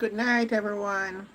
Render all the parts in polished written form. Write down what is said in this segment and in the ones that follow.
Good night, everyone.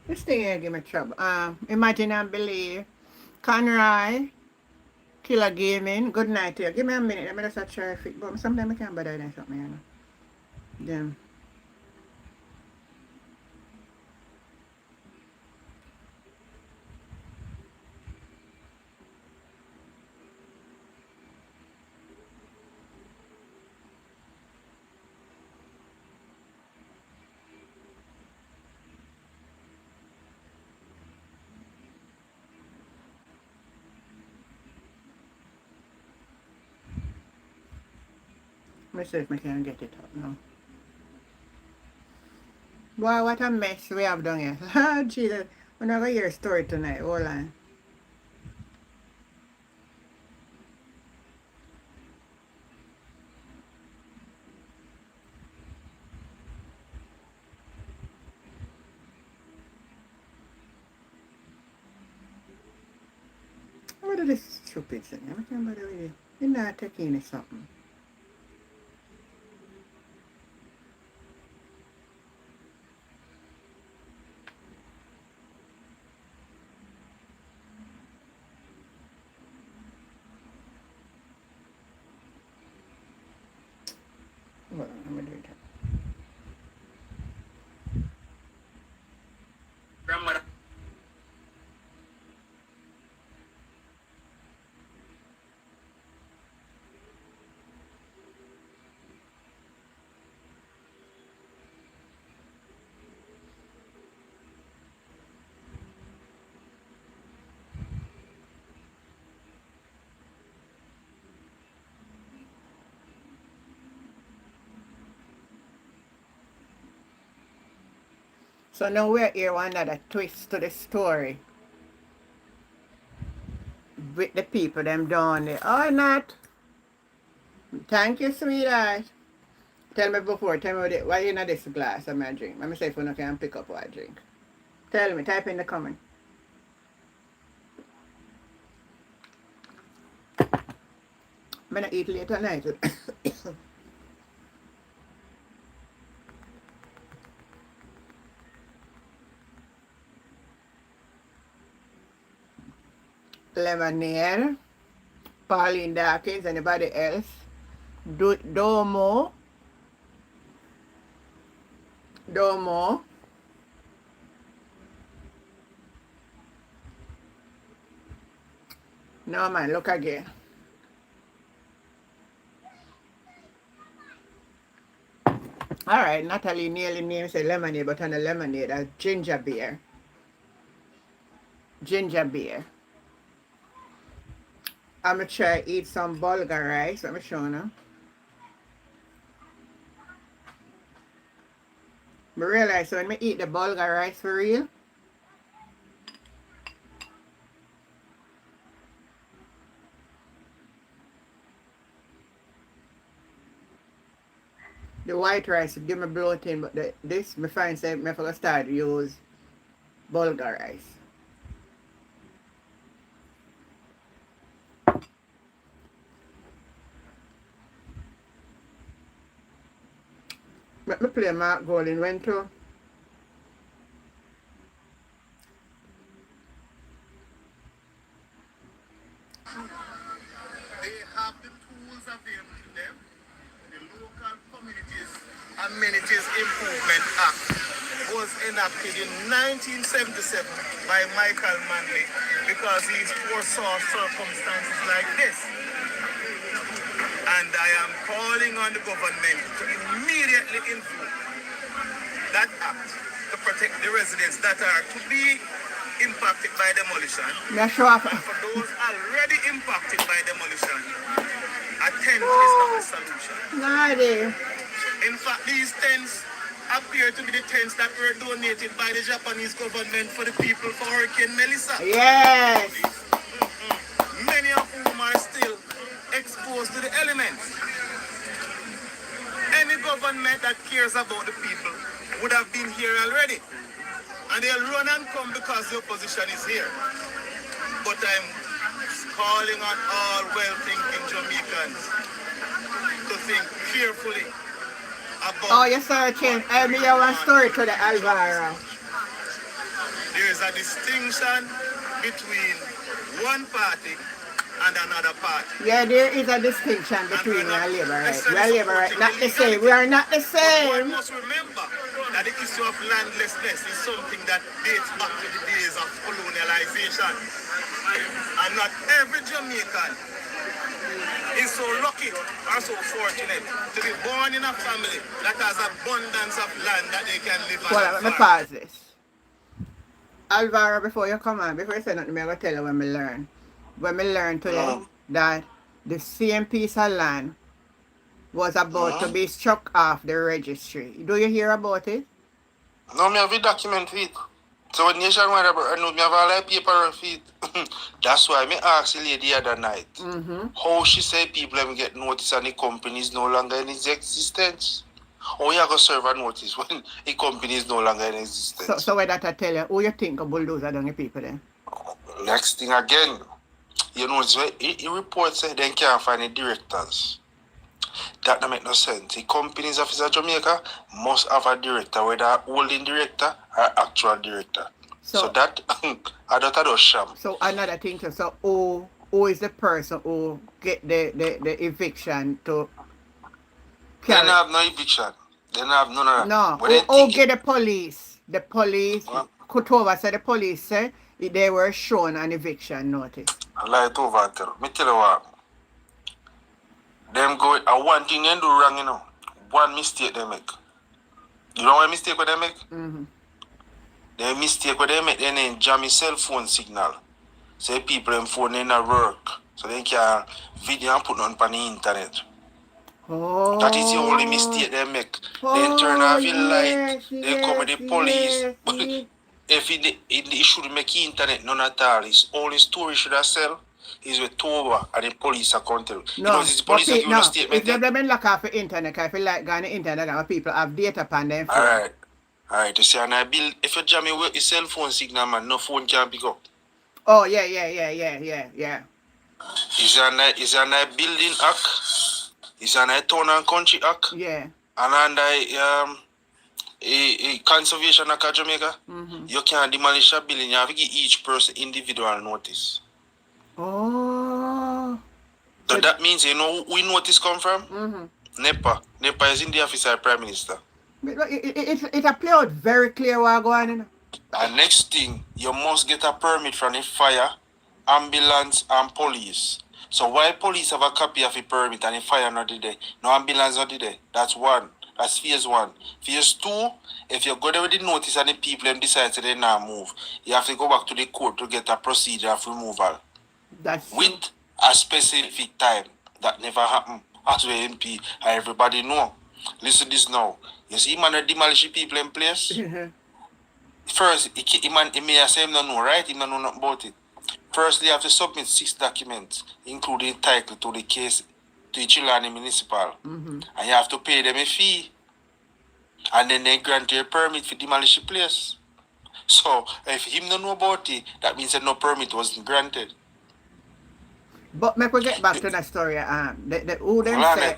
This thing here give me trouble. Imagine and believe. Conroy, Killer Gaming. Good night to you. Give me a minute. Let me just try to but sometimes I can't bother with something, you know. Them. Let me see if I can get it up now. Boy, what a mess we have done here. Oh, Jesus. We're not going to hear a story tonight. Hold on. What is this stupid thing? I can't bother with it. You're not taking it something. Hold on, let me do it. Grandmother. So now we're here one another twist to the story with the people them down there. Oh, not. Thank you, sweetheart. Tell me before. Tell me why you know this glass of my drink. Let me say if you no can pick up what I drink. Tell me. Type in the comment. I'm gonna eat later night. Lemonade. Pauline Dawkins. Anybody else? Domo. Domo. No man, look again. Alright, Natalie nearly names a lemonade, but on a lemonade, a ginger beer. Ginger beer. I'm gonna try eat some bulgur rice. Let me show you. I realize when I eat the bulgur rice for real, the white rice give me bloating, but this me find say me for start use bulgur rice. Let me play Mark Golden when to. Amenities Improvement Act was enacted in 1977 by Michael Manley because he foresaw circumstances like this. And I am calling on the government to immediately influence that act to protect the residents that are to be impacted by demolition. And for those already impacted by demolition, a tent is not the solution. In fact, these tents appear to be the tents that were donated by the Japanese government for the people for Hurricane Melissa. Yes. Many of whom are still exposed to the elements. Any government that cares about the people would have been here already. And they'll run and come because the opposition is here. But I'm calling on all well-thinking Jamaicans to think carefully about... Oh, you're searching. I mean, you want story to the Alvaro. There is a distinction between one party and another party. Yeah, there is a distinction between we and Labour, right? We are Labour, right? Not the same. We are not the same. But one must remember that the issue of landlessness is something that dates back to the days of colonialization. And not every Jamaican is so lucky or so fortunate to be born in a family that has abundance of land that they can live on. Well, let me pause this. Alvaro, before you come on, before you say nothing, I'm going to tell you when we learn. When we learned today that the same piece of land was about to be struck off the registry. Do you hear about it? No, me have a document for it. So when Nationwide, I know me have all that paper for it. That's why me asked the lady the other night how she say people them get notice and the company is no longer in its existence. Or you have to serve a notice when the company is no longer in existence. So why that I tell you, who you think a bulldozer done the people then? Next thing again, you know, he reports that they can't find the directors. That don't make no sense. The Companies Office of Jamaica must have a director, whether a holding director or actual director. So that, I don't sham. So another thing, so who is the person who get the eviction to carry? They don't have no eviction. They don't have none of that. No, who get the police? The police, Kutova said the police said they were shown an eviction notice. I lie it over and tell. Me tell you what. Them go, one thing they do wrong, you know. One mistake they make. You know what mistake what they make? The mistake what they make, they jam his cell phone signal. Say people them phone in a work. So they can video and put on the internet. That is the only mistake they make. They turn off the light, they come with the police. But if it should make the internet none at all, it's only story should have sell. Is with Tova and the police account. No, because it's police give a statement. If they've been locked off the internet, I feel like going to the internet and people have data upon them. Alright, you see, and I build, if you jam your cell phone signal, man, no phone can pick up. Oh, yeah. It's an building act, it's an town and country act. Yeah. And under a conservation act of Jamaica, you can't demolish a building, you have to give each person individual notice. Oh. So that means, you know, we notice come from? NEPA. NEPA is in the office of the Prime Minister. It a play out very clear what going on. You know? And next thing, you must get a permit from the fire, ambulance, and police. So why police have a copy of the permit and the fire not there? No ambulance not there. That's one. That's phase one. Phase two, if you go there with the notice and the people and decide to they now move, you have to go back to the court to get a procedure of removal. That's with a specific time. That never happened. As the MP, everybody know. Listen to this now. You see, man, demolish people in place. First, he may say him not know, right? He not know nothing about it. First, you have to submit 6 documents, including title to the case to the Chilani Municipal. And you have to pay them a fee. And then they grant you a permit for demolish the place. So, if him don't know about it, that means that no permit wasn't granted. But make we get back to that story. Who them say?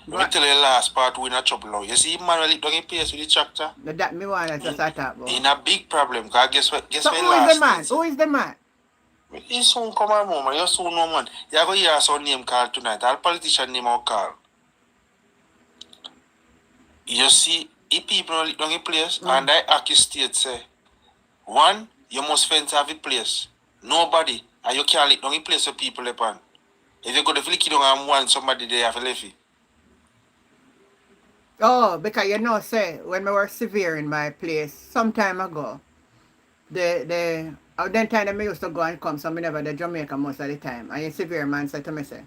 Let me tell you the last part we're in a trouble now. You see, man, it don't place with the tractor. That me want to just talk about. In a big problem, because guess what? So who is the man? Who is the man? He soon come on, man. You soon know, man. You're going to hear some name called tonight. All politician name will call. You see, if people don't in place, and I accuse state say, one, you must fence have a place. Nobody, and you can't live down in place for people upon. If you go to flick down and want somebody there have a lefty. Oh, because you know, say, when we were severe in my place some time ago, then time I used to go and come, so I never the Jamaica most of the time. And the severe man said to me, say,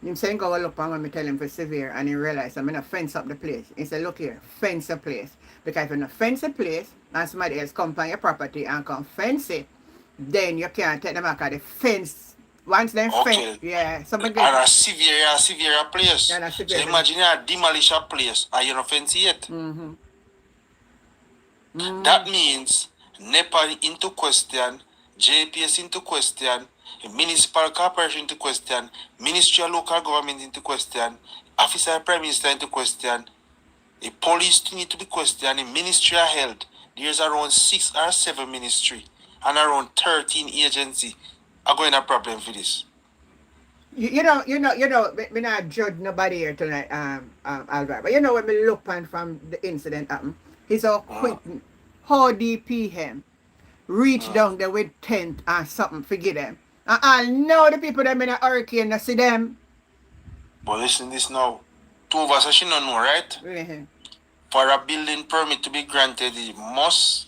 him saying go look on when me tell him for severe, and he realized I'm gonna fence up the place. He said, look here, fence the place. Because if you not fence the place and somebody else come on your property and come fence it, then you can't take them back at the fence. Once they fence, yeah. And a severe place. Yeah, so imagine you demolish a place and you not fence it. That means NEPA into question, JPS into question, municipal corporation into question, Ministry of Local Government into question, Officer of Prime Minister into question, the police need to be questioned, the Ministry of Health. There's around 6 or 7 ministry and around 13 agency are going to have a problem for this. You know, me not judge nobody here tonight, Albert. But you know when me look on from the incident happen, he's all quick, how DPM reach down there with tent or something, forget them. And I know the people that in a hurricane, I see them. But listen this now. Two of us, she don't know, right? Mm-hmm. For a building permit to be granted, it must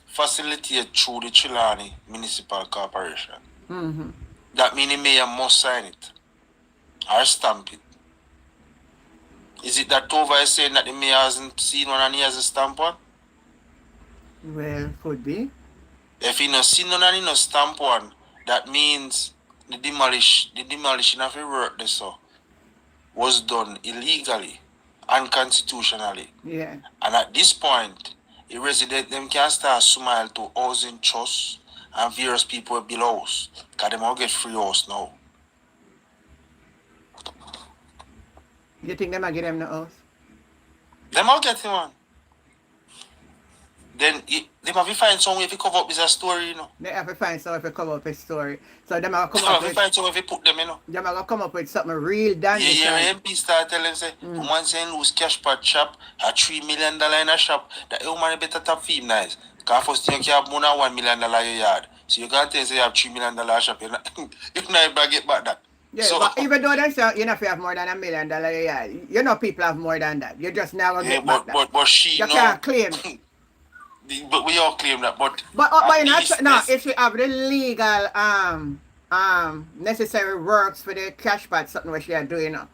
facilitate through the Chilani Municipal Corporation. Mm-hmm. That means the mayor must sign it or stamp it. Is it that Tova is saying that the mayor hasn't seen one and he hasn't stamped one? Well, could be. If he not seen one and he not stamp one, that means the demolition of the work they saw was done illegally, unconstitutionally. Yeah. And at this point, the resident them can start smile to housing trust and various people below us. Because they all get free house now. You think they might get them the house? They all getting one. Then they have to find some way to cover up this story, you know. They have to find some way to cover up his story. So they might come They up have to with find some way to put them, you know. they might come up with something real dangerous. Yeah, MP start telling say, woman saying lose cash per shop, a $3 million in a shop, that you man better tap fee nice. Because first thing you have more than $1 million in your yard. So you can't tell say you have $3 million shop, you not able to get back that. Yeah, so, but even though they say you know if you have more than $1 million, yeah, you know people have more than that. You just never get back that. But she you can't claim. But we all claim that. But you know, if she have the legal necessary works for the cash part, something what she are doing now.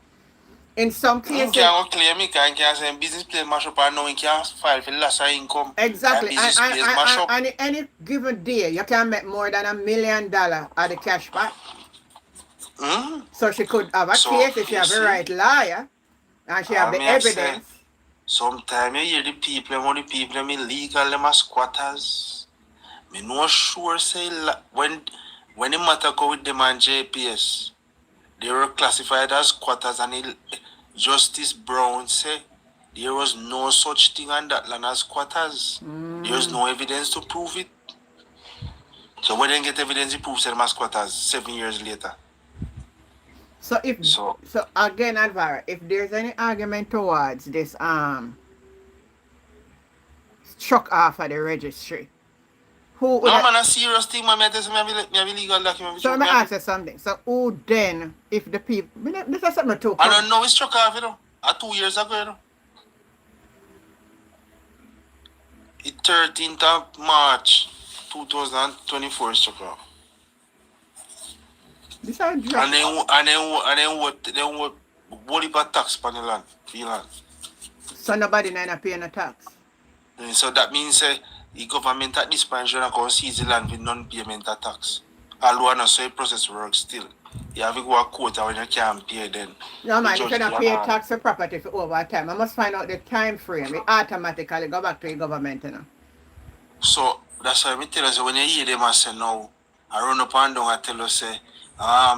In some cases, you can't claim it, can't say business place mash up and now you can't file for loss of income. Exactly. And any given day you can make more than $1 million at the cash part. So she could have a case if she have the right lawyer and she have the evidence. Sometimes you hear the people illegal, them are squatters. Me no sure say when the matter go with them and JPS, they were classified as squatters and Justice Brown said there was no such thing on that land as squatters. There was no evidence to prove it. So when they get evidence to prove them as squatters 7 years later. So again, Alvaro, if there's any argument towards this struck off of the registry, who no man, a serious thing, man. I have illegal document. So let me ask you something. So who then, if the people, this is something to I don't know, it struck off, you know. 2 years ago, you know. The 13th of March 2024 struck off. This are and then what what about tax on the land? So nobody not paying a tax. So that means the government at this point should not seize the land with non-payment of tax. Although not so the process works still. You have to go to court when you can't pay then. No man, you cannot pay tax for property for over time. I must find out the time frame. It automatically go back to the government, you know. So that's why I tell you, so when you hear them I say no, I run up and down and tell you say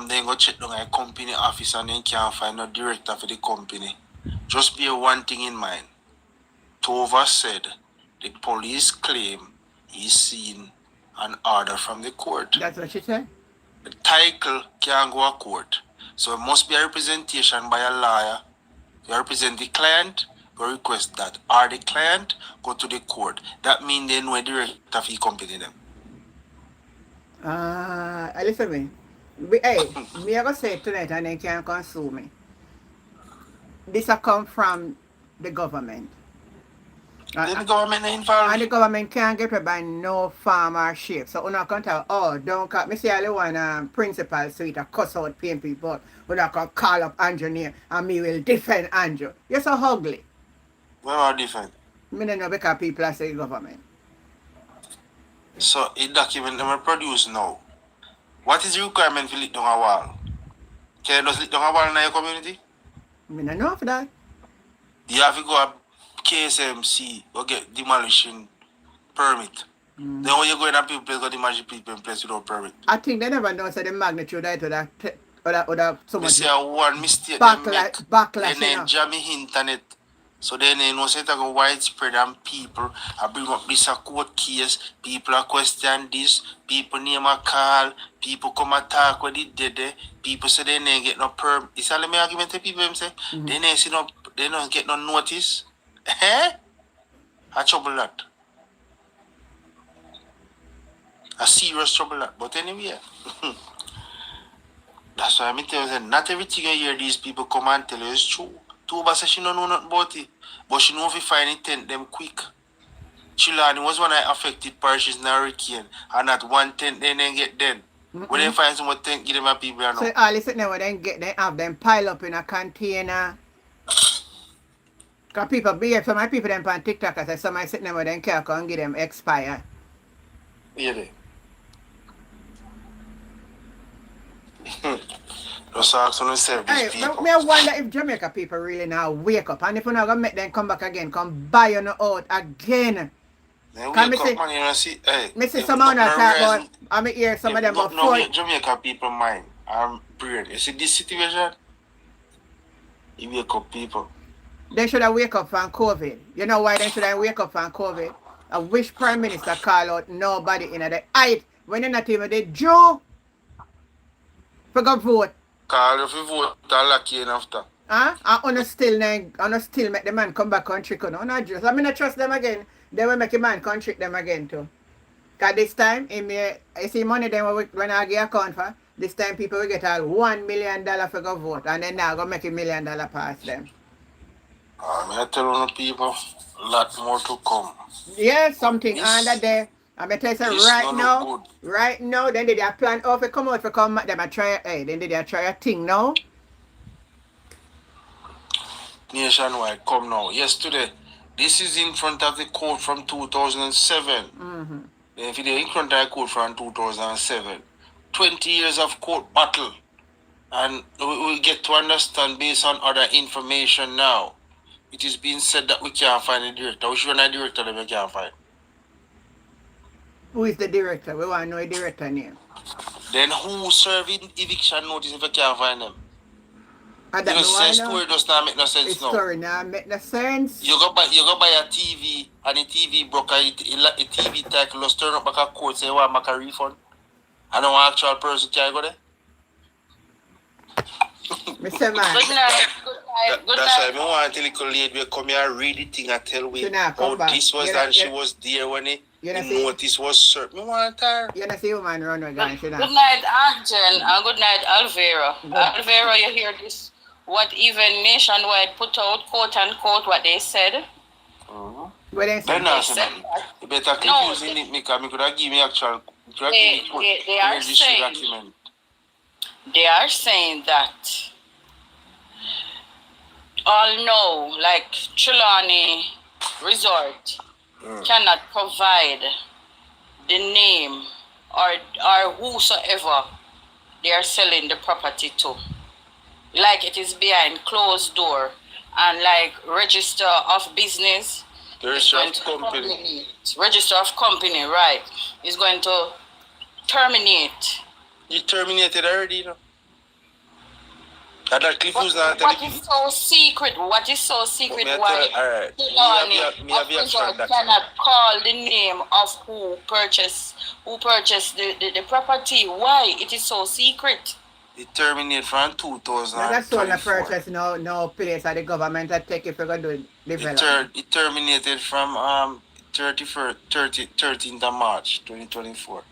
then go check down a company office and then can't find a director for the company. Just bear one thing in mind. Tova said the police claim he's seen an order from the court. That's what she said? The title can't go to court. So it must be a representation by a lawyer. You represent the client go request that. Or the client go to the court. That means they know a director fee company them. Listen me. Hey, me I go say it tonight and they can't consume me. This a come from the government. Then the government involved. And the government can't get rid by no farm or shape. So we're not going to oh, don't call me see all the one principal suite a cuss out paying people. We're not going to call up Andrew near and me will defend Andrew. You're so ugly. Where are defend? Me don't know because people are saying government. So a document them produce now. What is the requirement for lit down a wall? Can you just lit down a wall in your community? Me don't know for that. You have to go up KSMC or get demolition permit. Then when you go in a people go demolish people in place without permit. I think they never know so the magnitude of that so much. They say one mistake backlash, and then jam the internet. So then they know say go widespread and people I bring up this a court case, people are question this, people name a call, people come attack what it did there, people say they ain't get no perm. It's all my argument to people them say they ain't see no they don't get no notice. A trouble that. A serious trouble that. But anyway, that's why I mean tell you not everything you hear these people come and tell you is true. Tuba says she don't know nothing about it. But she know if you find it tent them quick. Chilani was one of the affected parishes in hurricane and at 1 tent they didn't get then. When they find someone tent, give them a people now. So all this now then get they have them pile up in a container. Because people behave, some of my people them on TikTok I say some I sit there with them can't come and give them expire. Yeah. Just ask on yourself these people. Me I wonder if Jamaica people really now wake up and if we're not gonna make them come back again, come buy you out again. They wake up man, you know see me see some of that talk about I hear some of them about no, Jamaica people mind and brain. You see this situation? You wake up people. They should have wake up from COVID. You know why they should have wake up from COVID? I wish Prime Minister call out nobody in the height when they're not even the Jew for go vote. Call if you vote and lock you in after. I still make the man come back and trick on. Not just I mean I trust them again. They will make a man come trick them again too. Cause this time I see money then when I get account for, this time people will get all $1 million for go vote and then now go make $1 million pass them. I tell people a lot more to come. Yeah, something under there. I'm going to tell you right now, then they plan to come out for come them a try then they try a thing now. Nationwide, come now. Yesterday, this is in front of the court from 2007. If they in front of the court from 2007, 20 years of court battle. And we get to understand based on other information now. It is being said that we can't find a director. Which one a director that we can't find? Who is the director? We want to know a director name. Then who serving eviction notice if we can't find them? The story does not make no sense now. Story not make no sense. You go buy a TV and the TV broke a TV tackle just turn up back a court say you want to make a refund. And no actual person can go there. Mr. Man. Good night. That's why I want to tell the lady come here and read the thing and tell me how this was and she was there when the notice was served. I want her. You know see woman run again. Good night, Angel, and good night, Alvera. Alvera, you hear this? What even Nationwide put out, quote unquote, what they said? What they said? You better keep using it because I could have given me actual document. They are saying that all know, like Trelawney Resort cannot provide the name or whosoever they are selling the property to. Like it is behind closed door and like register of business. The register of company. Register of company, right, is going to terminate. You terminated already, you know. What is so secret? What is so secret? Why Trelawney cannot call the name of who purchased the property? Why it is so secret? It terminated from Now that's all the 2024. purchase no place at the government that take if you're gonna do development. It terminated from 13th of March 2024.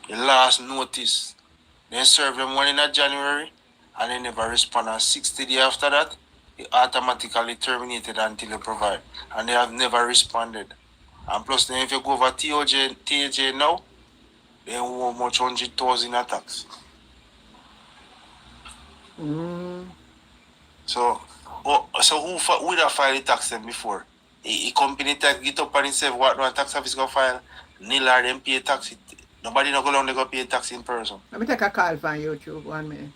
The last notice. They served them one in January and they never respond. And 60 days after that, it automatically terminated until they provide. And they have never responded. And plus, then if you go over TAJ now, they owe much 100,000 attacks. So who would have filed the tax them before? A company tax get up and it say what no tax office go file, nil or them pay tax. Nobody not go down, they go pay tax in person. Let me take a call from YouTube 1 minute.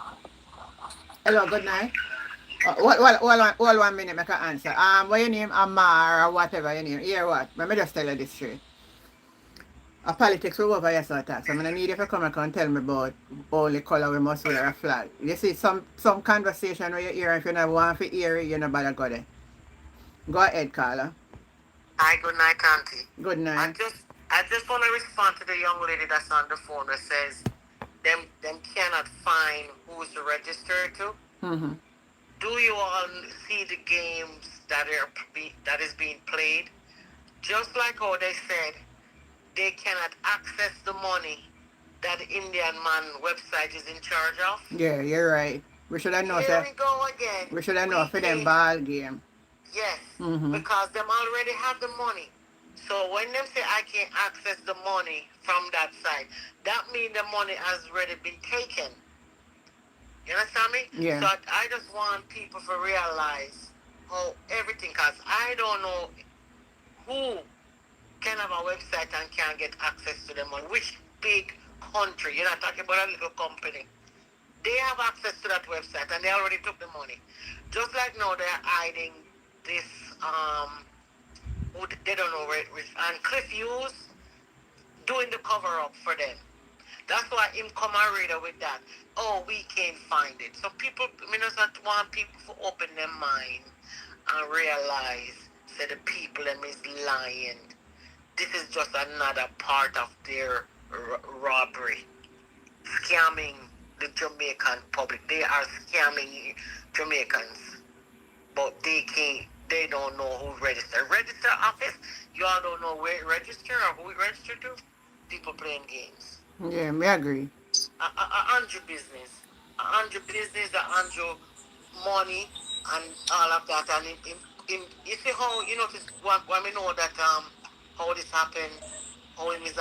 Hello, good night. Hold 1 minute, make an answer. What your name? Amar or whatever your name. Hear what? Let me just tell you this straight. A politics will over your sort of. So I'm gonna need you to come and tell me about only color we must wear a flag. You see some conversation where you hear if you never want to hear it, you never bother go there. Go ahead, Carla. Hi, good night, Auntie. Good night. I just want to respond to the young lady that's on the phone that says them cannot find who's registered to. Mm-hmm. Do you all see the games that is being played? Just like how they said, they cannot access the money that the Indian Man website is in charge of. Yeah, you're right. We should have known. Here we go again. We should have known for them ball game. Yes, Mm-hmm. because them already have the money. So when them say I can't access the money from that side, that means the money has already been taken. You understand me? Yeah. So I just want people to realize how everything, because I don't know who can have a website and can get access to the money. Which big country? You're not talking about a little company. They have access to that website and they already took the money. Just like now they're hiding this, they don't know where it is. And Cliff Hughes doing the cover up for them. That's why him come and read with that. Oh, we can't find it. So people, I just want people to open their mind and realize that the people them is lying. This is just another part of their robbery. Scamming the Jamaican public. They are scamming Jamaicans. But they don't know who registered. Register office, you all don't know where it register or who it registered to. People playing games. Yeah, me agree. Andrew business. Andrew business, Andrew money and all of that. And you see how, you notice when we know that how this happened, how he's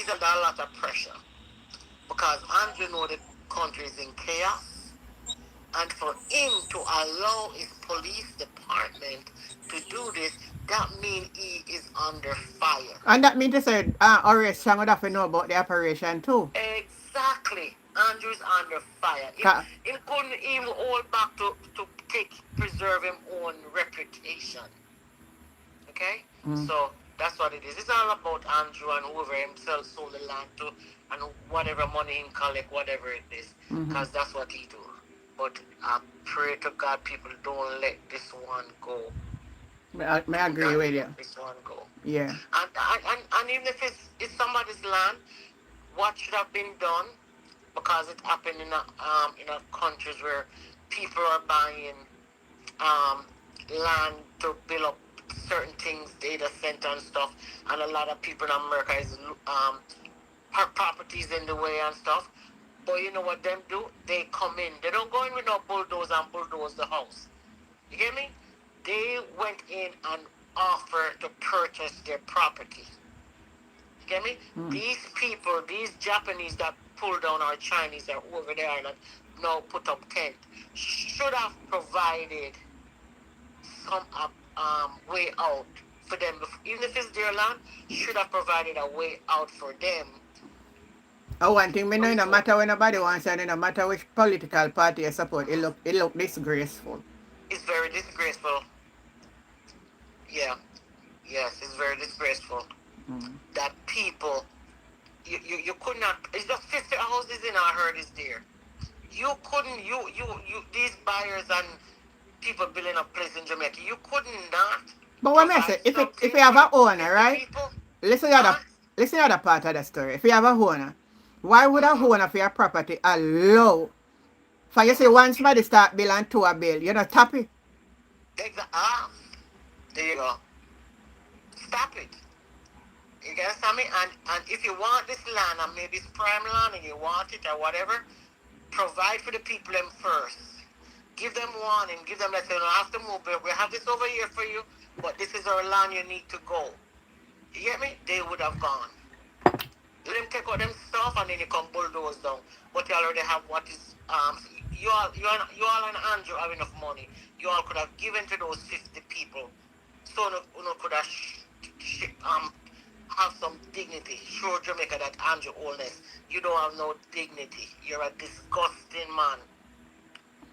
under a lot of pressure. Because Andrew know the country is in chaos. And for him to allow his police department to do this, that means he is under fire. And that means to say, Horace Chang would have to know about the operation too. Exactly. Andrew's under fire. He couldn't even hold back to preserve his own reputation. Okay? So that's what it is. It's all about Andrew and whoever himself sold the land to and whatever money he collect, whatever it is. Because that's what he do. But I pray to God people don't let this one go. I agree with you. This one go. Yeah. And even if it's somebody's land, what should have been done, because it happened in a countries where people are buying land to build up certain things, data center and stuff, and a lot of people in America is properties in the way and stuff. But you know what them do? They come in. They don't go in with no bulldozer and bulldoze the house. You get me? They went in and offered to purchase their property. You get me? These people, these Japanese that pull down our Chinese that are over there and now put up tent, should have provided some way out for them. Even if it's their land, should have provided a way out for them. Oh, one thing me know, no matter when nobody wants and no matter which political party you support, it look disgraceful. It's very disgraceful. Yeah. Yes, it's very disgraceful. That people, you could not, it's just 50 houses in I heard is there. You couldn't, these buyers and people building a place in Jamaica, you could not. But what I say, if you have an owner, right? Listen to the other part of the story. If you have a owner, Why would a owner for your property allow? For you say one somebody start bill and two a bill, you know, tap it. There you go. Stop it. You understand me? And if you want this land, and maybe it's prime land and you want it or whatever, provide for the people them first. Give them warning. Give them that you don't have to move. We have this over here for you, but this is our land. You need to go. You get me? They would have gone. Let them take out them stuff and then you come bulldoze down. But you already have what is you all and Andrew have enough money. You all could have given to those 50 people, so you could have have some dignity. Show Jamaica that Andrew Holness, you don't have no dignity. You're a disgusting man.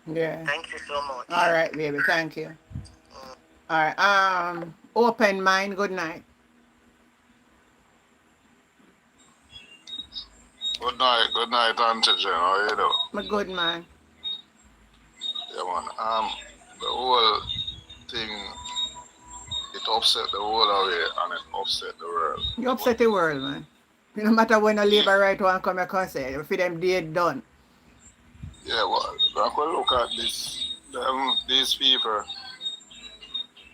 Yeah. Thank you so much. All right, baby. Thank you. All right. Open mind. Good night. Good night, Auntie Jen. How you doing? I'm a good man. Yeah, man. The whole thing, it upset the whole of it and it upset the world. You upset the world, man. No matter when a labor right one come and say, for them dead done. Yeah, well, I could look at these people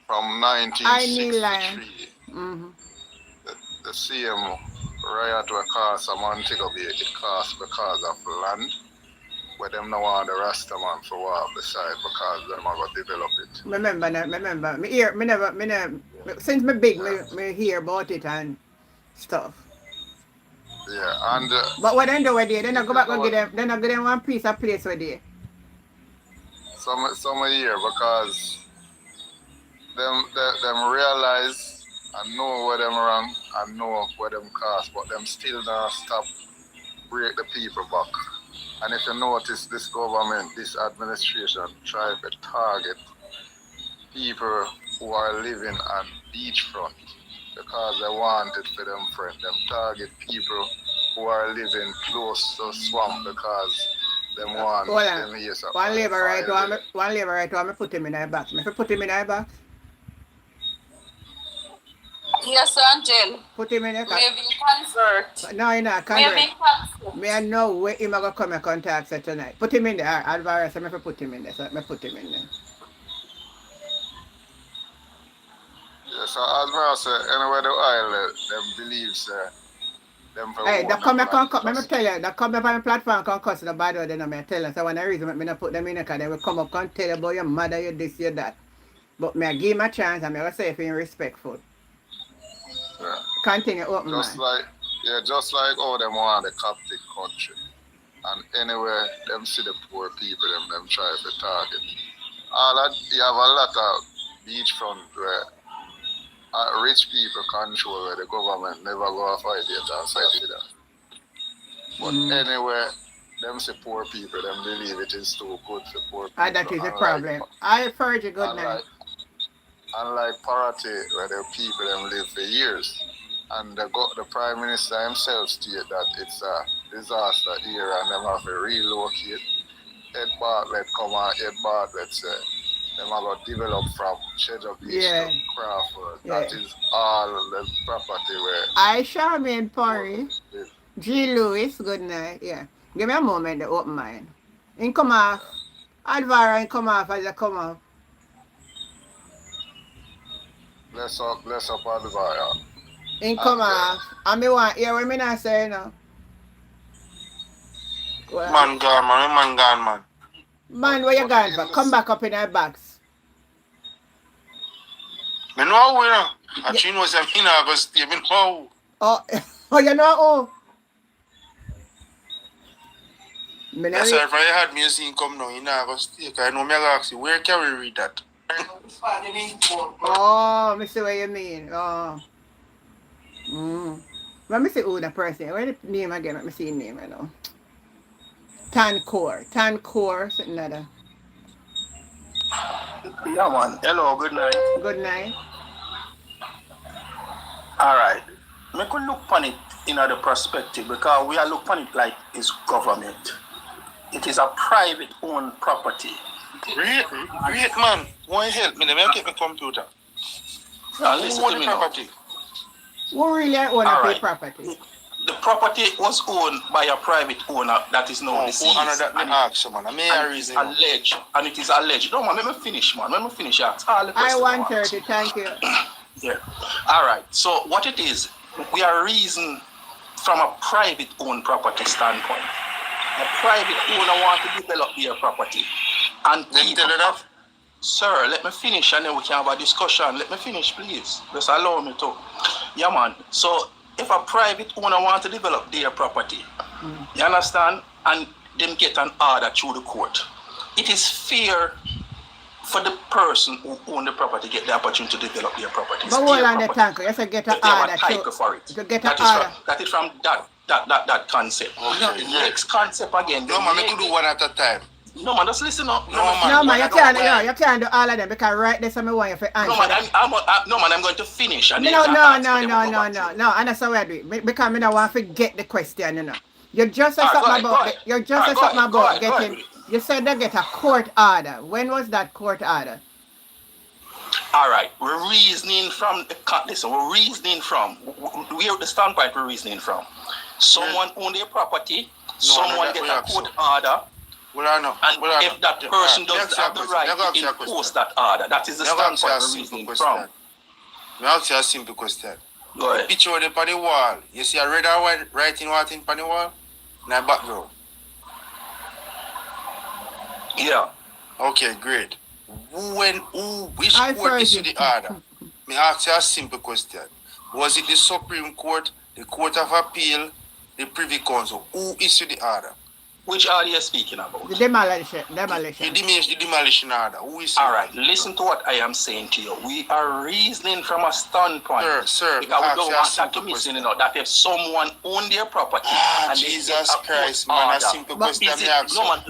from 1963. The same riot will cause a Montego Bay, it caused because of land. Where them now want the Rasta man for walk beside because them are going to develop it. Remember. Me never, since me big, me hear about it and stuff. Yeah, and but what they do with it, then I go back and give them one piece of place with it. Some year because them realize and know where them wrong and know where them cost, but them still not stop break the people back. And if you notice, this government, this administration try to target people who are living on beachfront because they want it for them friend. Them target people who are living close to swamp because they want them here. One labor right, I put him in their box. If I put him in their box. Yes, Angel. Put him in the car. Maybe convert. No, you not convert. Me I know where him going to come and contact us tonight. Put him in there. Alvarez, I put him in there. So I put him in there. Yes, so Alvarez, anywhere the oil, them believes them for hey, that come up, let me tell you, that come up on the platform can cuss the bad word, then I tell you. So one of the reason I not put them in there, because they will come up and tell you about your mother, you this, you that. But me I give him a chance and I will say if you're respectful. Yeah. Continue open just man. Just like all them want the Coptic country. And anywhere them see the poor people, them try to target. You have a lot of beachfront where rich people control where the government never go fight it outside of that. But anywhere them see poor people, them believe it is too good for poor people. That is the problem. I heard you good night. Unlike Parati, where the people them live for years, and the Prime Minister himself stated that it's a disaster here and them have to relocate. Ed Bartlett come on, Ed Bartlett say them have to develop from Cheddar Beach to Crawford. Yeah. That is all the property where I Charmaine Pori, G. Lewis, good night. Yeah. Give me a moment, the open mind. In come off. Alvaro in come off as I come off. Bless up Alvaro. In come off. And me want hear what me not say now. Well, man gone, man. Man, where you gone for? Come back up in our box. Me know who, you know. And she knows that me not going to stay. Me know who. Oh, you know who? Yes, sir. If I had me seen come now, you not going to stay. Because I know me ask you, where can we read that? Oh, I see what you mean. Oh. Let me see who the person. Where the name again? Let me see the name, I know. Tancor, something like that. Yeah, man. Hello, good night. Good night. All right. We could look on it in other perspective because we are looking on it like it's government. It is a private owned property. Wait, man. Why help me? Let me get my computer. Now, listen Who to own me the property? Who really own the property? The property was owned by a private owner that is now deceased. That me ask you, man. I may and reason. Alleged, and it is alleged. No, man, let me finish, man. Let me finish. Ask all the questions. I 130, thank you. Yeah. All right. So what it is, we are reasoning from a private owned property standpoint. A private owner want to develop their property. And Then tell you that? Sir, let me finish and then we can have a discussion. Let me finish, please. Just allow me to. Yeah, man. So if a private owner want to develop their property, you understand, and them get an order through the court, it is fair for the person who own the property get the opportunity to develop their property. But hold on the tank, you say get an order for it. To get an order. That is from that concept. Okay. The next concept again. No, man, we could do one at a time. No, man, just listen up. No, man, you can't do all of them because right there, I want you to answer. No, man, I'm going to finish. And No, and that's how I do it. Because I don't want to forget the question, you know. You just said something about getting. You said they get a court order. When was that court order? All right, we're reasoning from we're reasoning from where the standpoint we're reasoning from. Someone own their property, someone get a court order. If that person doesn't have the right to enforce that order, that is the standpoint we're reasoning from. I ask you a simple question. Go ahead. Picture on the wall. You see a red or white writing what in the wall? In the background. Yeah. Okay, great. Which court issued the order? Me ask you a simple question. Was it the Supreme Court, the Court of Appeal, the Privy Council? Who issued the order? Which order are you speaking about? The demolition. The demolition order. Who is all right, listen to what I am saying to you. We are reasoning from a standpoint. Sir, because we don't want that to miss, you know, that if someone own their property and Jesus Christ, man, a simple question.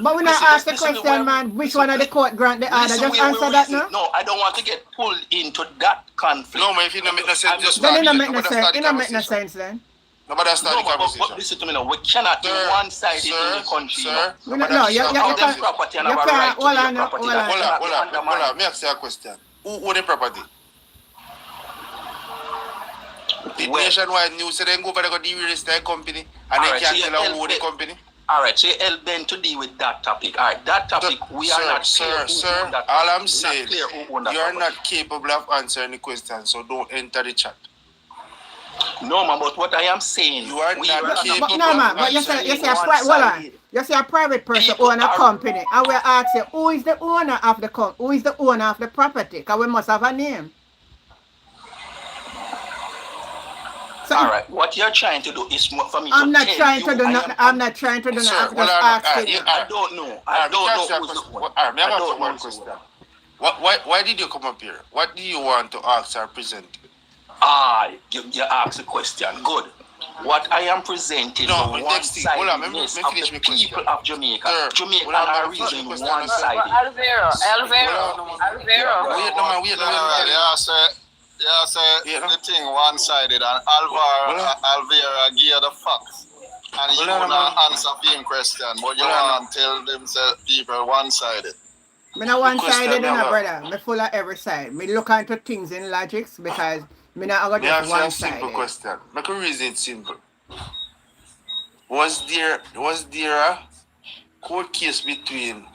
But we not ask the question, man, which one of the court grant the order? Just answer that now. No, I don't want to get pulled into that conflict. No, man, if you don't make no sense, just then it don't make no sense. It don't make no sense then. No, but that's not the conversation. But listen to me now. We cannot do one-sided in the country. Sir, you can't. Property and have a right to their property. Hold on. Me ask you a question. Who own the property? The Nationwide News said they go over the real company and they can't tell who own the company. All right, so you help Ben to deal with that topic. All right, that topic we are not clear. Sir, all I'm saying, you are not capable of answering the question, so don't enter the chat. No, man, but what I am saying, you are not capable. No, man, but you say a private person own a company, and we ask you who is the owner of the company, who is the owner of the property, because we must have a name. So all right, what you're trying to do is for me I'm to not trying to do nothing. I'm not trying to do nothing. I'm just asking you. I don't know. I don't know who's the one. I have one question. Why did you come up here? What do you want to ask or present? You asked a question. Good. What I am presenting is one-sidedness of the people of Jamaica. Jamaica are reasoning one-sided. Alvaro. Yeah, say the thing one-sided, and Alvaro give the facts. And you wanna answer him question, but you wanna tell them people one-sided. I'm not one-sided, brother. I'm full of every side. I look into things in logics because I'm not just one-sided. Simple question. Make a reason it simple. Was there a court case between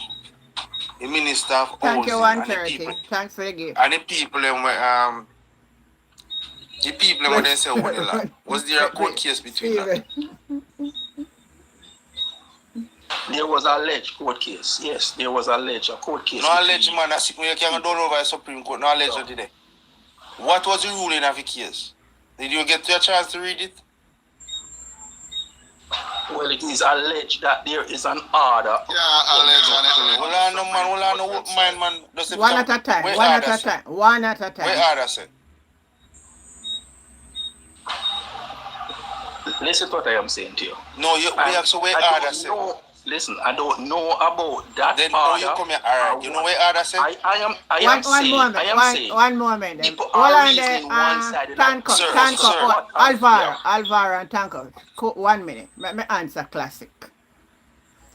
the Minister of Thank you, Housing 130. Thanks for the gift. And the people when they say what the land? Was there a court case between them? There was an alleged court case. Yes, there was alleged a court case. No alleged, man. That's when you can't go over the Supreme Court. No alleged today. What was the ruling of the case? Did you get your chance to read it? Well, it is alleged that there is an order. Yeah, alleged. Hold on, man. One at a time. One at a time. Where order say? Listen to what I am saying to you. No, we have to where order say. Listen, I don't know about that. Then how you come here, alright? You know where order say? One moment. Hold on there. Tanko. Alvaro and Tanko. 1 minute. Let me answer classic.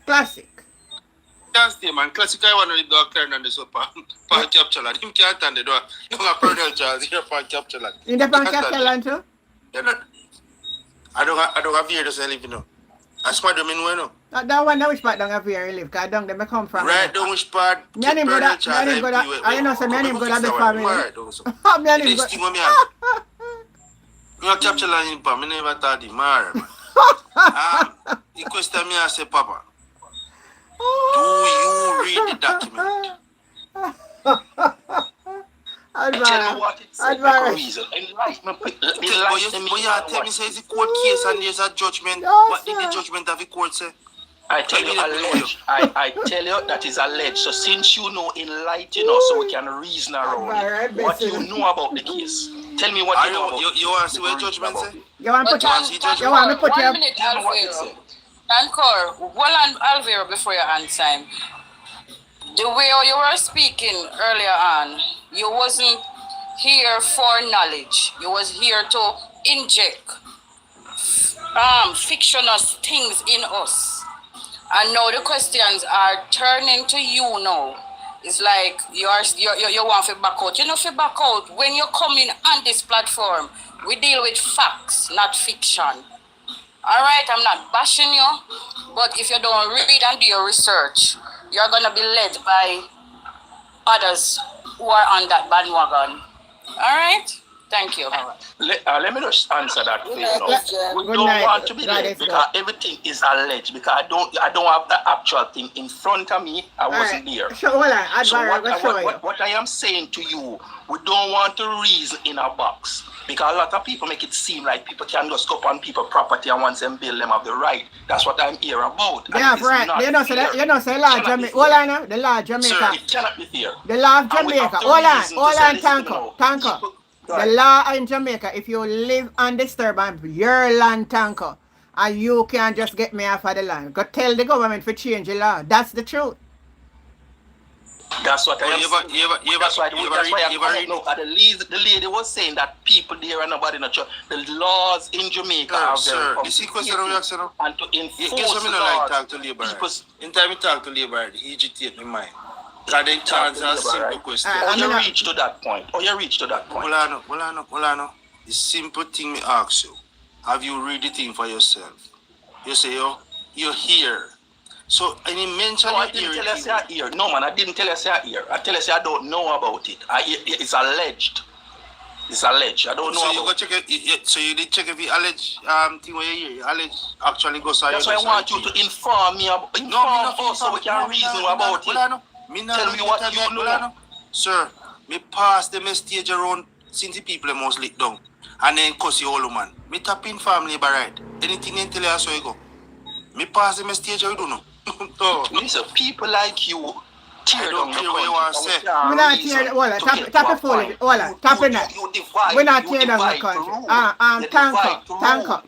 Can't stay, man. Classic, I want to do a clear on this pan capture land. Him can't stand the door. You have a Pernell Charles here pan capture land. In the pan capture land too? I don't have here to say live, you know. I smart them in you know. That one, that which part don't have here you live, because down there I come from. Right down which part. Me and him go that, I know, so me and him go that the family. Me and him go. You capture line in pa, me never thought it, man. The question me I say, Papa, do you read the document? I tell you what, it's a reason. Enlighten But you tell me say it's a court case and there's a judgment. Yes, What did the sir. judgment of the court say? I tell you alleged. I tell you that is alleged. So since you know, enlighten us so we can reason around it. What you know about the case. Tell me what you know about You want to see what judgment say? You want to put you want me put 1 your minute, Alvaro. Tankor, well, and Alvaro, before you answer him. The way you were speaking earlier on, you wasn't here for knowledge. You was here to inject fictitious things in us. And now the questions are turning to you now. It's like you want to back out. You know, to back out. When you're coming on this platform, we deal with facts, not fiction. All right, I'm not bashing you, but if you don't read and do your research, you're going to be led by others who are on that bandwagon. All right? Thank you. Let me just answer that for you. We Good don't night. want to be God led is because everything is alleged. Because I don't have the actual thing in front of me. I wasn't there. So hold on, So Advara, what I am saying to you, we don't want to reason in a box. Because a lot of people make it seem like people can just go up on people's property and once them build them have the right. That's what I'm here about. yeah, right. You know, so the law of Jamaica. Hold on now, the law of Jamaica. Sir, it cannot be fair. The law of And we have Jamaica. to reason to say, listen, Tanko. people- The law in Jamaica, if you live undisturbed on your land, Tanko, and you can't just get me off of the land, go tell the government to change the law. That's the truth. That's what I am saying. That's why I'm read no, the lady was saying that people there and nobody not sure. The laws in Jamaica are Sir, very you see question we ask now? and to enforce Guess me the not like laws. talk to labor. People's- In time we talk to labor, he agitate my mind. Because they answer a simple question. Oh, you reach to that point. Hold on. The simple thing me ask you, have you read the thing for yourself? You say, you're here. So, and you mention No, I didn't tell you say I hear. No, man, I didn't tell you say I hear. I tell you say I don't know about it. It's alleged. It's alleged. I don't know so you about go check it. So you did check if the alleged thing where you hear. Alleged actually goes. That's why I want you to inform me about us so we can reason about it. Tell me what you know. Sir, me pass the stage around since the people are mostly down. And then cuss you all man. Me tap in family by right. Anything they tell you so you go. Me pass the stage you don't know. No. Listen, people like you tear down the country. We're not tearing hold on, tap it forward. Hold on, tap it now. We're not tearing down the country.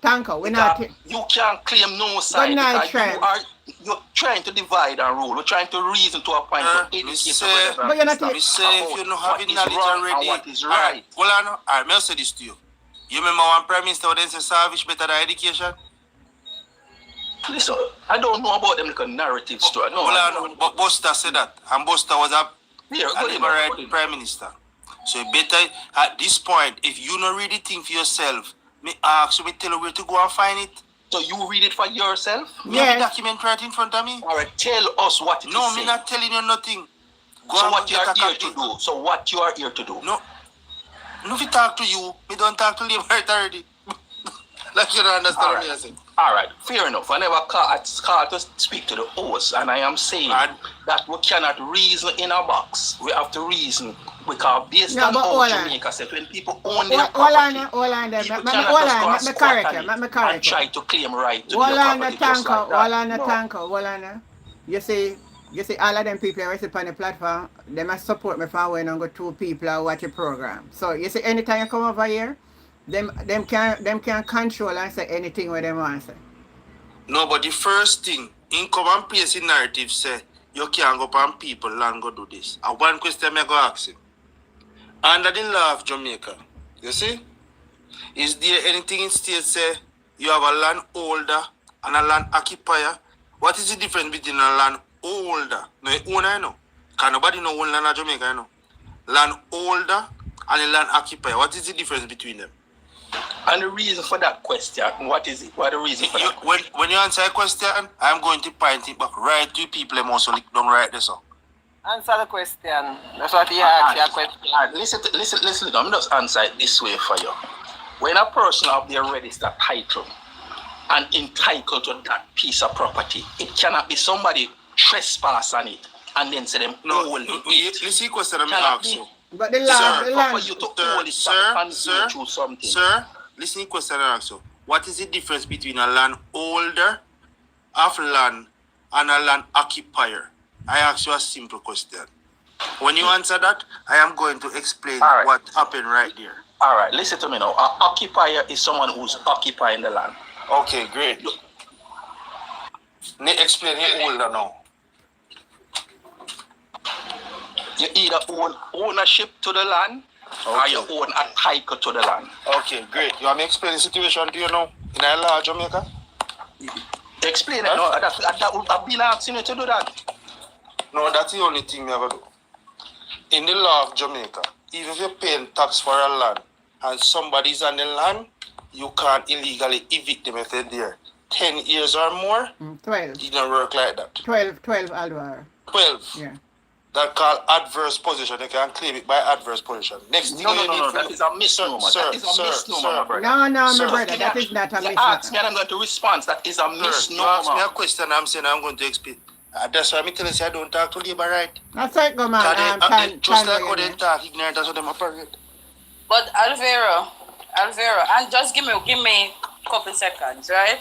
Tanko, we're not tearing. You can't claim no side. Good night, because you're trying to divide and rule. We're trying to reason to a point to educate But you're not Me say if you don't have what is knowledge wrong already. and what is right. Hold on. Alright, me say this to you. You remember one prime minister who say service better than education? Listen, I don't know about them like a narrative story. No, Hold on. But Buster said that. And Buster was a right prime minister. So you better at this point, if you don't read the thing for yourself, me ask you, me tell you where to go and find it. So you read it for yourself? Me have the document right in front of me. All right, tell us what it is. No, me not telling you nothing. Go So and what you get are a here copy. to do? So what you are here to do? No, if you talk to you, me don't talk to Labor already. Like you don't understand what I say. All right, fair enough. I never called to speak to the host, and I am saying that we cannot reason in a box. We have to reason because based on how Jamaica said, when people own their property, hold on there. people Let cannot me just correct go you. and try to claim right to Hold their on, property just like that. Hold on. You see, all of them people who sit on the platform, they must support me for when I go 2 people who watch the program. So you see, anytime you come over here, them can control and say anything what them want to say. No, but the first thing, in come and place in narrative say, you can't go up on people and go do this. And one question I go ask him. Under the law of Jamaica, you see, is there anything in state say you have a landholder and a land occupier? What is the difference between a landholder? No, owner, you know. Because nobody know own land in Jamaica, you know. Landholder and a land occupier. What is the difference between them? And the reason for that question, what is it? What the reason for that? When you answer a question, I'm going to point it back right to people and also don't write this up. Answer the question. That's what he asked you a question. Listen, I'm just answer it this way for you. When a person have their registered title and entitled to that piece of property, it cannot be somebody trespass on it and then say them hold it. Listen to question I'm asking you. But the land, For you to hold it, sir, listen to question I ask you. What is the difference between a landholder of land and a land occupier? I ask you a simple question. When you answer that, I am going to explain what happened right there. All right, listen to me now. An occupier is someone who's occupying the land. Okay, great. Explain it older now. You either own ownership to the land or you own a title to the land. Okay, great. You want me to explain the situation to you now in a law, Jamaica? Explain it. No, I've been asking you to do that. No, that's the only thing we ever do. In the law of Jamaica, even if you're paying tax for a land and somebody's on the land, you can't illegally evict them if they're there 10 years or more. 12. It don't work like that. 12, Alvaro. 12. Yeah. That's called adverse possession. You can claim it by adverse possession. Next thing No, that is a misnomer. That is a misnomer, my brother. No, my brother, that is not a misnomer. Ask me and I'm going to respond. That is a misnomer. You ask me a question, I'm saying I'm going to explain. That's why I'm telling you I don't talk to labor right. That's right, go man. Just like how they talk ignorant, that's how them operate. But Alvaro, and just give me a couple seconds, right?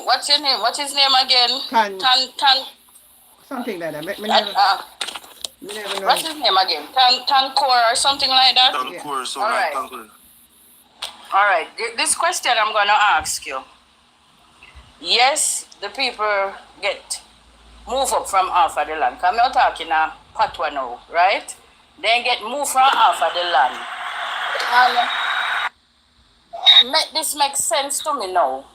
What's your name? What's his name again? Tan. Something like that. Me never know. What's his name again? Tancor or something like that? Tancor, so all like right. Tancor. All right. This question I'm going to ask you. Yes, the people move up from half of the land. Because I'm talking a Patwa now, right? Then get moved from half of the land. And this makes sense to me now.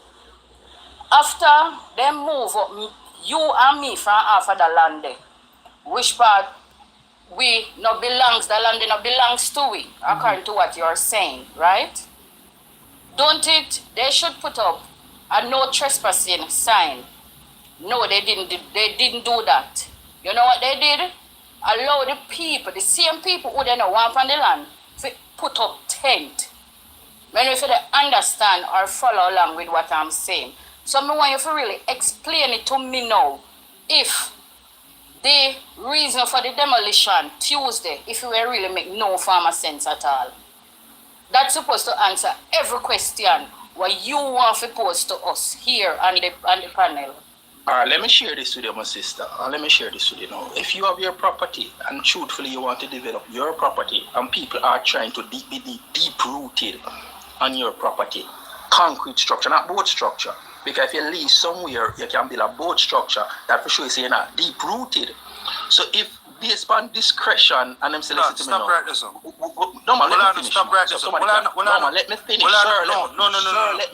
After they move up, you and me from half of the land there, which part we not belongs, the land not belongs to we, according to what you're saying, right? Don't it, they should put up a no trespassing sign. No, they didn't do that. You know what they did? Allow the people, the same people who they don't want from the land, to put up tent. When if they understand or follow along with what I'm saying. So I want you to really explain it to me now. If the reason for the demolition Tuesday, if it will really make no form of sense at all. That's supposed to answer every question what you want to pose to us here on the panel. All right, let me share this with you, my sister. Let me share this with you now. If you have your property and truthfully you want to develop your property and people are trying to be deep-rooted on your property, concrete structure, not boat structure. Because if you lease somewhere, you can build a boat structure that for sure is you're not deep-rooted. So if based on discretion and them say, listen to me now. Stop right there, sir. No, man, let me finish. Stop right there, sir. No, man, let me finish, sir. No. Let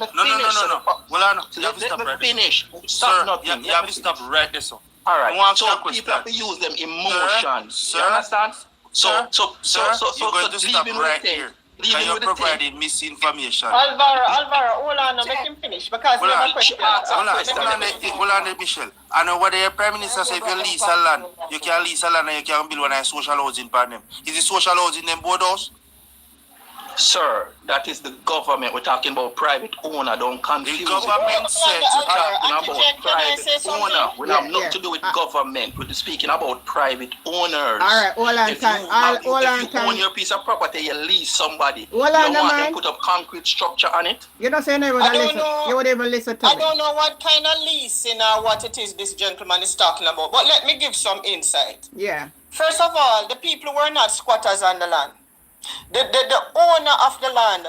me finish. Let me finish. Stop nothing. You have to stop right there, sir. All right. So people have to use them emotions. You understand? So you're going to stop right here. Because you're providing misinformation. Alvaro, hold on, make him finish because we have a question. Hold on, Michelle. I know what the Prime Minister said, if you lease a land, you can lease a land and you can build one of social housing for them. Is the social housing them board house? Sir, that is the government. We're talking about private owner. Don't confuse the government said we're talking about private owner. We have nothing to do with government. We're speaking about private owners. All right, hold on. If you own your piece of property, you lease somebody. You don't want them to put up concrete structure on it. You don't say never listen. You would even listen to me. I don't know what kind of leasing or what it is this gentleman is talking about, but let me give some insight. Yeah. First of all, the people were not squatters on the land. The owner of the land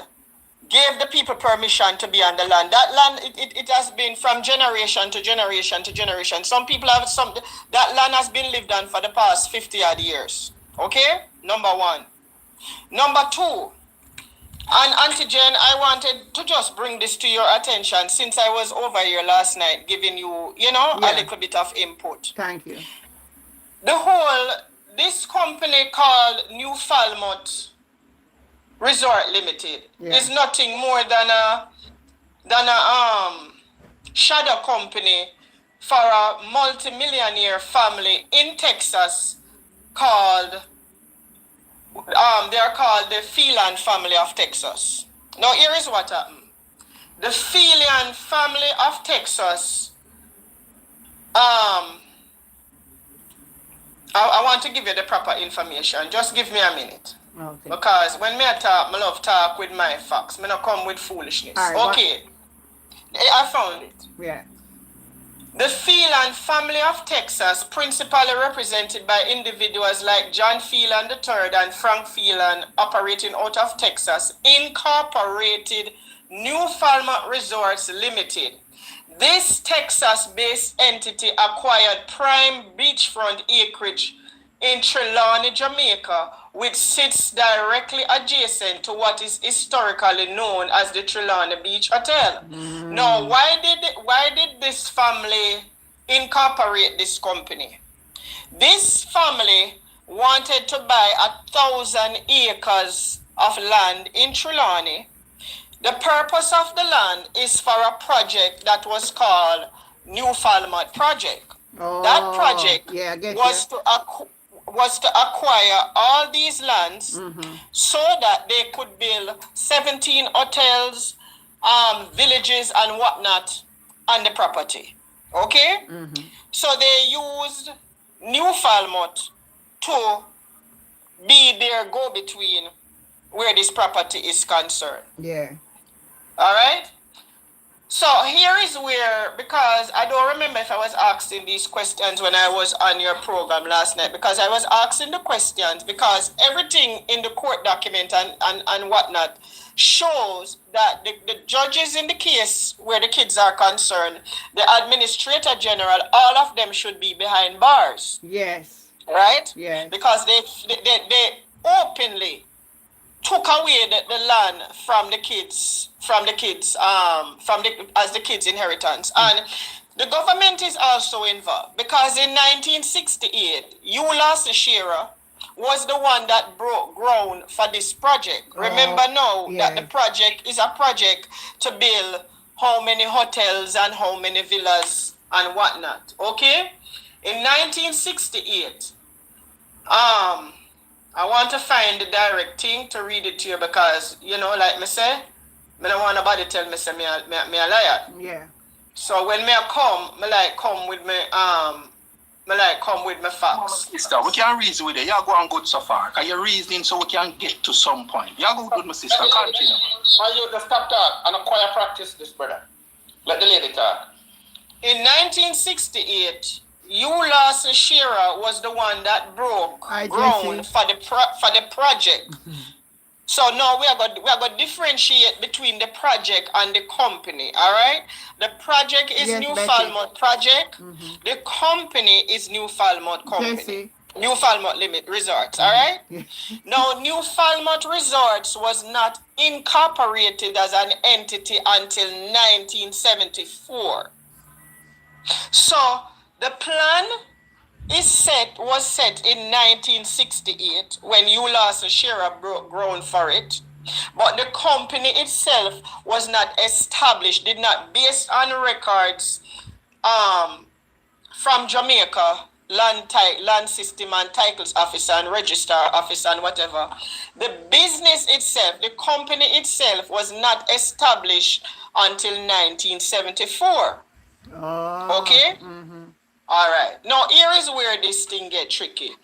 gave the people permission to be on the land. That land, it has been from generation to generation to generation. Some people have that land has been lived on for the past 50 odd years. Okay? Number one. Number two, and Auntie Jen, I wanted to just bring this to your attention since I was over here last night giving you, a little bit of input. Thank you. This company called New Falmouth Resort Limited Yeah. is nothing more than a shadow company for a multimillionaire family in Texas called they are called the Phelan family of Texas. Now here is what happened. The Phelan family of Texas, I want to give you the proper information. Just give me a minute. Okay. Because when me I talk, I love talk with my facts. Me not come with foolishness. All right, okay. I found it. Yeah. The Phelan family of Texas, principally represented by individuals like John Phelan III and Frank Phelan, operating out of Texas, incorporated New Falmouth Resorts Limited. This Texas-based entity acquired prime beachfront acreage in Trelawney, Jamaica, which sits directly adjacent to what is historically known as the Trelawney Beach Hotel. Now, why did this family incorporate this company? This family wanted to buy 1,000 acres of land in Trelawney. The purpose of the land is for a project that was called New Falmouth Project. Oh, That project yeah, I get was to acquire all these lands so that they could build 17 hotels, villages and whatnot on the property. Okay? So they used New Falmouth to be their go-between where this property is concerned. Yeah. All right? So here is where, because I don't remember if I was asking these questions when I was on your program last night, because I was asking the questions because everything in the court document and whatnot shows that the judges in the case where the kids are concerned, the administrator general, all of them should be behind bars. Yes. Right? Yes. Because they openly took away the land from the kids, as the kids' inheritance. And the government is also involved because in 1968, Eula Shearer was the one that broke ground for this project. Remember now that the project is a project to build how many hotels and how many villas and whatnot. Okay? In 1968, I want to find the direct thing to read it to you because, you know, like me say, me don't want nobody tell me say me a liar. Yeah. So when me a come, me like come with me facts. Sister, we can reason with it. You go on good so far. Because you're reasoning so we can get to some point. You go good, my sister. Continue. Why you just stop talk and acquire practice this, brother? Let the lady talk. In 1968, Eula Shearer was the one that broke ground for the project. So now we are going to differentiate between the project and the company. All right, the project is New Falmouth Project. The company is New Falmouth Company. New Falmouth Resorts. All right. Now, New Falmouth Resorts was not incorporated as an entity until 1974. So the plan was set in 1968 when Eula Shearer broke ground for it. But the company itself was not established, did not, based on records from Jamaica, land system and titles officer and registrar officer and whatever. The business itself, the company itself was not established until 1974. Oh. Okay? All right. Now, here is where this thing gets tricky.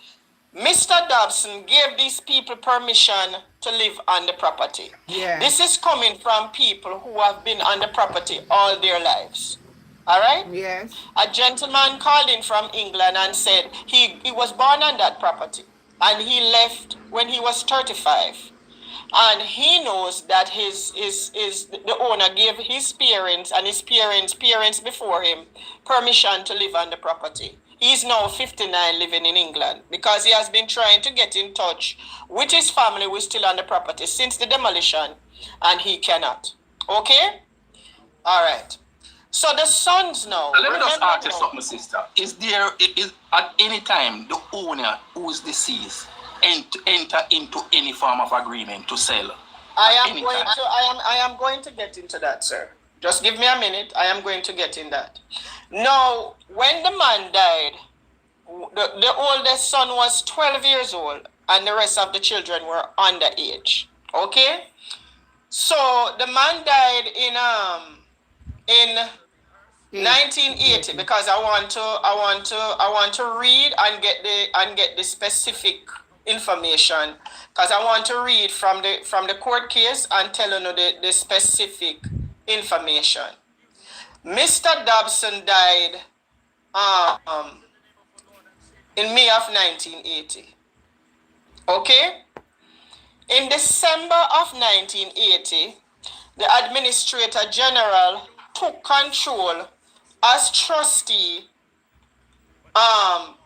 Mr. Dobson gave these people permission to live on the property. Yeah. This is coming from people who have been on the property all their lives. All right? Yes. A gentleman called in from England and said he was born on that property and he left when he was 35. And he knows that the owner gave his parents and his parents before him permission to live on the property. He's now 59 living in England because he has been trying to get in touch with his family who is still on the property since the demolition and he cannot. Okay? All right. So the sons now. Let me just ask you something, sister. Is at any time the owner who is deceased enter into any form of agreement to sell I am going to get into that, sir. Just give me a minute. I am going to get in that. Now, when the man died, the oldest son was 12 years old, and the rest of the children were underage. Okay? So the man died in 1980, because I want to read and get the specific information, because I want to read from the court case and tell you the specific information. Mr. Dobson died in May of 1980. Okay? In December of 1980, the Administrator General took control as trustee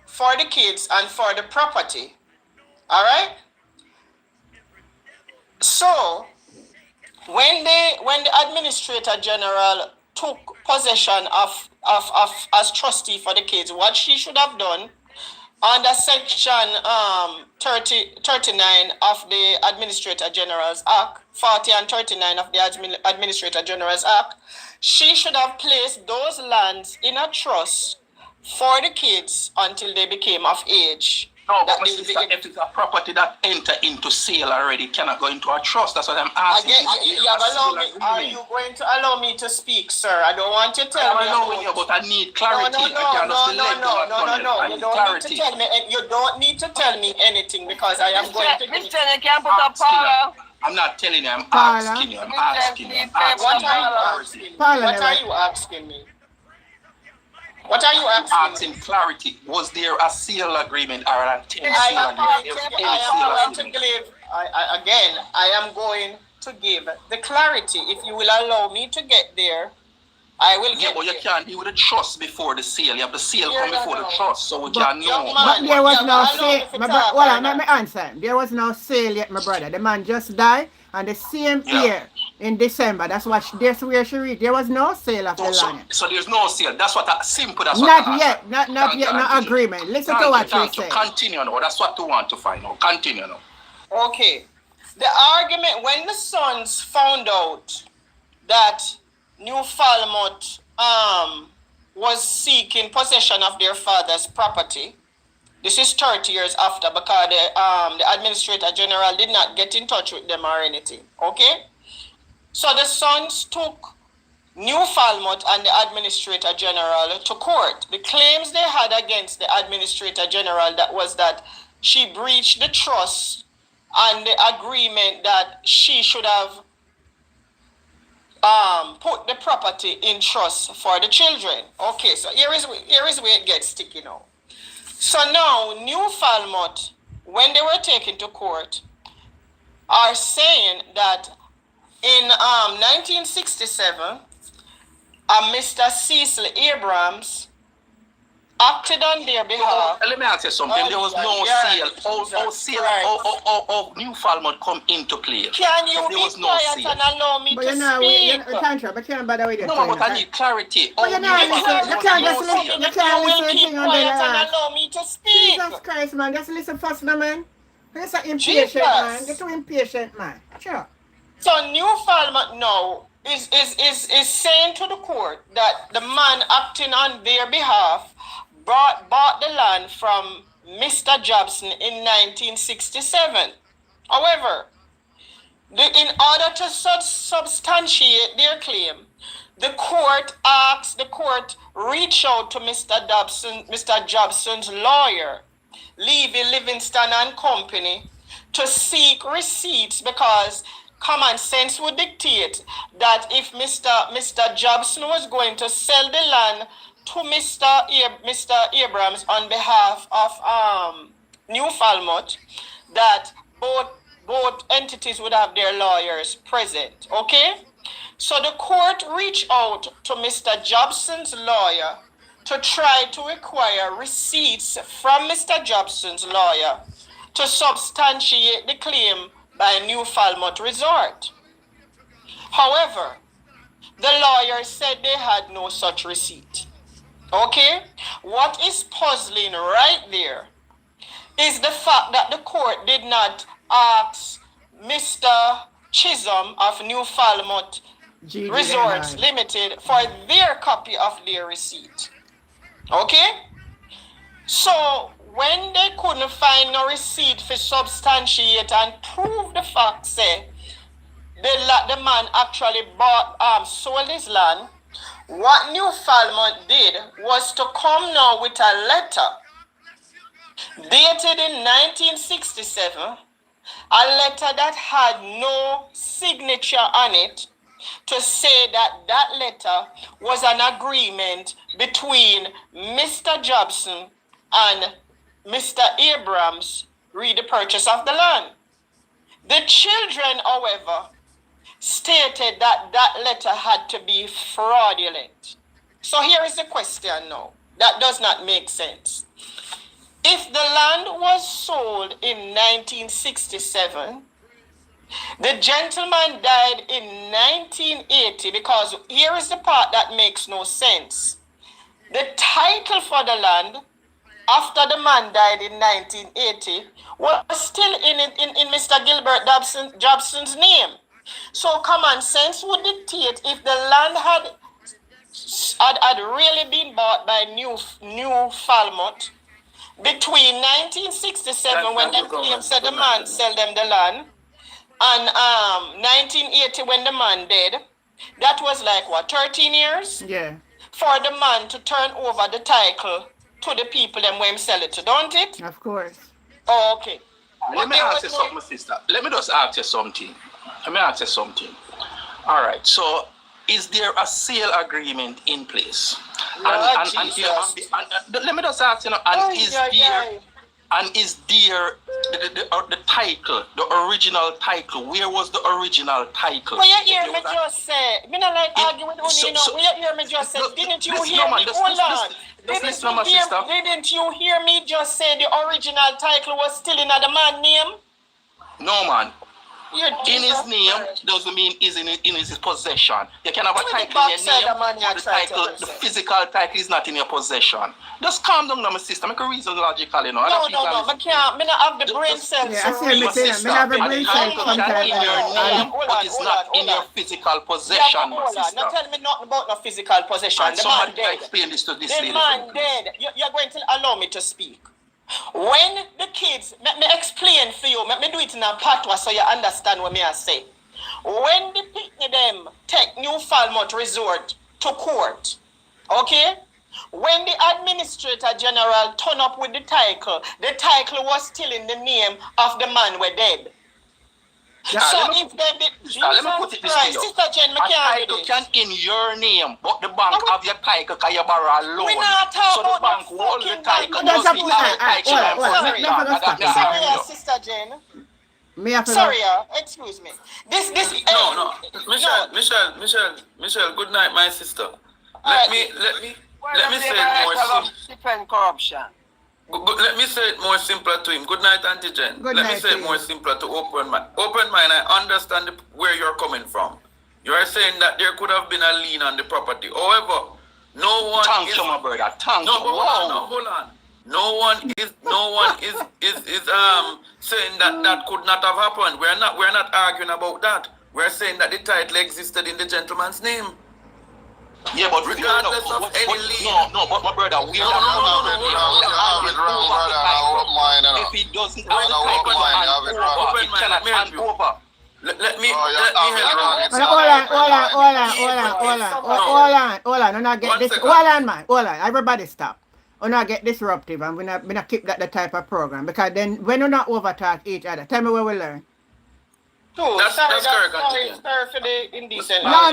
for the kids and for the property. All right? So, when the Administrator General took possession of as trustee for the kids, what she should have done under section 39 of the Administrator General's Act, 40 and 39 of the Administrator General's Act, she should have placed those lands in a trust for the kids until they became of age. No, but my sister, if it's a property that enter into sale already, cannot go into a trust. That's what I'm asking. Are you going to allow me to speak, sir? I don't want you to tell me. I'm allowing you, but I need clarity. No. You don't need to tell me. You don't need to tell me anything, because I am going to. Mr. You can't put up Paula. I'm not telling you. I'm asking you. What are you asking me? What are you asking? Asking clarity. Was there a sale agreement or a tenant sale agreement? I am going to give the clarity. If you will allow me to get there, I will get there. Yeah, but you can't deal with the trust before the sale. You have the sale come before the trust, so we can know. But there was no sale. Let me answer. There was no sale yet, my brother. The man just died, and the same year, in December, that's where she read. There was no sale of the land. So there's no sale. That's what simple. That's what not yet, no agreement. Listen to what you say. Continue now. That's what we want to find out. Continue now. Okay. The argument, when the sons found out that New Falmouth was seeking possession of their father's property, this is 30 years after, because the Administrator General did not get in touch with them or anything. Okay? So the sons took New Falmouth and the Administrator General to court. The claims they had against the Administrator General was that she breached the trust and the agreement that she should have put the property in trust for the children. Okay, so here is where it gets sticky now. So now, New Falmouth, when they were taken to court, are saying that in 1967, Mr. Cecil Abrams acted on their behalf. Let me ask you something. There was no sale. How New Falmouth come into play? Can you be quiet and allow me to speak? But can't bother with your No, but I need clarity. But you can't listen. You can't listen to and allow me to speak. Jesus Christ, man. Just listen first, no, man. You're so impatient, man. You're too impatient, man. Sure. So New Falmouth now is saying to the court that the man acting on their behalf bought the land from Mr. Jobson in 1967. However, in order to substantiate their claim, the court reached out to Mr. Jobson's lawyer, Levy Livingston and Company, to seek receipts, because common sense would dictate that if Mr. Jobson was going to sell the land to Mr. Abrams on behalf of New Falmouth, that both entities would have their lawyers present. Okay? So the court reached out to Mr. Jobson's lawyer to try to acquire receipts from Mr. Jobson's lawyer to substantiate the claim by New Falmouth Resort. However, the lawyer said they had no such receipt. Okay? What is puzzling right there is the fact that the court did not ask Mr. Chisholm of New Falmouth GG Resorts them Limited for their copy of their receipt. Okay? So when they couldn't find no receipt for substantiate and prove the fact, say the man actually sold his land, what New Falmouth did was to come now with a letter dated in 1967, a letter that had no signature on it, to say that that letter was an agreement between Mr. Jobson and Mr. Abrams re the purchase of the land. The children, however, stated that that letter had to be fraudulent. So here is the question now. That does not make sense. If the land was sold in 1967, the gentleman died in 1980, because here is the part that makes no sense. The title for the land after the man died in 1980 was still in Mr. Gilbert Jobson's name. So common sense would dictate, if the land had really been bought by New Falmouth between 1967, when they claimed said the man sell them the land, and 1980 when the man dead, that was like what, 13 years? Yeah. For the man to turn over the title to the people and when him sell it to, don't it? Of course. Oh, okay. Let me ask you something, sister. Let me just ask you something. All right. So, is there a sale agreement in place? Lord Let me just ask you, is there the title, the original title? Where was the original title? Well, you hear me just say, me not like arguing with you, you hear me just say, didn't you hear me? Hold on. Didn't you hear me just say the original title was still in the man's name? No, man. In his name doesn't mean is in his possession. You can have a title in your name, the physical title is not in your possession. Just calm down now, my sister. Make a reason logically, no. No, I can't. I have the brain cells. Yeah, I have the brain cells sometimes. In your name, but it's not in your physical possession, my sister. Not tell me nothing about no physical possession. And somebody can explain this to this lady. The man dead. You're going to allow me to speak. When the kids, let me explain for you, let me do it in a patois so you understand what I say. When the people them take New Falmouth Resort to court, okay? When the administrator general turn up with the title was still in the name of the man who dead. So if they did, let me put it this way. Sister Jen, a title can in your name, but the bank have your title because you borrow a loan. So the bank hold the title. Sorry, Sister Jen. Sorry, excuse me. This. No. Michelle. Good night, my sister. Let me say it more Defend corruption. Let me say it more simpler to him. Good night, Auntie Jen. Let me say it more simpler to Open Mind. Open Mind, I understand where you're coming from. You are saying that there could have been a lien on the property. However, no one Thank you, my brother. Thank you. Hold on. No one is saying that could not have happened. We're not arguing about that. We're saying that the title existed in the gentleman's name. Yeah, but regardless of any lien. No, but my brother, we If he doesn't have the title, it cannot hand over. Let me Hold on. Not get this. Hold on, man. Hold on. Everybody stop. We not get disruptive, and we not keep that the type of program, because then when we not overtalk each other. Tell me where we learn. That's correct. Sorry for the indecent. No.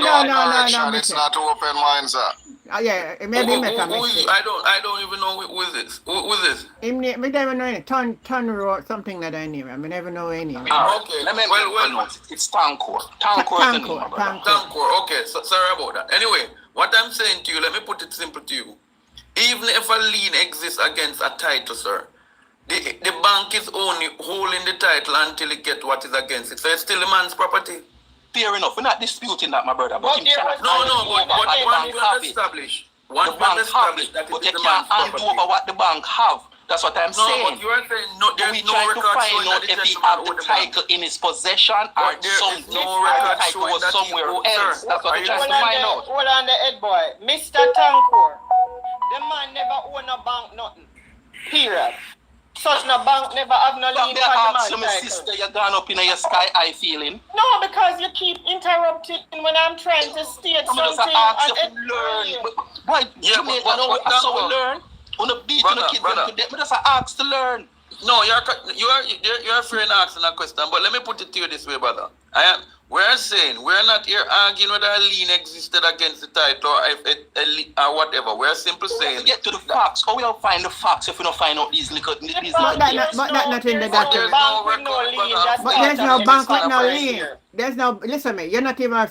It's not open mind, sir. Yeah, maybe make a mistake. I don't even know who is this. Who is this? Me never know any Ton Road, something that I name. I never know any. Okay. Well, it's Tancor. Tancor. Okay. So, sorry about that. Anyway, what I'm saying to you, let me put it simple to you. Even if a lien exists against a title, sir, the bank is only holding the title until it gets what is against it. So it's still the man's property. Fair enough. We're not disputing that, my brother. But one can establish that it is the man's property. But you can't hand over what the bank have. That's what I'm No, saying. but you are saying no, We there's no trying to record find showing out that the if he gentleman had the owed the bank. title in his possession or But there some is no record title showing was that he somewhere owed, else. sir. That's what Are we're you trying to listening? find out. Hold on the head boy. Mr. Tankor. The man never own a bank nothing. Period. Such a bank never have no But lien me on the ask you, man my title. sister, you gone up in your sky high feeling. No, because you keep interrupting when I'm trying to state I'm just something. ask you and to learn. Boy, Yeah, Jamaica, but know that's how we Tanko, learn. On the beat, on the kids, brother. them to death. Me just ask to learn. No, you're afraid of asking a question, but let me put it to you this way, brother. We're saying we're not here arguing whether a lien existed against the title or or whatever. We're simply saying. To get to the facts. How we all find the facts if we don't find out these little But that not in the document. bank with no lien. That's But part there's of no the bank with no contract lien. here. There's no, listen me, you're not even,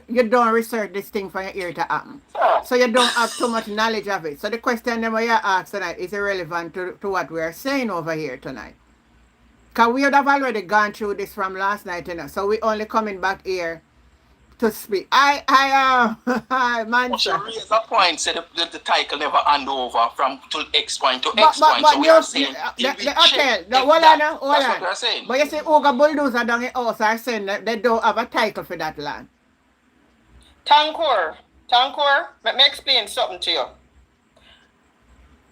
you don't research this thing for your ear to happen. So you don't have too much knowledge of it. So the question that you ask tonight is irrelevant to what we are saying over here tonight. Because we would have already gone through this from last night, you know. So we only coming back here to speak. Man, She raised a point, said the title never hand over from to X point to but X point. So we are saying, hold on. That's what we are saying. But you see, Uga Bulldozer down in house are saying that they don't have a title for that land. Tankor, let me explain something to you.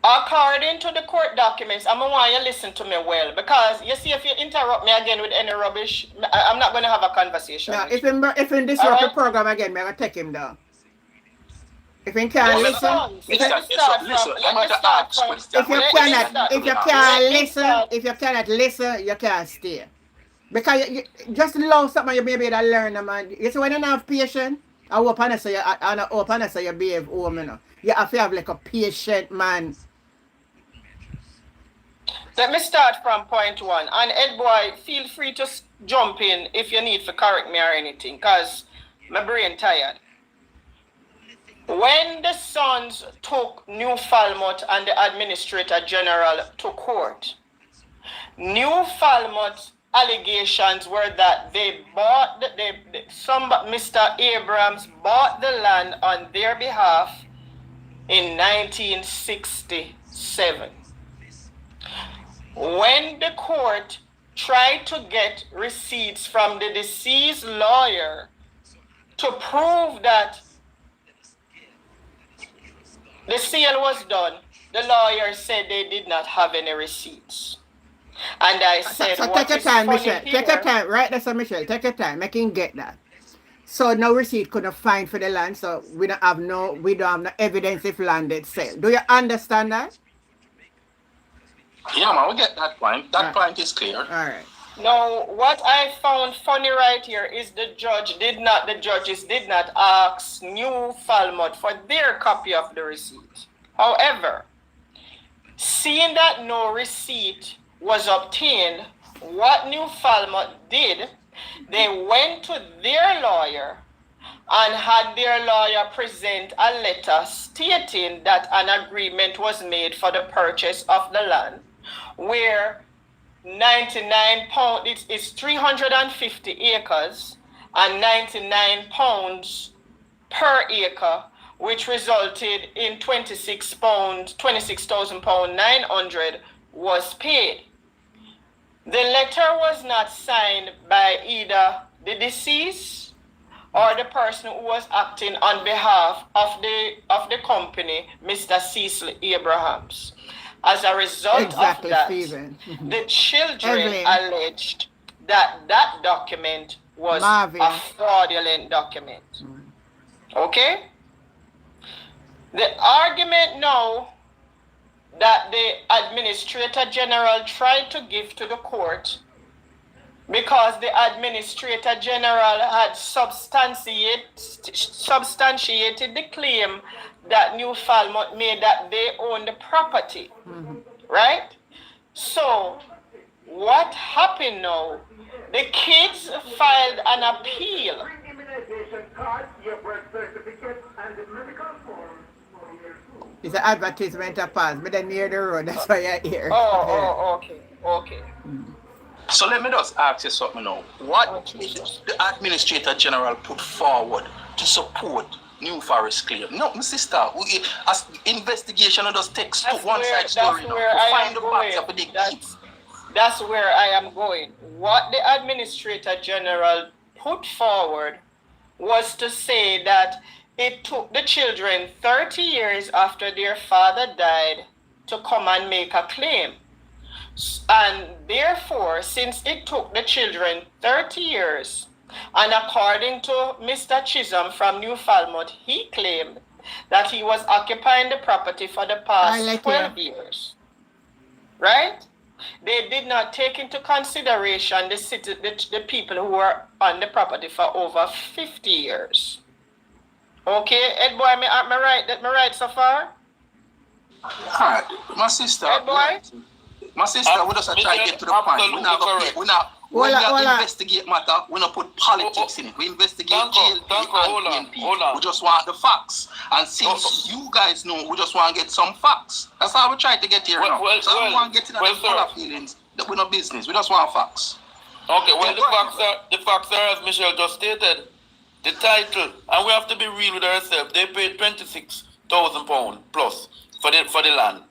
According to the court documents, I'm going to want you to listen to me well. Because, you see, if you interrupt me again with any rubbish, I'm not going to have a conversation. No, with if he disrupt the program again, I'm going to take him down. If he can't listen, if you cannot listen, you can't stay. Because you just love something you may be able to learn, man. You see, when you don't have patience, I hope I say you behave home, you know. You have to have like a patient man. Let me start from point one. And Ed Boy, feel free to jump in if you need to correct me or anything, because my brain tired. When the Sons took New Falmouth and the Administrator General to court, New Falmouth allegations were that they bought Mr. Abrams bought the land on their behalf in 1967. When the court tried to get receipts from the deceased lawyer to prove that the sale was done, the lawyer said they did not have any receipts. And I said, so take your time, Michelle. Take your time. Right there, so Michelle. Take your time. Make him get that. So no receipt couldn't find for the land, so we don't have no evidence if land is sale. Do you understand that? Yeah, man, we get that point. That point is clear. All right. Now, what I found funny right here is the judges did not ask New Falmouth for their copy of the receipt. However, seeing that no receipt was obtained, what New Falmouth did, they went to their lawyer and had their lawyer present a letter stating that an agreement was made for the purchase of the land, where 99 pounds, it's 350 acres and 99 pounds per acre, which resulted in 26,000 pounds 900 was paid. The letter was not signed by either the deceased or the person who was acting on behalf of the company, Mr. Cecil Abrahams. As a result of that, the children alleged that that document was a fraudulent document. Okay? The argument now that the Administrator General tried to give to the court, because the Administrator General had substantiated the claim that New Falmouth made that they own the property, right? So, what happened now? The kids filed an appeal. It's an advertisement of pass, but then near the road, that's why you're here. Okay. So let me just ask you something now. What did the Administrator General put forward to support New Forest claim. No, my sister, as investigation just takes one side story now. Where to I find am the going. facts of the That's where I am going. What the Administrator General put forward was to say that it took the children 30 years after their father died to come and make a claim. And therefore, since it took the children 30 years, and according to Mr. Chisholm from New Falmouth, he claimed that he was occupying the property for the past 12 years. Right? They did not take into consideration the people who were on the property for over 50 years. Okay, Ed boy, am I right so far? Alright, my sister. Ed boy? My sister, we just try to get to the point. When we investigate matter, we don't put politics in it. We investigate GLP and PNP. We just want the facts. And since you guys know, we just want to get some facts. That's how we try to get here now. So we want to get into the other feelings that we're not business. We just want facts. Okay, well, the facts are, as Michelle just stated, the title, and we have to be real with ourselves. They paid £26,000 plus for the land.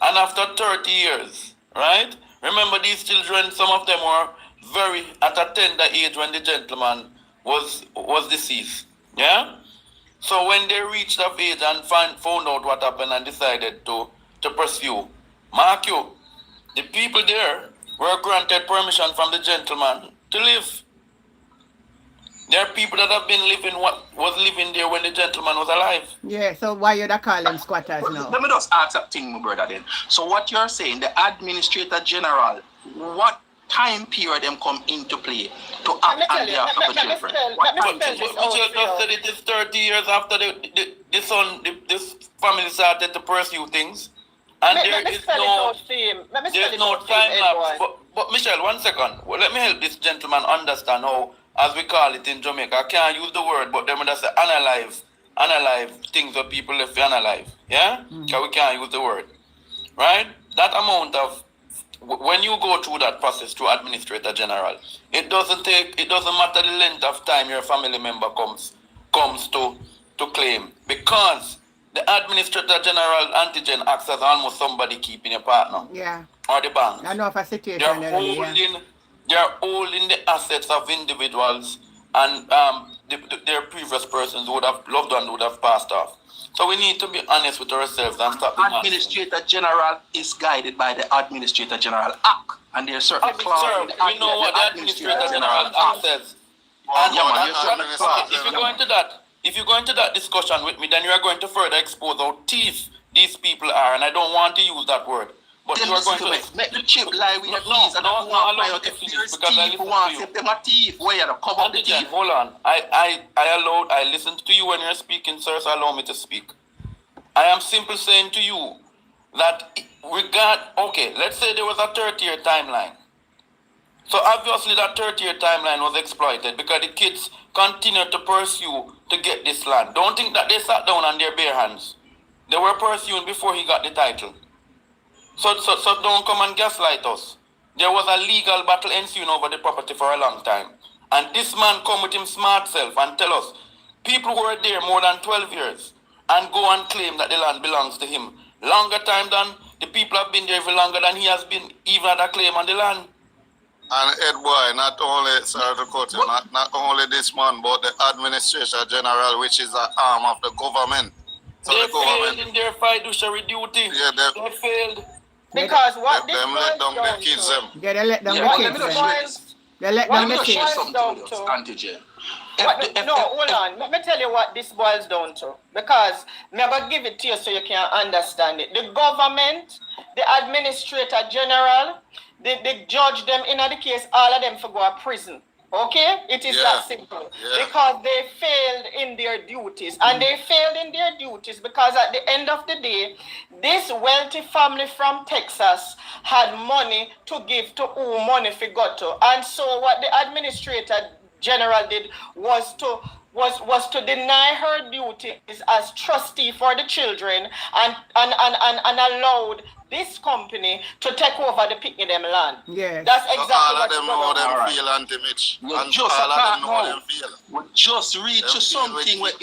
And after 30 years, right? Remember, these children, some of them were very at a tender age when the gentleman was deceased. Yeah? So when they reached that age and found out what happened and decided to pursue, mark you, the people there were granted permission from the gentleman to live. There are people that have been living there when the gentleman was alive. Yeah, so why you not call them squatters now? Let me just ask a thing, my brother, then. So what you're saying, the Administrator General, what time period them come into play to act on behalf of the children? What time period? Michelle just said it is 30 years after this family started to pursue things. And there is no time lapse. But Michelle, 1 second. Well, let me help this gentleman understand how, as we call it in Jamaica, I can't use the word, but them just say analyze things that people left to analyze. Yeah? Because we can't use the word. Right? That amount of, when you go through that process to Administrator General, it doesn't matter the length of time your family member comes to claim, because the Administrator General antigen acts as almost somebody keeping a partner. Yeah. Or the bank. I know of a situation. They're holding the assets of individuals and their previous persons who would have loved and would have passed off. So we need to be honest with ourselves and stop. Administrator General is guided by the Administrator General Act, and there are certain clauses. We know what the Administrator General Act says. If you go into that discussion with me, then you are going to further expose how thief these people are, and I don't want to use that word. But then you are going to make the chip lie with your keys. I don't want to out if there's thief who wants to them a thief. Where you cover the thief? Hold on. I listened to you when you're speaking, sir, so allow me to speak. I am simply saying to you that let's say there was a 30-year timeline. So obviously that 30-year timeline was exploited because the kids continued to pursue to get this land. Don't think that they sat down on their bare hands. They were pursuing before he got the title. So don't come and gaslight us. There was a legal battle ensuing over the property for a long time. And this man come with him smart self and tell us, people who were there more than 12 years and go and claim that the land belongs to him. Longer time than the people have been there even longer than he has been, even had a claim on the land. And Ed boy, not only, sorry to cut you, not only this man, but the Administrator General, which is an arm of the government. So they failed in their fiduciary duty. Yeah, they failed. Because what they let them the kids them. Yeah, they let them the kids. They let them the kids. Hold on. Let me tell you what this boils down to. Because I'm going to give it to you so you can understand it. The government, the Administrator General, the judge them in the case, all of them for go to prison. Okay? It is that simple. Yeah. Because they failed in their duties. And they failed in their duties because at the end of the day, this wealthy family from Texas had money to give to who money forgot to. And so what the Administrator General did was to deny her duties as trustee for the children and allowed this company to take over the picking them land. Yeah, that's exactly all of them know them feel anti-Mitch. And all of them know them feel. We just reach something with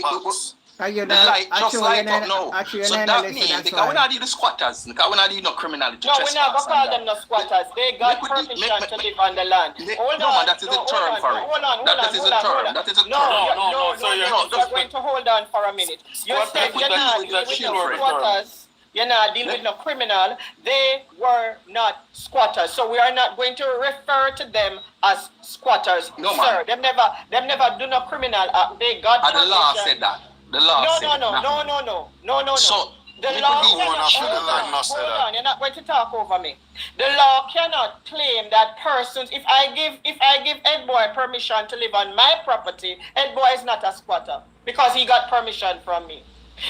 The light just light up now. So that means, because we not need the squatters, because we not need no criminality. No, we're not going to call them no squatters. They got permission to live on the land. Hold on. That is a term for it. That is a term. That is a term. No, you're going to hold on for a minute. You said you're not dealing with no squatters. You're not dealing with no criminal. They were not squatters. So we are not going to refer to them as squatters. No, sir, them never do no criminal act. They got permission. The law said that. The law said No. So the law cannot, hold on, you're not going to talk over me. The law cannot claim that persons, if I give Ed Boy permission to live on my property, Ed Boy is not a squatter because he got permission from me.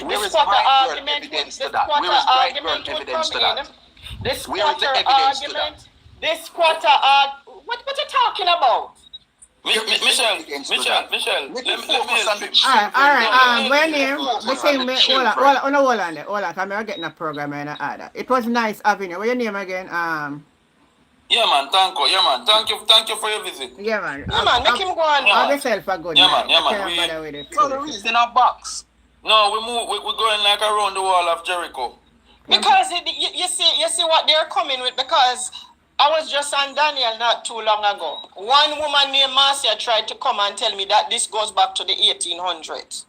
Where is Brightburn evidence to that? Where is Brightburn evidence to that? Where is the evidence to that? This squatter what are you talking about? Michelle, all right, when you, hold on, come here, getting a program and order. It was nice having you. What's your name again? Yeah, man, thank you for your visit. Yeah, man. Yeah, man, make him go on. Have yourself a good man. No, the reason in our box. No, we're going like around the wall of Jericho. Because you see what they're coming with, because I was just on Daniel not too long ago. One woman named Marcia tried to come and tell me that this goes back to the 1800s.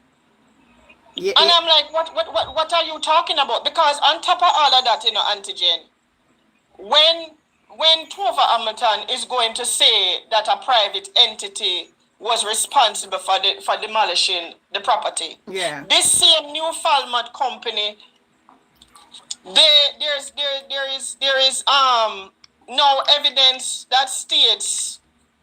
Yeah, and I'm like, what are you talking about? Because on top of all of that, Auntie Jane, when Tova Hamilton is going to say that a private entity was responsible for demolishing the property, this same New Falmouth company, there is no evidence that states.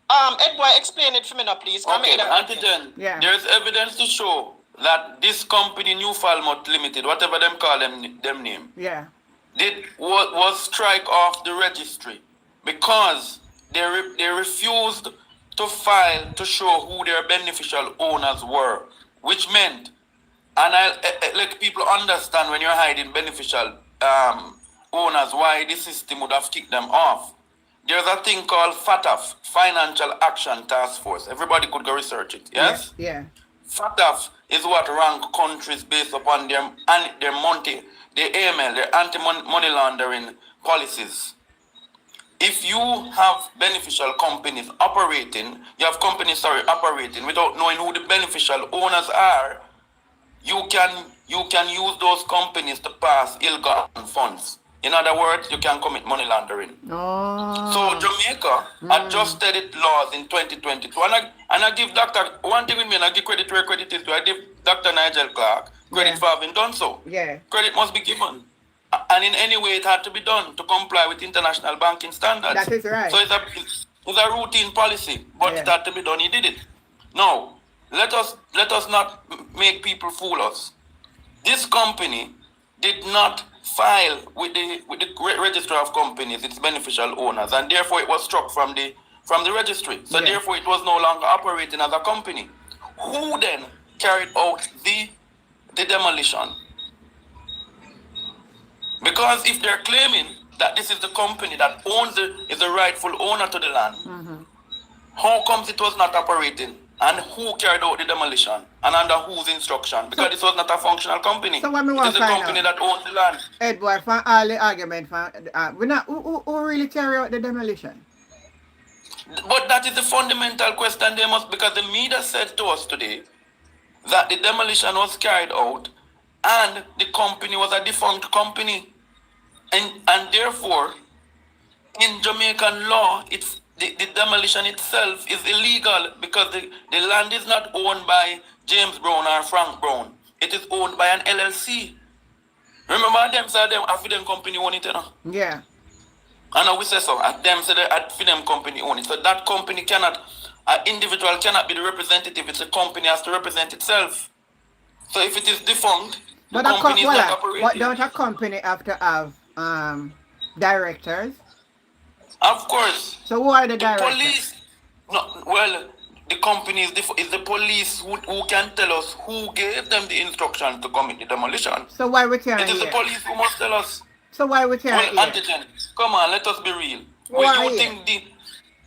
Ed Boy, explain it for me now, please. Okay, Auntie Jen, there's evidence to show that this company, New Falmouth Limited, whatever them call them name, was strike off the registry because they refused to file to show who their beneficial owners were, which meant, and I let people understand when you're hiding beneficial owners, why the system would have kicked them off. There's a thing called FATF, Financial Action Task Force. Everybody could go research it, yes? Yeah. FATF is what rank countries based upon their AML, their anti-money laundering policies. If you have beneficial companies operating, operating without knowing who the beneficial owners are, you can use those companies to pass ill-gotten funds. In other words, you can commit money laundering. Oh. So Jamaica adjusted its laws in 2022. And I give one thing with me, and I give credit where credit is due. I give Dr. Nigel Clark credit for having done so. Yeah. Credit must be given. And in any way it had to be done to comply with international banking standards. That is right. So it's a routine policy, but it had to be done. He did it. Now, let us not make people fool us. This company did not file with the Register of Companies, its beneficial owners, and therefore it was struck from the registry. So therefore it was no longer operating as a company. Who then carried out the demolition? Because if they're claiming that this is the company that is the rightful owner to the land, how comes it was not operating? And who carried out the demolition? And under whose instruction? Because this was not a functional company. So what me want to find out? It is the company that owns the land. Edward, for all the argument, who really carry out the demolition? But that is the fundamental question they must, because the media said to us today that the demolition was carried out and the company was a defunct company. And therefore, in Jamaican law, the demolition itself is illegal because the land is not owned by James Brown or Frank Brown. It is owned by an LLC. Remember them said them a Fidem company own it, you know? Yeah. I know we say so. Them said a Fidem company own it. So that company cannot, an individual cannot be the representative. It's a company has to represent itself. So if it is defunct, the company is not operating. But don't a company have to have directors? Of course. So who are the directors? Police. No, well, the company is the police who can tell us who gave them the instruction to commit the demolition. So why we can't It is the police who must tell us. So why we can't Well, Auntie Jen, come on, let us be real. Why? Well, you think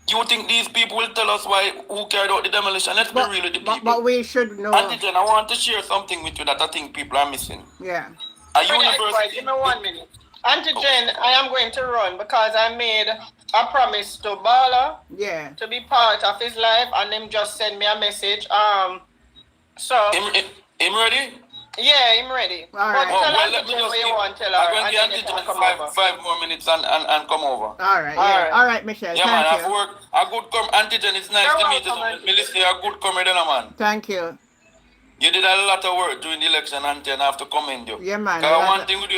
You think these people will tell us who carried out the demolition? Let's be real with the people. But we should know. Antigen, I want to share something with you that I think people are missing. Yeah. A university. Give me 1 minute. Antigen, I am going to run because I made a promise to Bala to be part of his life, and him just send me a message. So him ready? Yeah, I'm ready. All right. But let me just I'm going to give Antigen 5 more minutes and come over. All right. All right, Michelle. Yeah, man, I've worked. A good Antigen, it's nice to meet you. Melissa, a good comrade, man. Thank you. You did a lot of work during the election, Auntie, and I have to commend you. Yeah, man. Because one thing with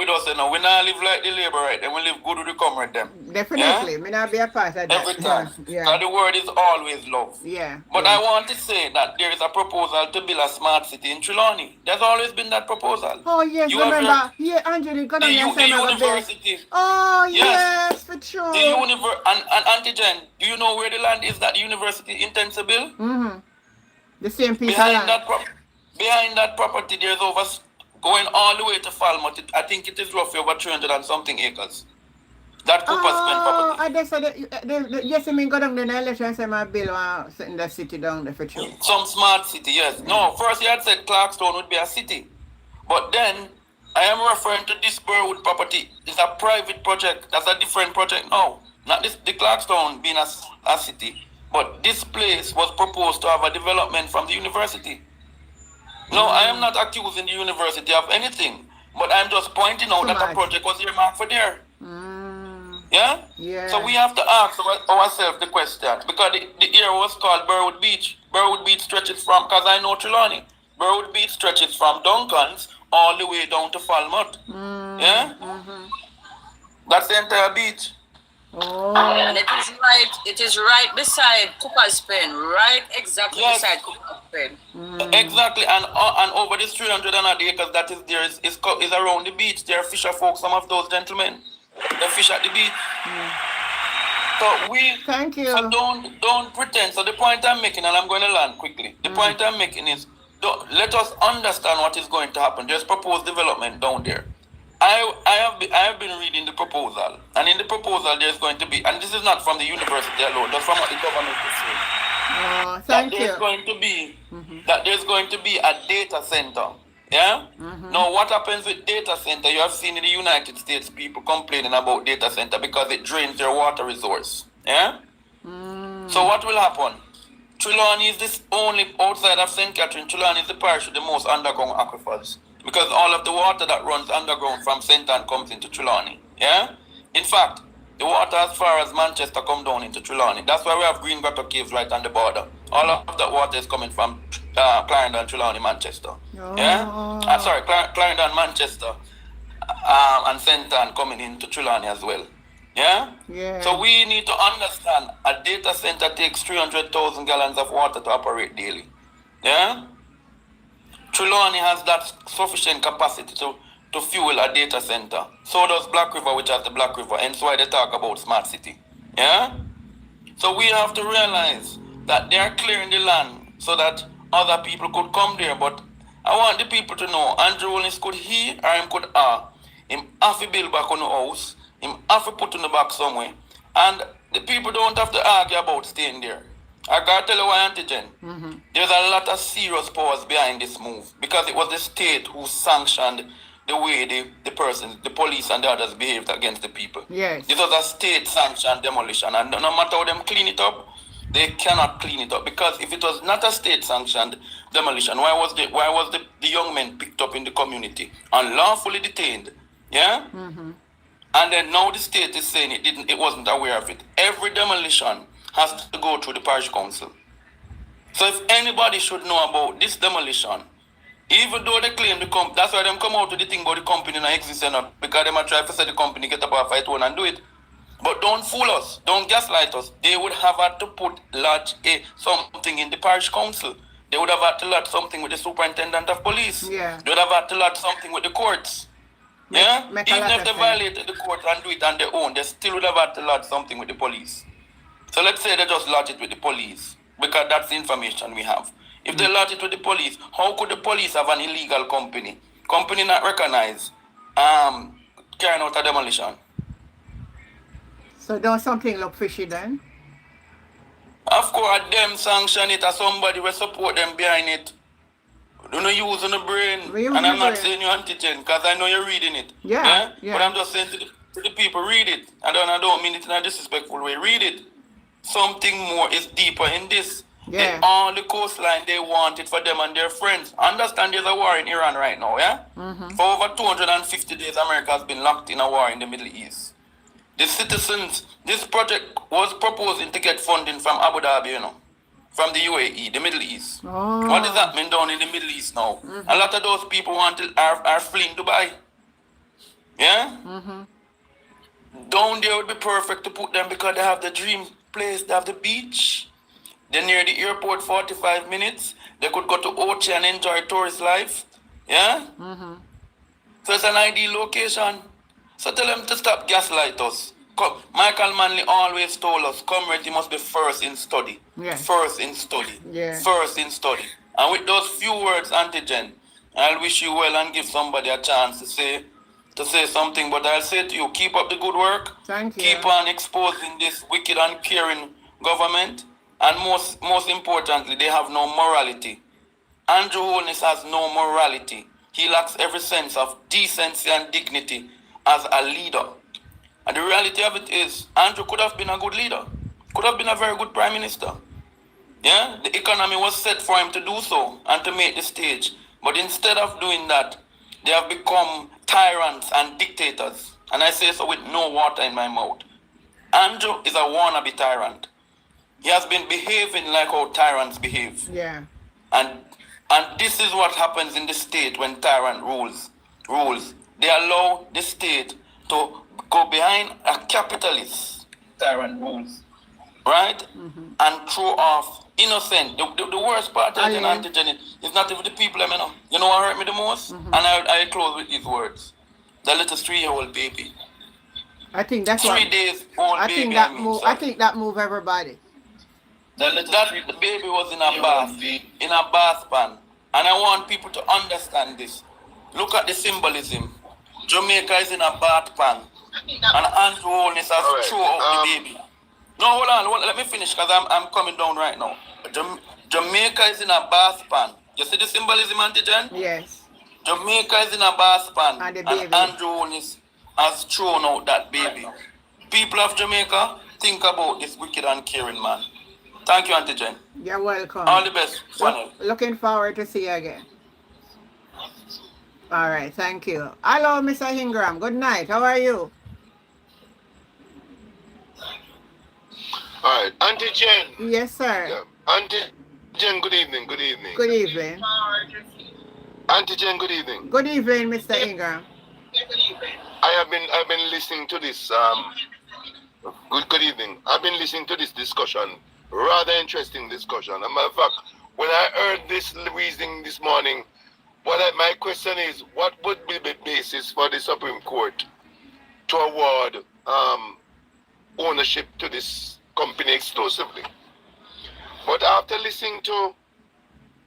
us now, we not live like the labor, right? Then we live good with the comrade them. Definitely. Yeah? Me not be a part of that. Every time. Because the word is always love. Yeah. But I want to say that there is a proposal to build a smart city in Trelawney. There's always been that proposal. Oh, yes, remember. Yeah, Angela, got on the university. Oh, yes, for sure. The and Antigen, do you know where the land is that the university intends to build? Mm-hmm. The same piece of land. Behind that property, there's going all the way to Falmouth. I think it is roughly over 300 and something acres. That Cooper spent property. Yes, I mean, go down the election and say my bill in the city down there for sure. Some smart city, yes. No, first you had said Clarkstown would be a city. But then, I am referring to this Burwood property. It's a private project. That's a different project now. Not the Clarkstown being a city. But this place was proposed to have a development from the university. No, I am not accusing the university of anything, but I'm just pointing out that a project was earmarked for there. Yeah? Yeah. So we have to ask ourselves the question, because the area was called Burwood Beach. Burwood Beach stretches from, because I know Trelawney, Burwood Beach stretches from Duncan's all the way down to Falmouth. Yeah? That's the entire beach. Oh. And it is right beside Cooper's Pen, right exactly beside Cooper's Pen. Exactly, and over this 300 acres that is there is around the beach. There are fisher folk, some of those gentlemen, they fish at the beach. So thank you. So don't pretend. So the point I'm making, and I'm going to land quickly. The point I'm making is, let us understand what is going to happen. There's proposed development down there. I have been reading the proposal, and in the proposal there's going to be, and this is not from the university alone, that's from what the government is saying. Thank you. There's going to be a data center. Yeah? Now what happens with data center? You have seen in the United States people complaining about data center because it drains their water resource. Yeah? So what will happen? Trelawney is this only outside of St. Catherine. Trelawney is the parish with the most underground aquifers. Because all of the water that runs underground from St. Ann comes into Trelawney. Yeah? In fact, the water as far as Manchester come down into Trelawney. That's why we have Green Grotto Caves right on the border. All of that water is coming from Clarendon, Trelawney, Manchester. Yeah? Sorry, Clarendon, Manchester, and St. Ann coming into Trelawney as well. Yeah? Yeah. So we need to understand a data center takes 300,000 gallons of water to operate daily. Yeah? Trelawney has that sufficient capacity to fuel a data center. So does Black River, which has the Black River, and so why they talk about smart city. Yeah? So we have to realize that they are clearing the land so that other people could come there. But I want the people to know, Andrew Williams could he or him could him have to build back on the house, him have to put in the back somewhere. And the people don't have to argue about staying there. I gotta tell you why, Antigen. There's a lot of serious powers behind this move, because it was the state who sanctioned the way the police and the others behaved against the people. Yes. This was a state-sanctioned demolition, and no matter how them clean it up, they cannot clean it up, because if it was not a state-sanctioned demolition, why was the young men picked up in the community, unlawfully detained? Yeah. And then now the state is saying it wasn't aware of it. Every demolition has to go through the parish council. So if anybody should know about this demolition, even though they claim the company, that's why they come out with the thing about the company not existing, because they might try to say the company get up off its own and do it. But don't fool us, don't gaslight us. They would have had to lodge something in the parish council. They would have had to lodge something with the superintendent of police. Yeah. They would have had to lodge something with the courts. Yeah? Even if they violated the court and do it on their own, they still would have had to lodge something with the police. So let's say they just lodge it with the police, because that's the information we have. If they lodge it with the police, how could the police have an illegal company not recognized, carrying out a demolition? So don't something look fishy then? Of course, them sanction it, or somebody will support them behind it. Don't use on the brain. And I'm not saying you anti-gen, because I know you're reading it. Yeah. But I'm just saying to the people, read it. I don't mean it in a disrespectful way. Read it. Something more is deeper in this. Yeah. On the coastline, they want it for them and their friends. Understand there's a war in Iran right now, yeah? For over 250 days, America has been locked in a war in the Middle East. The citizens, this project was proposing to get funding from Abu Dhabi, you know, from the UAE, the Middle East. Oh. What is happening down in the Middle East now? A lot of those people are fleeing Dubai. Yeah? Down there would be perfect to put them because they have the dream place, they have the beach. They're near the airport, 45 minutes. They could go to Ochi and enjoy tourist life. Yeah? So it's an ideal location. So tell them to stop gaslight us. Michael Manley always told us, comrade, you must be first in study. Yeah. First in study. Yeah. First in study. And with those few words, anti-gen, I'll wish you well and give somebody a chance to say something. But I'll say to you, keep up the good work. Thank you. Keep on exposing this wicked and caring government. And most importantly, they have no morality. Andrew Holness has no morality. He lacks every sense of decency and dignity as a leader. And the reality of it is, Andrew could have been a good leader. Could have been a very good prime minister. Yeah? The economy was set for him to do so and to make the stage. But instead of doing that, they have become tyrants and dictators. And I say so with no water in my mouth. Andrew is a wannabe tyrant. He has been behaving like how tyrants behave. Yeah. And this is what happens in the state when tyrant rules. They allow the state to go behind a capitalist tyrant rules. Right? And throw off innocent. The worst part of an anti-gen is not even the people, you know. You know what hurt me the most? And I close with these words. The little 3-year-old baby. I think that's 3 days old I baby. think that move everybody. The baby was in a bath pan. And I want people to understand this. Look at the symbolism. Jamaica is in a bath pan. And Andrew Holness has thrown out the baby. No, hold on, let me finish because I'm coming down right now. Jamaica is in a bath pan. You see the symbolism, anti-gen? Yes. Jamaica is in a bath pan. And Andrew Holness has thrown out that baby. People of Jamaica, think about this wicked and caring man. Thank you, Auntie Jen. You're welcome. All the best. Looking forward to see you again. All right, thank you. Hello, Mr. Ingram. Good night. How are you? All right, Auntie Jen. Yes, sir. Yeah. Auntie Jen, good evening. Good evening. Good evening. Auntie Jen, good evening. Good evening, Mr. Ingram. I've been listening to this. Good evening. I've been listening to this discussion. Rather interesting discussion. As a matter of fact, when I heard this reasoning this morning, my question is, what would be the basis for the Supreme Court to award ownership to this company exclusively? But after listening to,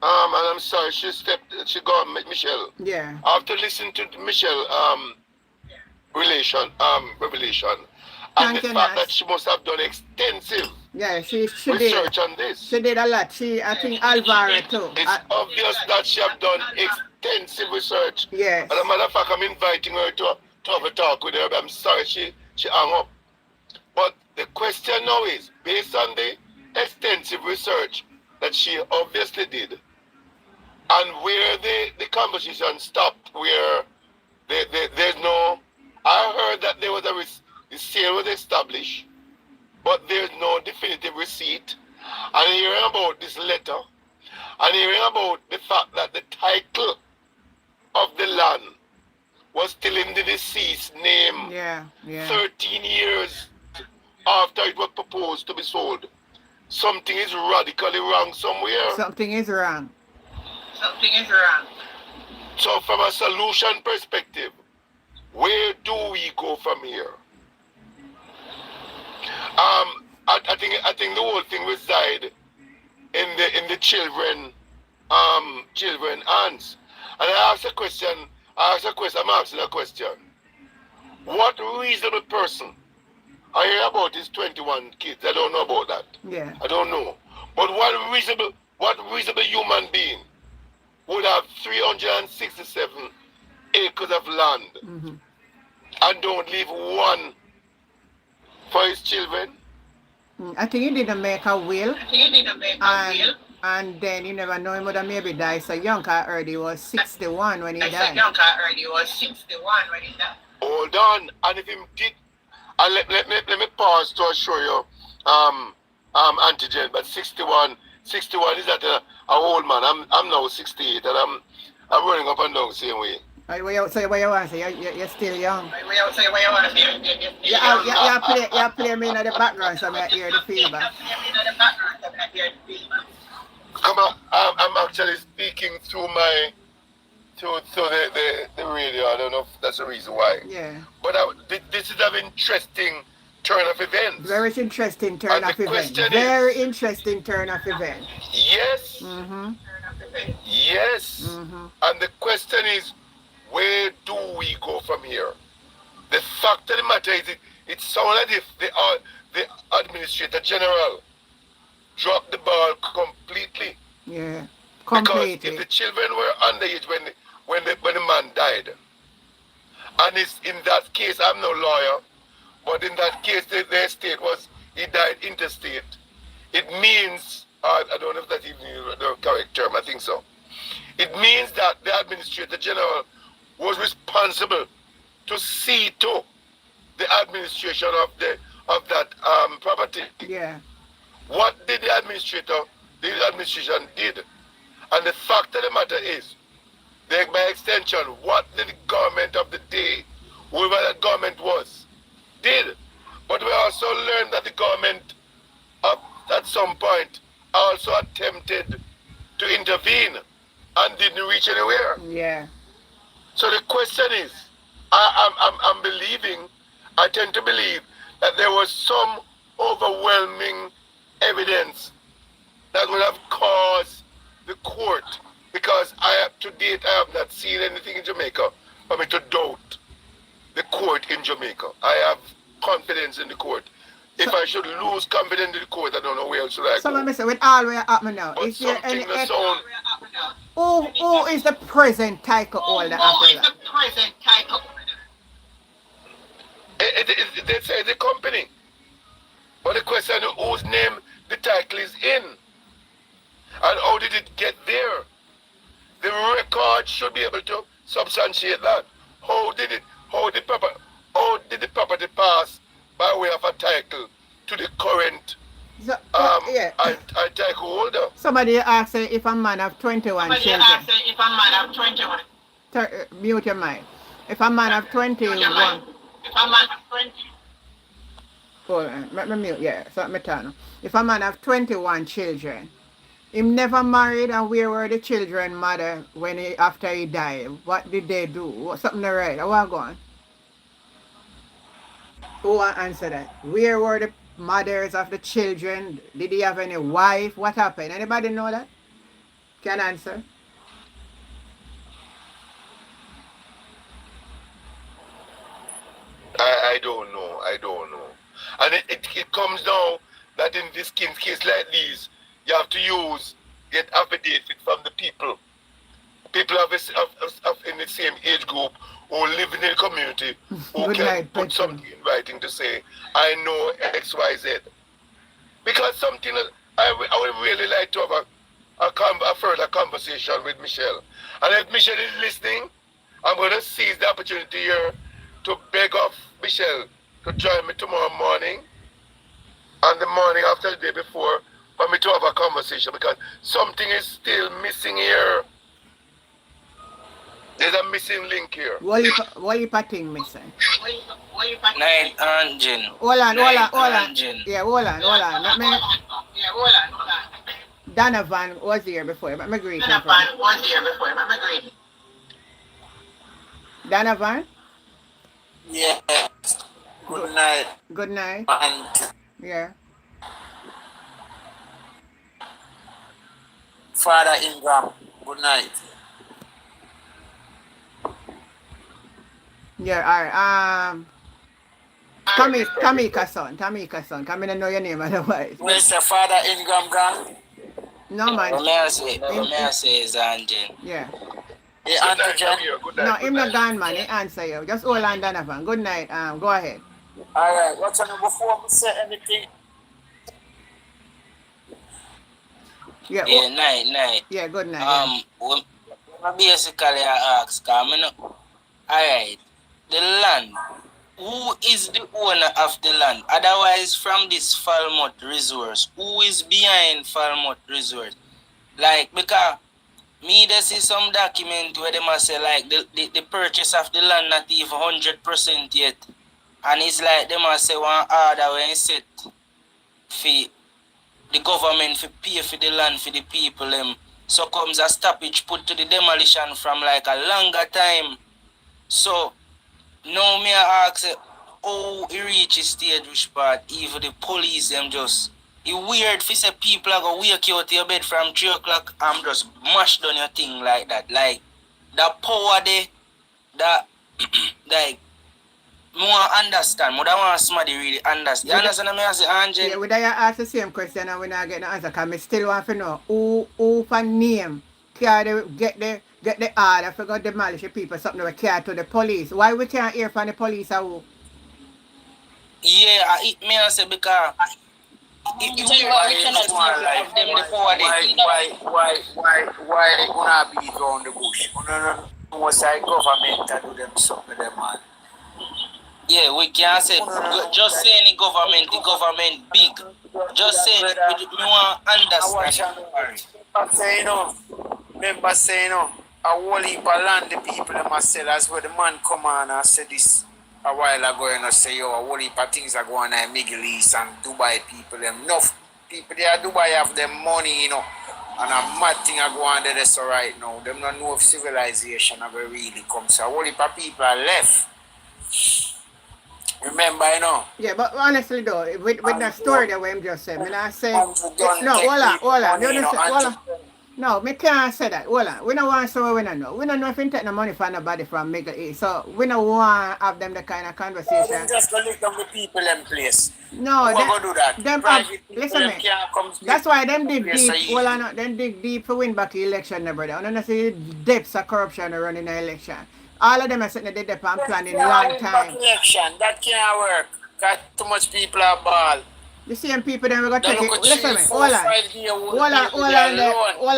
and I'm sorry, she gone, Michelle. Yeah. After listening to Michelle revelation, and the fact that she must have done extensive research on this. She did a lot. I think Alvaro too. It's obvious that she have done extensive research. Yes. As a matter of fact, I'm inviting her to have a talk with her, but I'm sorry she hung up. But the question now is, based on the extensive research that she obviously did, and where the conversation stopped, where there's no, I heard that there was the sale was established, but there's no definitive receipt. And hearing about this letter, and hearing about the fact that the title of the land was still in the deceased's name 13 years after it was proposed to be sold. Something is radically wrong somewhere. Something is wrong. So from a solution perspective, where do we go from here? I think the whole thing reside in the children hands. And I'm asking a question. What reasonable person I hear about his 21 kids. I don't know about that. Yeah. I don't know. But what reasonable human being would have 367 acres of land and don't leave one for his children? I think he didn't make a will. And then you never know, he would have maybe died so young. I heard he was 61 when he died. Hold on. And if him did, let me pause to assure you, Antigen, but 61 is at a old man. I'm now 68 and I'm running up and down the same way. What you want to say? You're still young. You play me in the background so I hear the feedback. Come on, I'm actually speaking through the radio. I don't know if that's the reason why. Yeah. But this is an interesting turn of events. Very interesting turn of events. Very interesting turn of events. Yes. Yes. And the question is, where do we go from here? The fact of the matter is, it sounds as if the Administrator General dropped the ball completely. Yeah, completely. Because if the children were underage when the man died, and it's in that case, I'm no lawyer, but in that case, the estate was, he died interstate. It means, I don't know if that's even the correct term, I think so. It means that the Administrator General was responsible to see to the administration of that property. Yeah. What did the administration did? And the fact of the matter is, by extension, what did the government of the day, whoever that government was, did? But we also learned that the government at some point also attempted to intervene and didn't reach anywhere. Yeah. So the question is, I'm believing, I tend to believe that there was some overwhelming evidence that would have caused the court, because to date I have not seen anything in Jamaica for me to doubt the court in Jamaica. I have confidence in the court. If I should lose confidence in the court, I don't know where else should I go. So let me say, with all where happening now, But is there any who is the present title holder after that? They say the company. But the question is whose name the title is in. And how did it get there? The record should be able to substantiate that. How did the property pass by way of a title to the current title holder? Somebody asked if a man of 21 children. Mute your mic. If a man of 21. Hold on, let me mute, yeah, so let me turn. If a man of 21 children, him never married, and where were the children mother after he died? What did they do? Something right? What going? Who will answer that? Where were the mothers of the children? Did he have any wife? What happened? Anybody know that? Can answer? I don't know. And it comes down that in this case like these, you have to get affidavit from the people. People of in the same age group who live in the community who can put something in writing to say, I know X, Y, Z. Because something I would really like to have a further conversation with Michelle. And if Michelle is listening, I'm going to seize the opportunity here to beg off Michelle to join me tomorrow morning and the morning after the day before for me to have a conversation, because something is still missing here. There's a missing link here. What you thing missing? Night engine. Hold on. Yeah, hold on. Let me... Donovan was here before. Let me greet him. Donovan? Yes. Good night. Good night. Yeah. Father Ingram. Good night. Yeah, all right. Tamika son. Come in and know your name otherwise. Where's the father Ingram gone? No man. What may I say is Angel. Yeah. Hey, Auntie Jen. No, him not gone, man. He answer you. Just hold on, Donovan. Good night. Go ahead. All right. What's on before we say anything? Yeah. Yeah, night. Yeah, good night. Basically I ask, all right, the land. Who is the owner of the land? Otherwise, from this Falmouth resource, who is behind Falmouth resource? Like, because me there see some document where they must say like the purchase of the land not even 100% yet. And it's like they must say one order when set for the government to pay for the land for the people. So comes a stoppage put to the demolition from like a longer time. So now me I ask how he reach his stage which part, even the police them just it's weird if you say people are gonna wake you out of your bed from 3 o'clock and just mash down your thing like that. Like that power there that like more understand. More than want somebody really understand. You understand what I say, Angel? Yeah, we don't ask the same question and we not get the answer because I still want to know who for name can they get the order for go demolish the people something we care to the police. Why we can't hear from the police or who? Yeah, it may I say because why gonna beat around the bush? No, most like government to do them something them man. Yeah, we can't say just say any government, the government big. Just say we want to understand. Remember saying, a whole heap of land the people them must sell as well the man come on and say this a while ago and say yo a whole heap of things are going on in Middle East and Dubai people them. Enough people there at Dubai have them money, and a mad thing are going on there so right now. Them don't know if civilization ever really comes. So a whole heap of people are left. Remember, Yeah, but honestly though, with the story that I'm just saying, I say no, hold on. No, me can't say that. Hold on. We don't want so we don't know. We don't know if we take the money from nobody from Middle East. So we don't want to have them the kind of conversation. We just go lick down the people in place. No, we go do that. Listen me. That's why them dig deep. Hold on, them dig deep for win back the election, brother. I don't see depths of corruption running the election. All of them are sitting there and planning long time. Election. That can't work. Got too much people are ball. The same people then we got to take it. Listen me, hold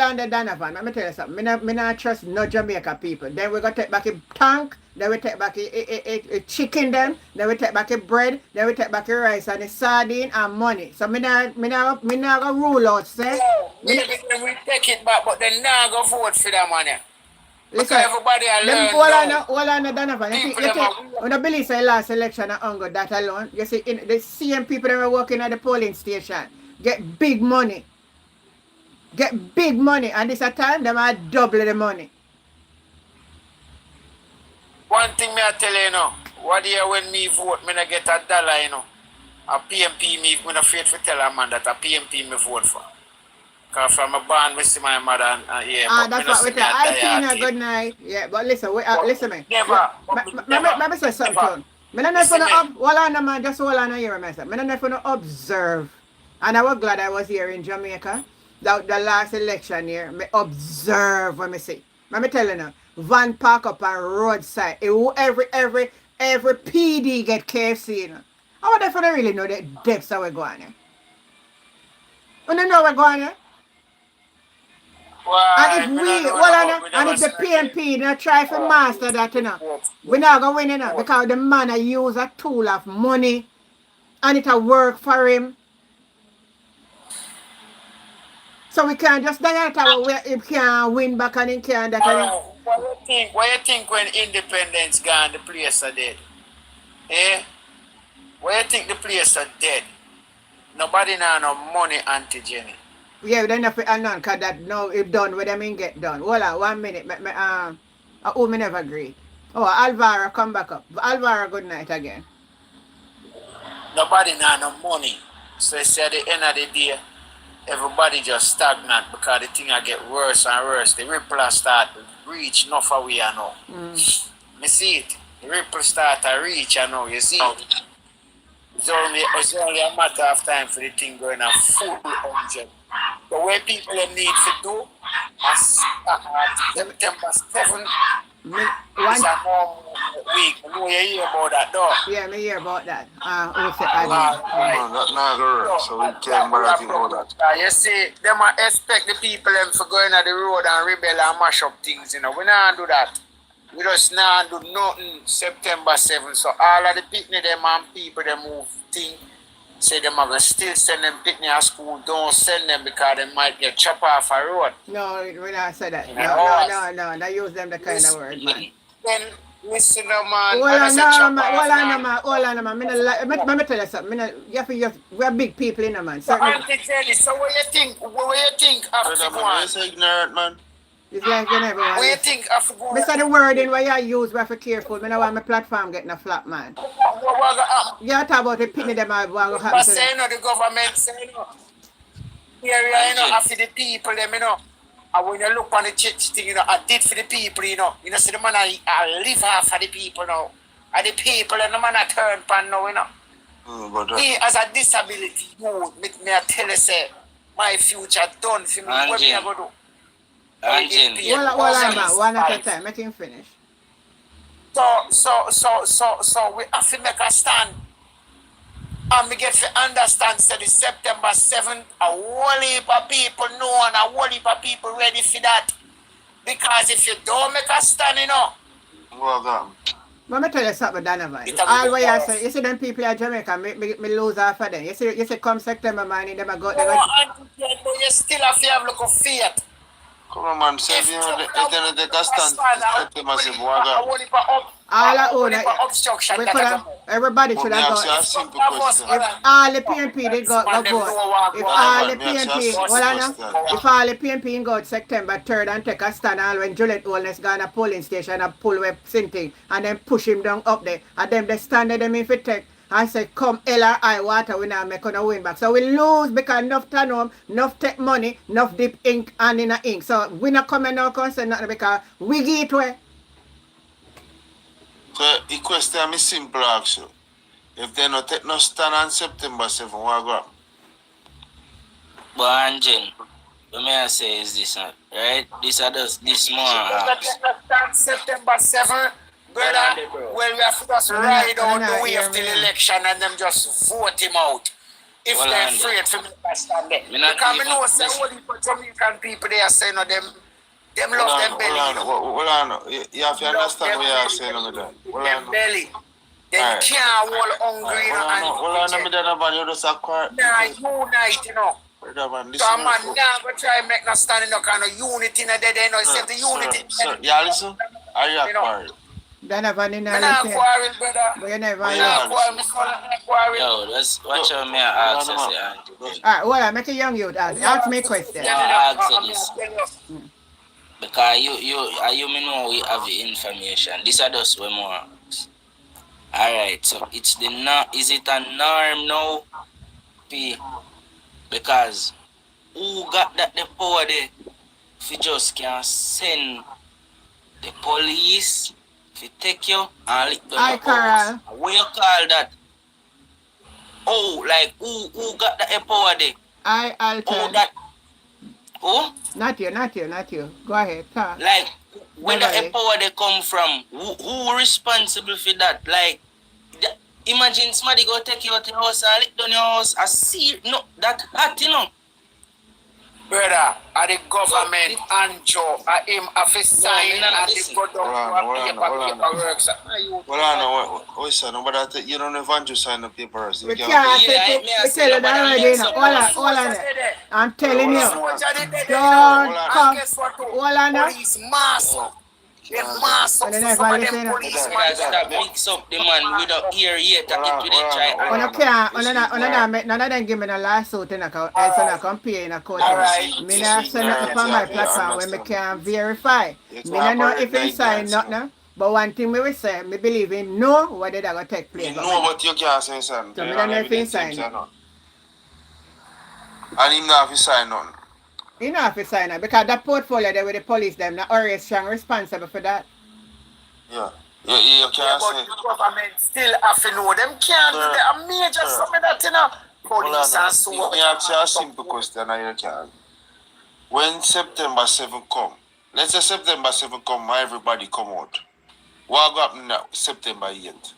on the Donovan. Let me tell you something. Me not trust no Jamaica people. Then we got to take back a tank, then we take back a chicken them, then we take back a bread, then we take back a rice and a sardine and money. So me not go rule out, say. We take it back, but then now go vote for that money. Listen, everybody hold on, Donovan. You don't believe the last election at Ongo, that alone. You see, the same people that were working at the polling station get big money. And this a time, they might double the money. One thing me I tell you, what year when me vote, me not get $1, A PMP, me not afraid to tell a man that a PMP me vote for. Because from a band, we see my mother and that's what we tell. I think good night. Yeah, but listen, listen me. Never. Maybe say something. I don't know if you hold on, man. Just hold on here, myself. I don't know if you observe. And I was glad I was here in Jamaica. The last election here, me observe what me see. Let me tell you now. Van park up on roadside. Every PD get KFC. I wonder if you don't really know the depths that we're going here. You don't know we're going here? And if the PMP not try to master that, we're not going to win, because the man use a tool of money and it'll work for him. So we can't just die at where he can't win back and he can't that. What you think when independence gone, the place are dead? What you think the place are dead? Nobody now no money, Auntie Jenny. Yeah, we don't have to unknown because that now if done, what I mean get done. Hold on, 1 minute. Me never agree. Oh, Alvaro, come back up. Alvaro, good night again. Nobody now no money. So you see at the end of the day, everybody just stagnant because the thing I get worse and worse. The ripple start to reach enough away I know. Me see it. The ripple start to reach I know, you see it. It's only a matter of time for the thing going a full 100. The way people need to do as September 7th is a normal week. You know you hear about that though. Yeah, me hear about that. Also, No, that's not good. So we can't think about that. You see, they might expect the people them for going on the road and rebel and mash up things, you know. We not do that. We just not do nothing September 7th. So all of the picnic them and people them move thing, say them are gonna still send them picnic at school. Don't send them because they might get chopped off a road. No, we not say that. Yeah. No. Not use them the kind of word, man. Then listen, man. Hold on, man. Let me tell you something. We're big people, you know, man. So what you think? What you think after going? You're ignorant, man. It's like you never want. What you think after going? Mr. The wording where you use, we have to be careful. I don't want my platform getting a flap, man. You talk about the picnic them what will happen But to say, them. the government say, here, after the people, them, and when you look on the church thing, I did for the people, see the man I live half for the people now. And the people and the man I turn pan now, Me as a disability, me I tell you say, my future done for me. What me I go do? Hold on, man. One at a time. Make him finish. So we have to make a stand. And we get to understand, so the September 7th, a whole heap of people know and a whole heap of people ready for that. Because if you don't make a stand, Well done. Let me tell you something, Donovan. All what you say, you see them people in Jamaica, me lose half of them. You see come September morning, them go. But you still have to have look of faith. Come on, man. Say if you don't take a stand, September 7th. Obstruction. Everybody should have gone. If all the PNP they go. If all the PNP, if all the PNP go September 3rd and take a stand, all when Juliet Holness go on a polling station and pull away Sinting and then push him down up there, and them they stand them if it take. I said, come hell or high water, we now make on a win back. So we lose because enough turn home, enough take money, enough dip ink and in a ink. So we not coming no concern nothing because we get it way. So the question is simple actually. If they not take no stand on September 7th, what go? But Anjin, what may I say is this, right? This more. September 7th. Brother, well, we have to just ride out the way of the election and them just vote him out. If they're afraid for me to stand there. Because we know say all the Jamaican people they are saying them love them belly. Hold on. You have to understand what you are saying on that. Them belly. They can't hold hungry Hold on, you just acquire. Unite, So a man now go try make no stand in no kind of unity in the day, except the unity. Sir, yeah, listen. Are you acquired? Donovan in I'm not quarrel, brother. But you never Yo, let's watch out me ask us. Alright, hold on, make a young youth ask me a question. Ask this. Because you know we have the information. This are just way more. Alright, so it's the is it a norm now? Because who got that the power there? If you just can send the police to take you and lick down the house. What you call that? Oh, like who got that power there? I'll tell. Oh, that. Who? Not you. Go ahead, talk. Like, where the power they come from? Who responsible for that? Like, imagine somebody go take you out the house and lick down your house. I see, no, that hot, Brother, the government and Joe, him have a sign and they go down to paperwork. Hold on, but you don't have to sign the papers. We can't tell you that already. Hold on. I'm telling you. Don't come. Hold on now. Stop mix up the man with the ear yet it with the try. None of them give me the lawsuit in a court, so I come pay in a court. Me not send it upon my platform when me can verify. Me not know if he sign nothing. But one thing we will say, me believe in know what they going to take place. No, but you can't say something. So me don't know if he sign. And him not have to sign nothing. You know if you sign it because that portfolio there with the police them, the RS strong responsible for that. Yeah. You Yeah, can't but say. the government still have to know. Them can't do Sir, that. A major sir. something that, you know. Hold Police on. and so Let me ask you a simple question and you can. When September 7 come, let's say September 7 come, everybody come out. What will happen now? September 8th.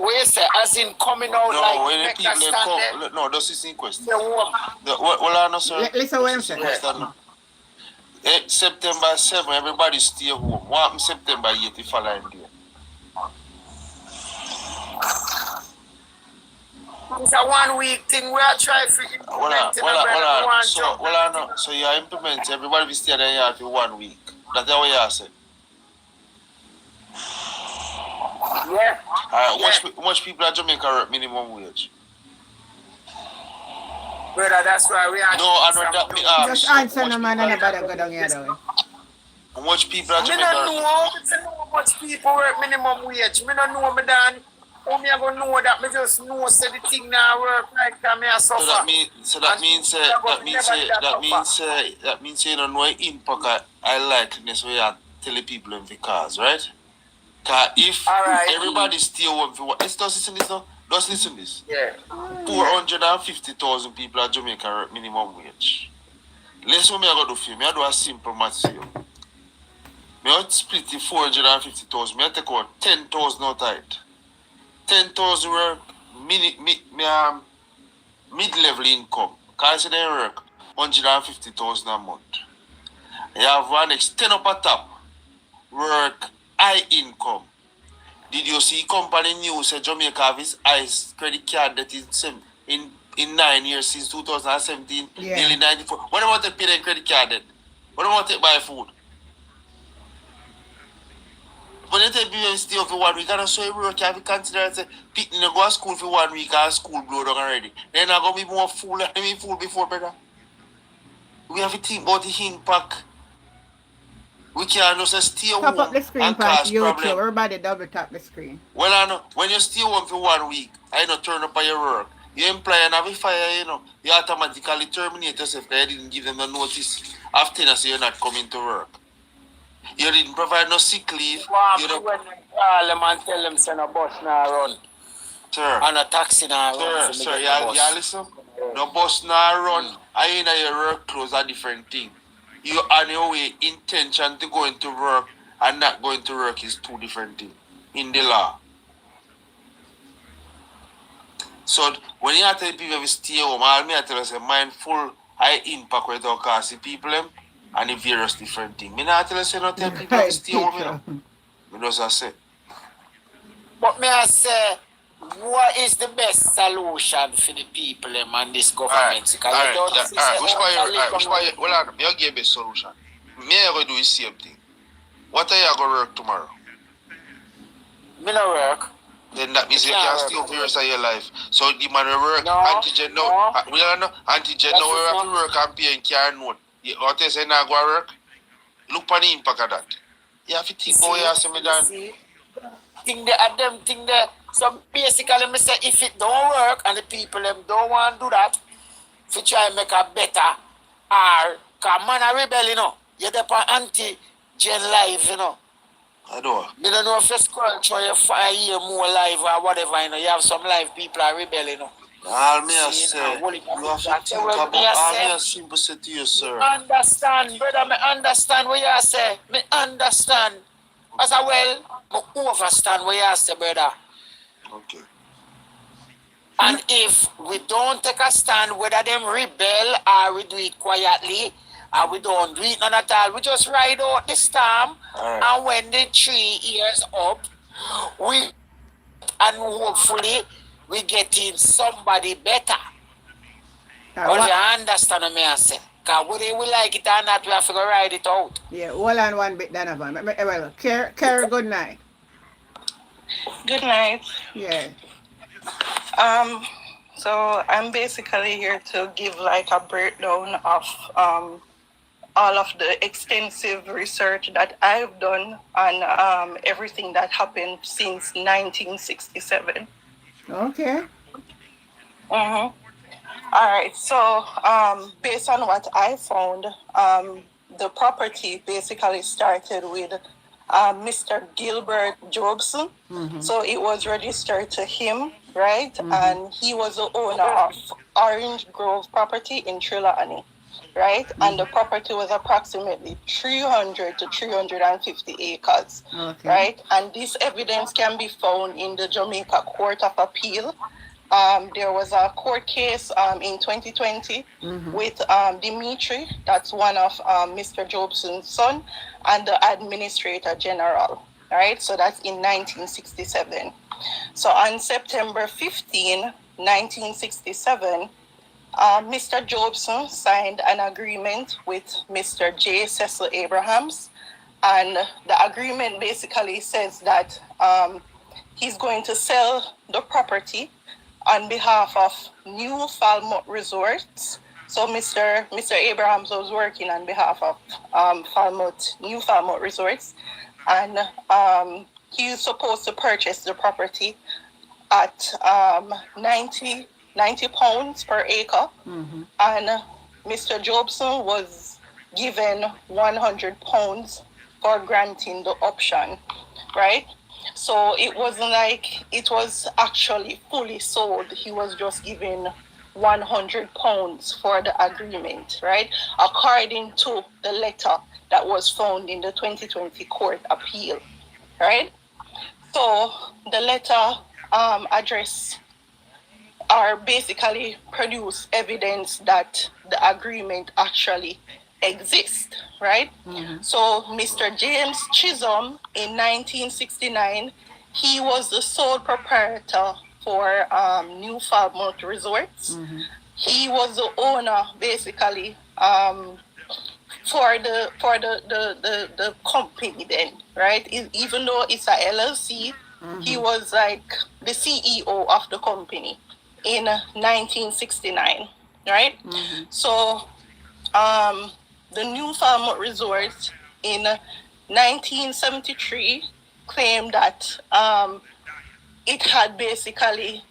we say, as in coming out No, like when the make a people stand come, there. no, this is in question. The woman. Well, I know, sir. Listen what I'm This is in saying. question. September 7, everybody stay home. What happens September 8th the following day? It's a 1 week thing. We are trying to implement So you implement, everybody will stay there for 1 week. That's what you say. Yeah. How much people in Jamaica work minimum wage? Brother, that's why we are. No, I know that me ask. Just answer no man and nobody go down here though. How much people in I Jamaica don't know how much people work minimum wage. I don't know, me Dan. How me I go know that? Me just know say the thing now work like that. Me a suffer. That means you don't know the impact I likeness we are telling people in the cars, right? Cause if everybody stay home for what? Let's just listen this now. Just listen this. Yeah. 450,000 people in Jamaica work minimum wage. Let's what me I go do for you. Me I do a simple math for you. Me I split the 450,000. Me I take out 10,000 out of it. 10,000 work mid-level income. Because they work 150,000 a month. You have one next 10 up at top. Work high income. Did you see company news say Jamaica have his ICE credit card that is in 9 years since 2017, nearly 94. What do you want to pay the credit card then? What do you want to buy food? When you take people stay for 1 week, and so you work, you have to consider that people go to school for 1 week and school blow down already. Then I'm going to be more fool than me fool before, brother. We have to think about the impact. We can't just stay home Top up the screen and for cause YouTube. problem. Everybody double tap the screen. Well, I know, when you stay home for 1 week, I know turn up on your work. You employ and have a fire, you know, you automatically terminate yourself because you didn't give them the notice after so you're not coming to work. You didn't provide no sick leave. You know, when they call them and tell them send a bus now run. Sir. And a taxi now run. Sir, you listen. No bus now run. I know your work clothes are different thing. You on your way intention to going to work and not going to work is two different things in the law. So when you tell people to stay home, all me I tell you say mindful high impact with our cause the people them and the various different things. Me not tell you say not tell people to stay home, you know. Me just say. But may I say, what is the best solution for the people them and this government? Which one you give best solution? Me I go do the same thing. What are you going to work tomorrow? Me no work. Then that means you can't stay for the rest of your life. So the man will work antigen now. We don't know antigen now we have to work and pay and carry note. What you say now go to work? Look on the impact of that. You have to think about you say me done. Think there. So basically me say if it don't work and the people them don't want to do that, if you try and make a better or cause man a rebel, you know. You're there for anti-gen life, you know. I don't. You don't know if you scroll through your 5 year more live or whatever, you know. You have some live people are rebelling, you know. All me I say, you have to think about all me I simple say to you, sir. Me understand, brother, me understand what you say. Me understand. As well, me understand what you say, brother. Okay. And if we don't take a stand, whether them rebel or we do it quietly, or we don't do it none at all, we just ride out the storm, and when the 3 years up, we and hopefully we get in somebody better. But you understand what I say? Because whether we like it or not, we have to go ride it out. Yeah, hold on one bit, Donovan. Well, Carrie, good night. Good night. Yeah. So I'm basically here to give like a breakdown of all of the extensive research that I've done on everything that happened since 1967. Okay. All right. So based on what I found, the property basically started with Mr. Gilbert Jobson. So it was registered to him, right? And he was the owner of Orange Grove property in Trelawney, right? And the property was approximately 300 to 350 acres, right? And this evidence can be found in the Jamaica Court of Appeal. There was a court case in 2020 with Dimitri, that's one of Mr. Jobson's son, and the Administrator General, right? So that's in 1967. So on September 15, 1967, Mr. Jobson signed an agreement with Mr. J. Cecil Abrahams, and the agreement basically says that he's going to sell the property on behalf of New Falmouth Resorts. So Mr. Abrahams was working on behalf of New Falmouth Resorts, and he's supposed to purchase the property at 90 pounds per acre, and Mr. Jobson was given 100 pounds for granting the option, right? So it wasn't like it was actually fully sold. He was just given 100 pounds for the agreement, right? According to the letter that was found in the 2020 court appeal, right? So the letter address or basically produce evidence that the agreement actually exists, right? So Mr. James Chisholm in 1969, he was the sole proprietor for New Falmouth Resorts. He was the owner basically for the company then, right? Even though it's a LLC, he was like the CEO of the company in 1969, right? So the New Falmouth Resorts in 1973 claimed that it had basically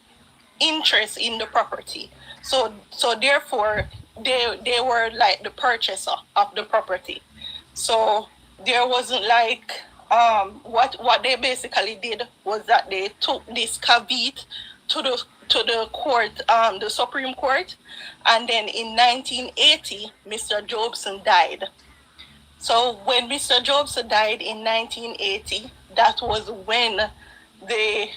interest in the property. So therefore, they were like the purchaser of the property. So there wasn't like what they basically did was that they took this caveat to the court, the Supreme Court, and then in 1980, Mr. Jobson died. So when Mr. Jobson died in 1980, that was when the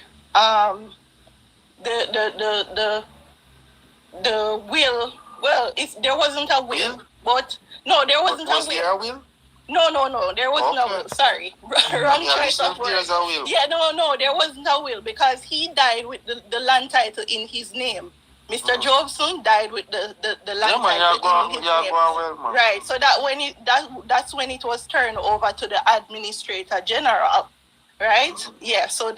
will. Well, there wasn't a will, but no, there wasn't a will. Was there a will? No, there wasn't a will. Sorry, wrong choice of words. Yeah, no, there wasn't a will because he died with the land title in his name. Mr. Jobson died with the land title in his name. Well, right, so that's when it was turned over to the Administrator General, right? So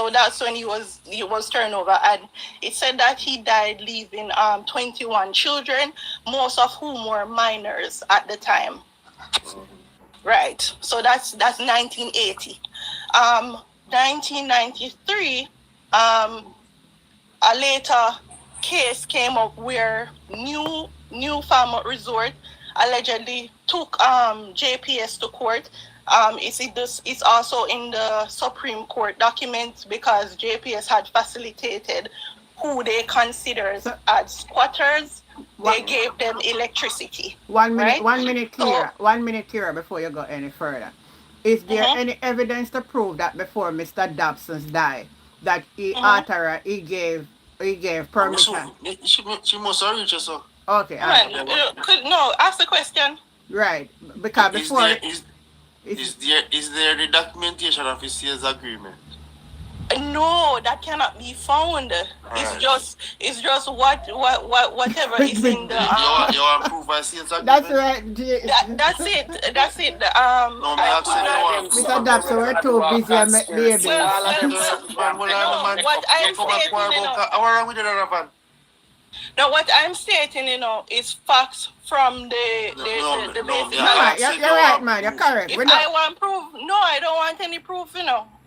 that's when he was turned over, and it said that he died leaving 21 children, most of whom were minors at the time. Right, so that's 1980. 1993, a later case came up where New Falmouth Resort allegedly took JPS to court. It's also in the Supreme Court documents because JPS had facilitated who they considered as squatters. They gave them electricity. 1 minute, right? 1 minute, Kira. 1 minute, Kira, before you go any further. Is there any evidence to prove that before Mr. Dobson's died, that he gave permission? She must have reached us. Okay. No, ask the question. Right, because before is there the documentation of his sales agreement? No, that cannot be found. It's just whatever is in the. You want proof of sales agreement? That's right. That's it. No, Mr. Dobson, we're too busy and make babies. What I'm stating, now what I'm stating, is facts from the basic. You're right, man. You're correct. If I want proof, no, I don't want any proof,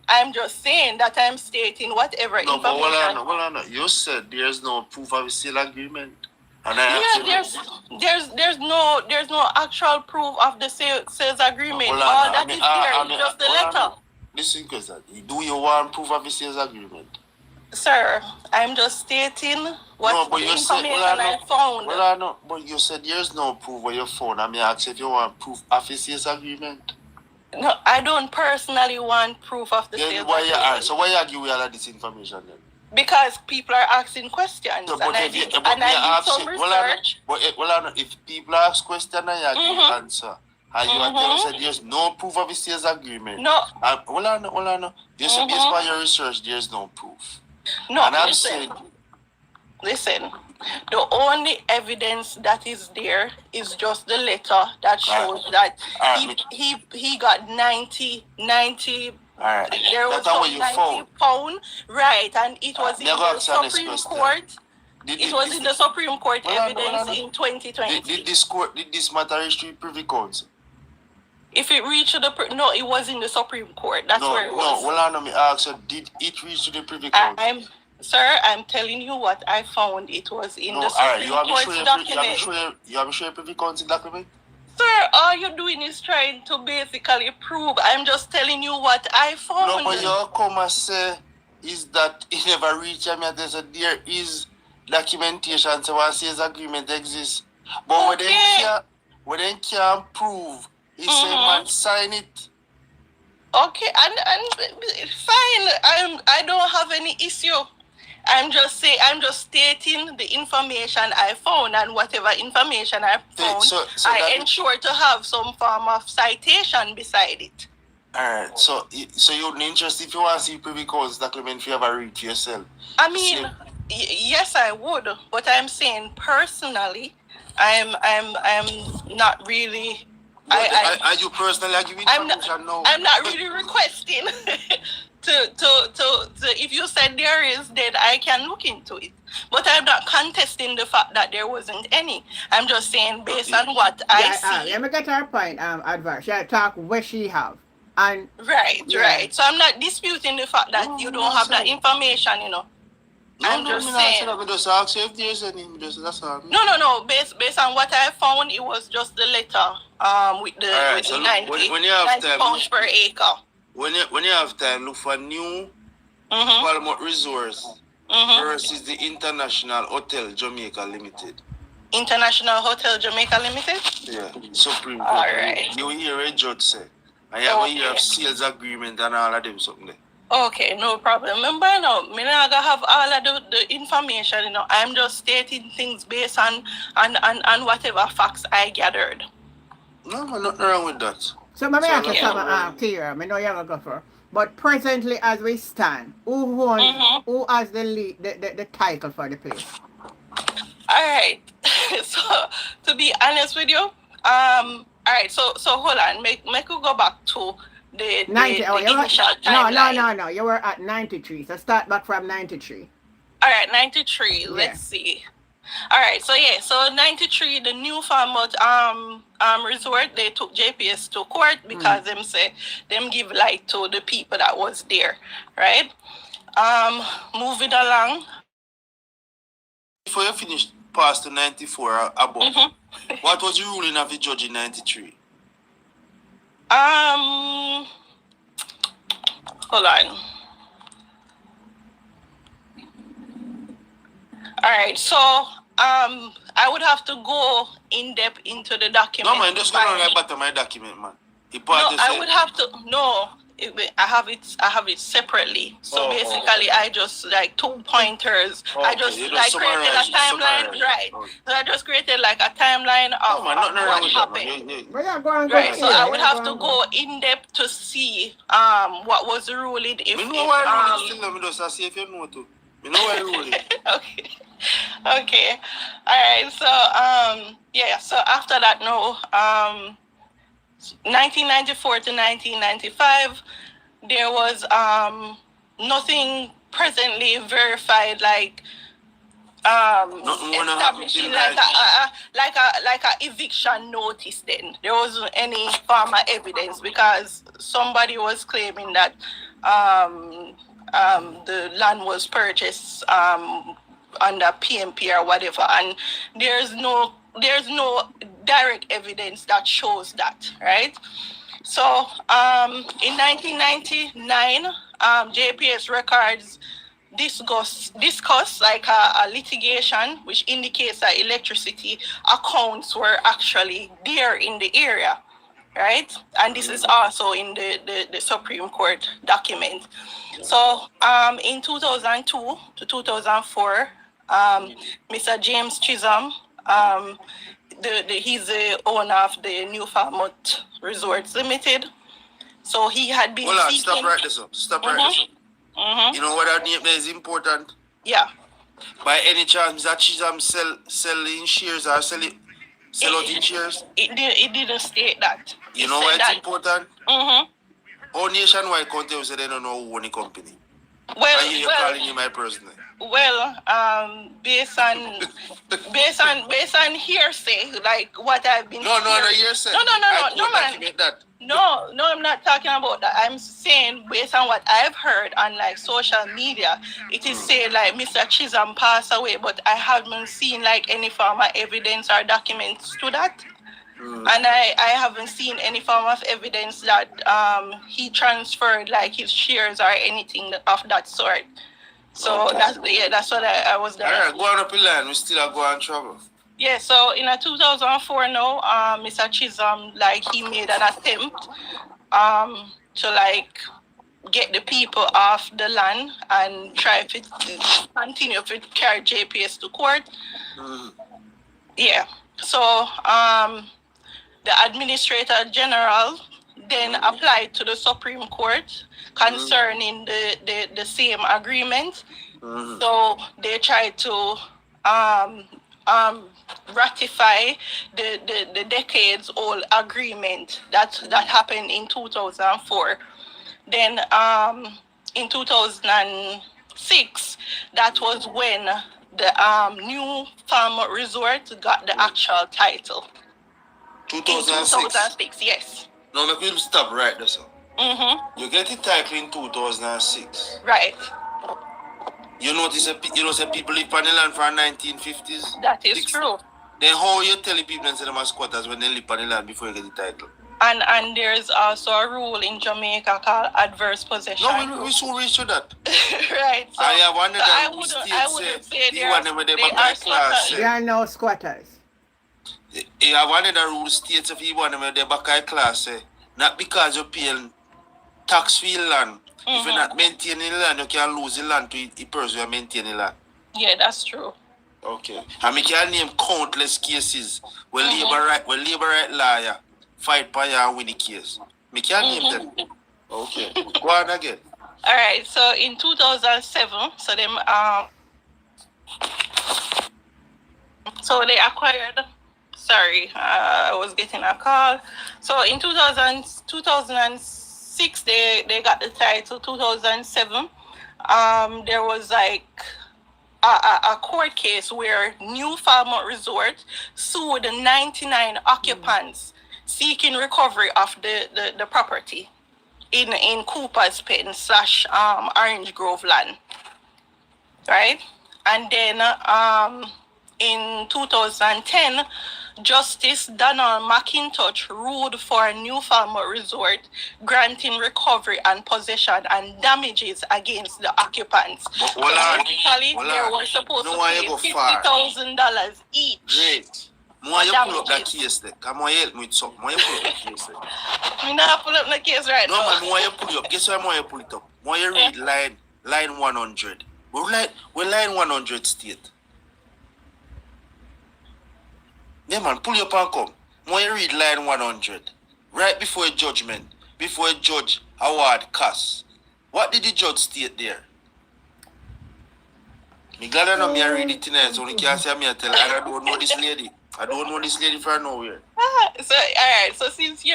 I'm just saying that I'm stating whatever information. Hold on. You said there's no proof of a sale agreement. And there's no actual proof of the sales agreement. All that is there is just the letter. Listen, question. Do you want proof of the sales agreement? Sir, I'm just stating what the information I found. But you said there's no proof where you found. I mean, I asked if you want proof of the sales agreement. No, I don't personally want proof of the sales agreement. So why are you all of this information then? Because people are asking questions, No, I did some research. If people ask questions and you give answer, and you tell us that there's no proof of the sales agreement. No. Hold on. You said based on your research, there's no proof. No, and I'm listen. saying, Listen, the only evidence that is there is just the letter that shows that he got 90. Alright. There was some 90 pound, right, and it was in the Supreme Court. It was in the Supreme Court evidence in 2020. Did this matter reach to the Privy Council? If it reached to the no, it was in the Supreme Court. That's where it was. No, well, me ask you, did it reach to the Privy Council? Sir, I'm telling you what I found. It was in the Supreme Court document. You have a Privy Council document? Sir, all you're doing is trying to basically prove. I'm just telling you what I found. No, but you come and say is that it never reached me. There is documentation so one says agreement exists. But when they can't prove, he say man sign it. Okay, and fine. I don't have any issue. I'm just stating the information I found, and whatever information I found, I ensure to have some form of citation beside it. Alright, so you're interested if you want to see Privy Council document if you ever read to yourself. I mean, yes, I would, but I'm saying personally, I'm not really. Are you personally giving information now? I'm not really requesting to if you said there is, then I can look into it. But I'm not contesting the fact that there wasn't any. I'm just saying based on what I see. Let me get her point, advice. She talk what she have. And right. So I'm not disputing the fact that you don't have that information, you know. I'm just saying. Just ask you if there's any. That's all. No. Based on what I found, it was just the letter. With the 90 pounds per acre. When you have time, look for new Palmont Resource versus the International Hotel Jamaica Limited. International Hotel Jamaica Limited? Yeah, Supreme Court. Alright. You hear a judge say. And you have a year of sales agreement and all of them something there. Okay, no problem. Remember now, I'm not gonna have all of the information, you know. I'm just stating things based on whatever facts I gathered. No, nothing wrong with that. So let me ask you something clear. I know you're gonna go for. But presently as we stand, who has the lead, the title for the place? Alright. So to be honest with you, alright, so hold on, make we go back to the 90. Initial timeline. No. You were at 93. So start back from 93. Alright, 93. Let's see. Alright, so 93, the new Falmouth resort, they took JPS to court because them give light to the people that was there, right? Moving along. Before you finish past the 94 above, what was the ruling of the judge in 93? Hold on. Alright, so I would have to go in depth into the document. No man, just go on the bottom of my document, man. I would have to I have it separately. So basically I just like 2 pointers. I just created a timeline, right? So I just created like a timeline of what happened. Right. So I would have to go in depth to see what was the ruling Okay. Alright, so after that 1994 to 1995, there was nothing presently verified like establishing like a eviction notice. Then there wasn't any form of evidence because somebody was claiming that the land was purchased under PMP or whatever, and there's no direct evidence that shows that, right? So in 1999, JPS records discuss like a litigation which indicates that electricity accounts were actually there in the area, right? And this is also in the Supreme Court document. So in 2002 to 2004, Mr. James Chisholm, he's the owner of the New Falmouth Resorts Limited. So he had been Hold on, seeking... stop right this up. You know what that name is important? Yeah. By any chance, Mr. Chisholm selling shares or sell out in shares? It didn't state that. You know why it's important? All Nationwide country say they don't know who own the company. Well, and you're calling you my person. Well, based on hearsay, like what I've been. No, hearsay. No, man. No, I'm not talking about that. I'm saying based on what I've heard on like social media, it is saying like Mr. Chisholm passed away, but I haven't seen like any form of evidence or documents to that. And I haven't seen any form of evidence that he transferred like his shares or anything of that sort. So that's what I was there. Alright, go on up the line, we still are going trouble. Yeah, so in 2004 now, Mr. Chisholm, like he made an attempt to like get the people off the land and try to continue to carry JPS to court. Yeah, so the Administrator General then applied to the Supreme Court concerning the same agreement. So they tried to ratify the decades-old agreement that happened in 2004. Then in 2006, that was when the New Falmouth Resort got the actual title. 2006, yes. No, make me stop right there, sir. You get the title in 2006. Right. You notice people live on the land from 1950s? That is true. Then how you tell the people and say them are squatters when they live on the land before you get the title? And there's also a rule in Jamaica called adverse possession. No, we should reach to that. Right. So, I wonder I wouldn't say they are squatters. There are no squatters. I wonder the rule states if you want them in the back class, not because you're paying tax for your land. If you're not maintaining the land, you can lose the land to the person who maintain the land. Yeah, that's true. Okay. And we can name countless cases where labor right lawyer fight for you and win the case. We can name them. Okay. Go on again. All right. So in 2007, so they acquired. Sorry, I was getting a call. So in 2006, they got the title. 2007, there was like a court case where New Falmouth Resort sued 99 occupants seeking recovery of the property in Cooper's Pen / Orange Grove land. Right? And then in 2010, Justice Donald McIntosh ruled for New Falmouth Resort, granting recovery and possession and damages against the occupants. Basically, they were supposed to pay $50,000 each. Great. More you pull up that case there. Come on, help me with something. More you pull up that case there. I'm not pull up the case right now. No, man, more you pull it up. Guess why more you pull it up? More you read line 100. We're line 100 state. Yeah, man, pull your and come. When you read line 100, right before a judgment, before a judge award costs, what did the judge state there? I'm glad I know me read it tonight, so you can't say me tell I don't know this lady. I don't know this lady from nowhere. So, all right, so since you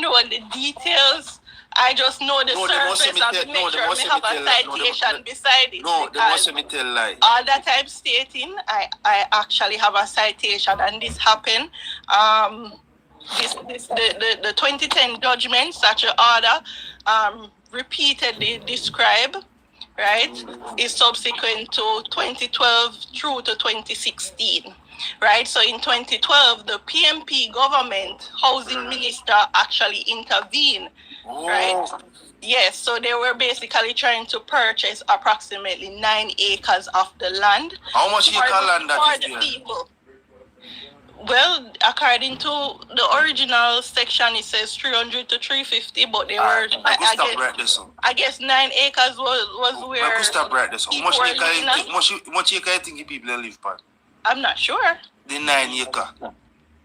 know the details, I just know the surface and make sure we have a citation beside it. No, they must me tell lie. All that I'm stating, I actually have a citation, and this happened. The 2010 judgment, such an order, repeatedly describe right, is subsequent to 2012 through to 2016. Right, so in 2012, the PMP government housing minister actually intervened, right? Yes, so they were basically trying to purchase approximately 9 acres of the land. How much acre land that is for the people? Well, according to the original section, it says 300 to 350, but they were. I guess 9 acres was where. I could stop right there. So how much acre you think people live on? I'm not sure. The 9 acre.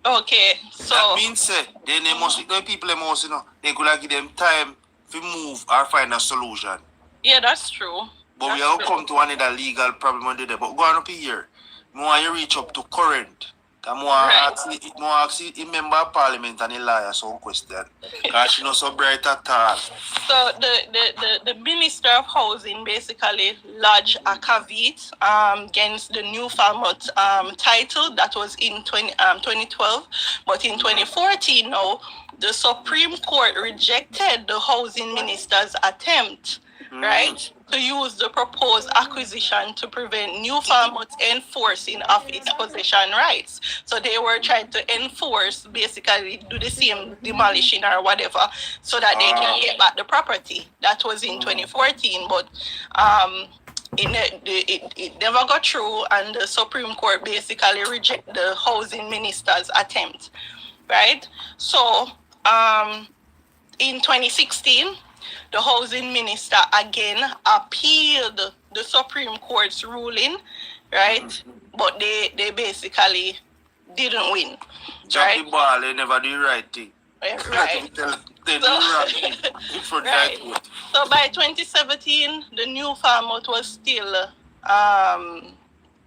Okay, so that means then they must the people must, you know, they could give them time to move or find a solution. Yeah, that's true. But we have come to another legal problem on there. But go on up here. More you reach up to current. More ask the member of parliament and the lawyer some question. Because she not so bright at all. So the Minister of Housing basically lodged a caveat against the New Falmouth title that was in 2012. But in 2014 now, the Supreme Court rejected the housing minister's attempt, right, to use the proposed acquisition to prevent New Falmouth enforcing of its possession rights. So they were trying to enforce, basically do the same demolishing or whatever, so that they can get back the property. That was in 2014, but it never got through, and the Supreme Court basically rejected the housing minister's attempt, right? So in 2016, the housing minister again appealed the Supreme Court's ruling, right? But they basically didn't win. Drop the ball, they never do the right thing. Right. So by 2017, the New Falmouth was still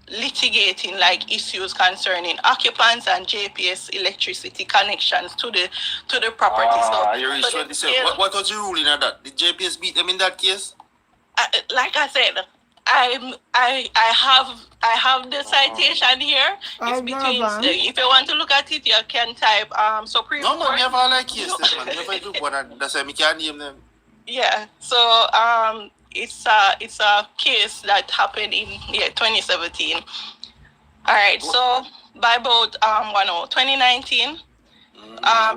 litigating like issues concerning occupants and JPS electricity connections to the property. What was the ruling on that? Did JPS beat them in that case? Like I said, I have the citation here. It's between. If you want to look at it, you can type Supreme Court. No, never like case. Never do one. That's why we can't name them. Yeah. So it's a case that happened in 2017. All right. So by about 2019,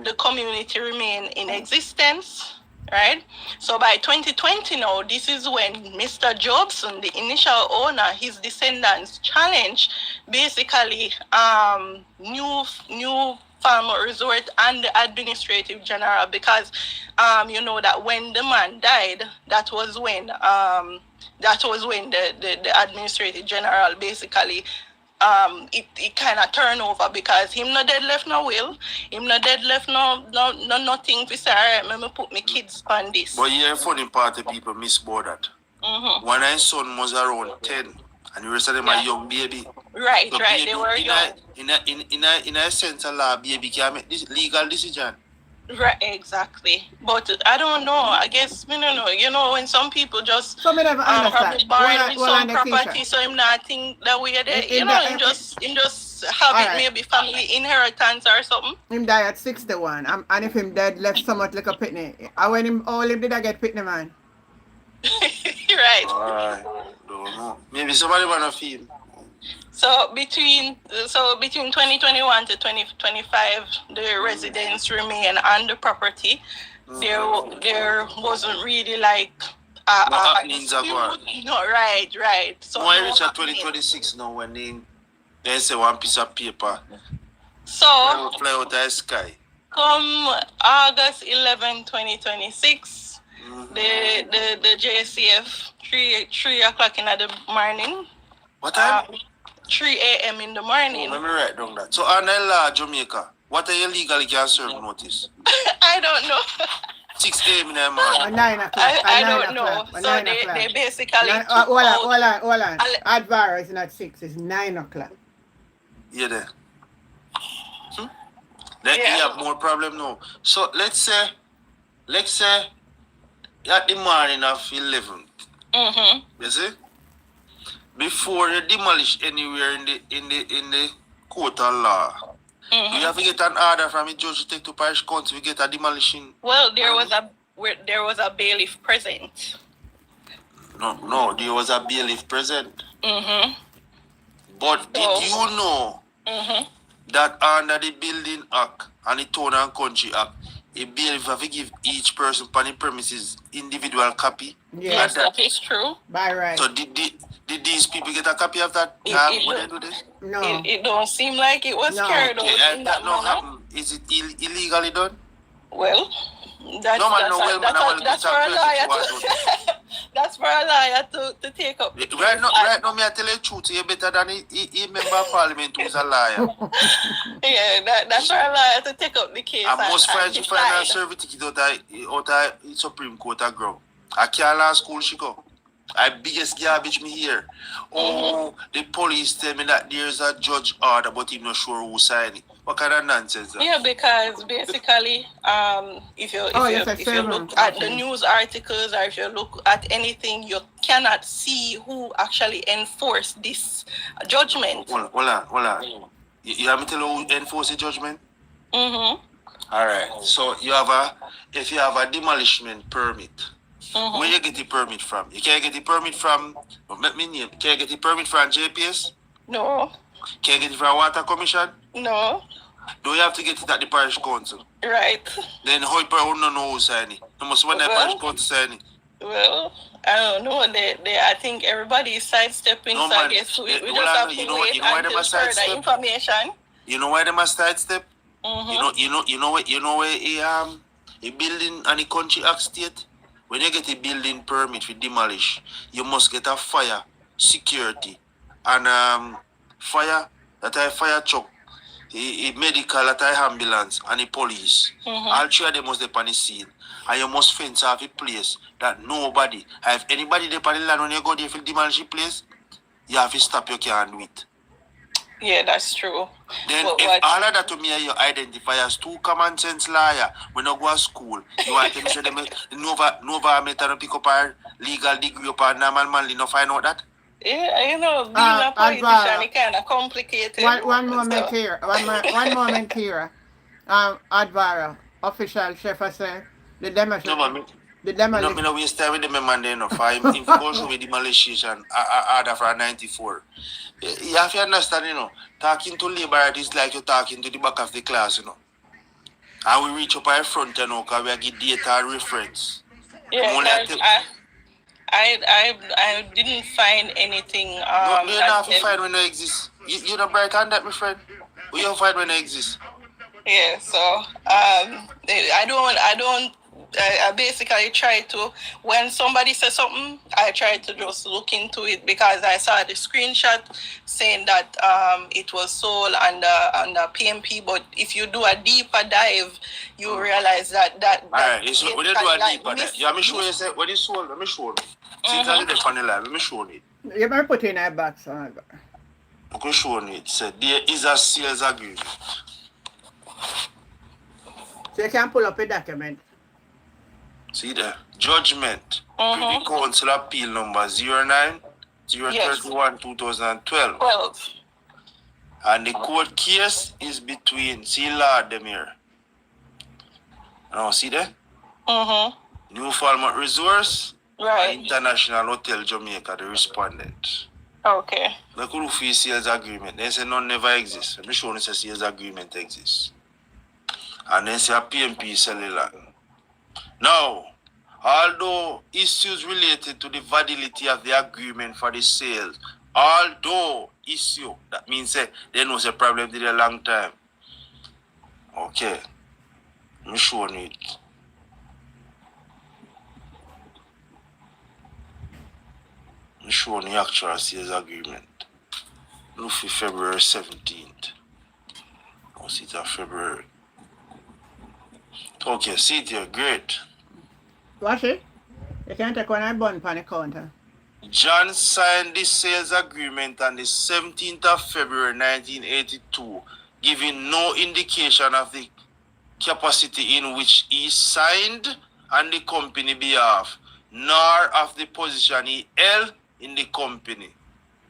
the community remained in existence. Right, so by 2020 now, this is when Mr. Jobson, the initial owner, his descendants challenged basically New Falmouth Resort and the administrative general, because you know that when the man died, that was when the administrative general basically it kind of turn over, because him not dead left no will, him not dead left no nothing to say, all right, me put my kids on this. But yeah, funny part of people misboard that. When my son was around 10 and the rest of them are young baby. Right, so right, baby, they were young. In a sense of law, baby can make this legal decision. Right, exactly. But I don't know. I guess we don't know. You know, when some people just have a barn with some property, so him not think that we are there. You know, him just have it maybe family inheritance or something. Him die at 61, and if him dead left somewhat like a pitney. And when him all him did I get pitney man. Right. Don't know. Maybe somebody wanna feel. So between 2021 to 2025, the residents remain on the property. There wasn't really like no, right. So why reach at 2026 now when they say one piece of paper? So fly out of the sky. Come August 11, 2026, the JCF 3 o'clock in the morning. What time? 3 a.m. in the morning. Let me write down that. So on the law, Jamaica, what are you legally can serve notice? I don't know. 6 a.m. in the morning. 9 o'clock. I don't know. So they basically hold on. Advara is not 6, it's 9 o'clock. Yeah, there. Then you have more problem now. So let's say at the morning of 11th. You see? Before you demolish anywhere in the court of law, you have to get an order from the judge to take to parish council to get a demolition. Well, there was a bailiff present. No, there was a bailiff present. Mm-hmm. But did you know that under the Building Act and the Town and Country Act, a bailiff have to give each person on the premises individual copy? Yes, that is true. By right. So did these people get a copy of that? When they do this? No. It don't seem like it was carried out in that manner. Is it illegally done? Well, that's for a lawyer to that's for a lawyer to take up. Right now, me I tell you the truth. You better than he member of parliament who's a liar. Yeah, that's for a lawyer to take up the case. I must find a certificate out of Supreme Court of ground. I can't learn school she go. I biggest garbage me here. Oh, the police tell me that there's a judge order, but I'm not sure who signed it. What kind of nonsense that? Yeah, because basically, if you look at the news articles or if you look at anything, you cannot see who actually enforced this judgment. Hold on. You have me tell you who enforced the judgment? Mm-hmm. All right. So if you have a demolishment permit, where you get the permit from? You can't get the permit from. Let me name. Can you get the permit from JPS? No. Can you get it from Water Commission? No. Do you have to get it at the parish council? Right. Then how you don't know who sign it? You must want the parish council sign it. Well, I don't know. I think everybody is sidestepping. No, so I guess we just have to wait until further information. You know why they must sidestep? You know where a building and the country act state. When you get a building permit for demolish, you must get a fire, security, and fire truck, a medical that a ambulance, and a police. All three of them must be on the scene. And you must fence off a place that nobody, if anybody there on the land when you go there for demolish the place, you have to stop, you can't do it. Yeah, that's true. Then if all of that to me you identify as two common sense liar when you go to school, you want to say them Nova method pick up our legal degree up our normal manly, no find out that? Yeah, being a politician is kind of complicated. One moment here. One moment here. Advara, official chef, I say the demolition. No, we waste time with the man there enough. If you go through with the demolition order for 94. You have to understand, talking to labor is like you're talking to the back of the class, And we reach up our front, because we get data and reference. Yeah, I didn't find anything. You don't have to find when it exists. You don't break on that, my friend. We don't find when it exists. Yeah, so I basically try to, when somebody says something, I try to just look into it because I saw the screenshot saying that it was sold under PMP, but if you do a deeper dive, you realize that Alright, so when you do a deeper dive, let me show you when it's sold, let me show you. Since I did the funny line, let me show you. You better put it in a box. I can show you it. So there is a sales agreement. So you can pull up a document. See there, judgment, Privy Council Appeal number 09031 2012. 12. And the court case is between, see Lord them here. Now see there? New Falmouth Resource, right. International Hotel Jamaica, the respondent. Okay. They could feel sales agreement. They say none never exists. Let me show you say sales agreement exists. And then say a PMP selling land. Now, although issues related to the validity of the agreement for the sale, that means they know the problem did a long time. Okay. Let me show you it. Let me show you the actual sales agreement. Look for February 17th. I'll see it on February. Okay, see it here, great. Watch it. You can't take one and bun on the counter. John signed this sales agreement on the 17th of February 1982, giving no indication of the capacity in which he signed on the company behalf, nor of the position he held in the company.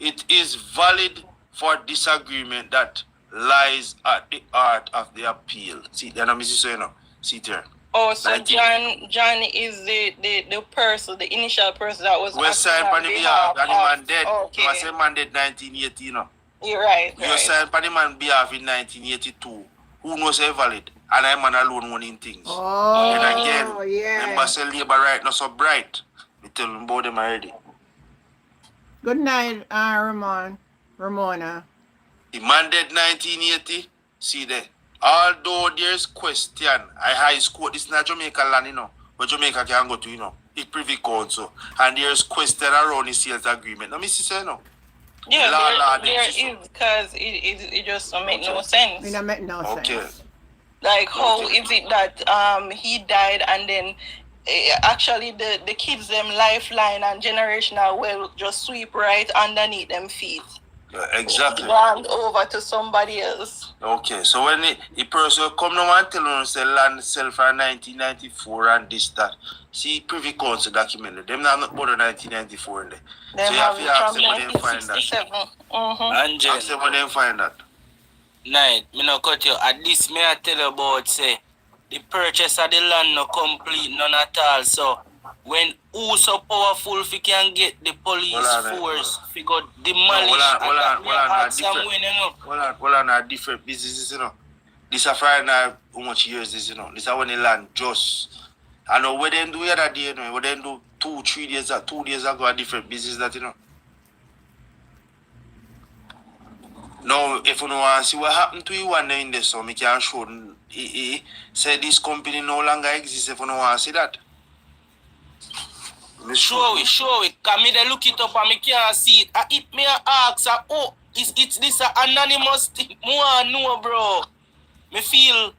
It is valid for disagreement that lies at the heart of the appeal. See, then I'm saying, see it here. Oh, so John is the person, the initial person that was West Side on the behalf, and the man dead. Okay. You say man dead 1980, you know. You're right. You signed on the man behalf in 1982. Who knows if valid? And I'm man alone winning things. Oh, and again, yeah. Remember, say labor right not so bright. Me tell them about them already. Good night, Ramona. The man dead 1980. See there. Although there's question, I high school, this is not Jamaica land, you know, but Jamaica can go to, you know, the Privy Council, and there's question around the sales agreement. Let me see, say no. Yeah, there is, because it just don't make no sense. It don't make no sense. Like, how is it that he died and then actually the kids, them lifeline and generational will just sweep right underneath them feet? Exactly. Land over to somebody else. Okay, so when the person come now and tell us the land sell for 1994 and this, that, see Privy Council documented, them not more than 1994 in there. They so you have to ask them when they find that. Angel, ask them when they find that. Night, me no cut you. At this me I tell you about, say, the purchase of the land no complete, none at all, so when who so powerful if you can get the police force figure demolish different businesses, you know. This a Friday now how much years this, you know. This a when the land just I know what them do the other day, you know, what them do 2 days ago a different business that, you know. Now if you want to see what happened to you one day in this, so me can show say this company no longer exists if you want to see that. Show it. Cause me they look it up and me can't see it. It me ask, it's this anonymous thing. More no, bro. Me feel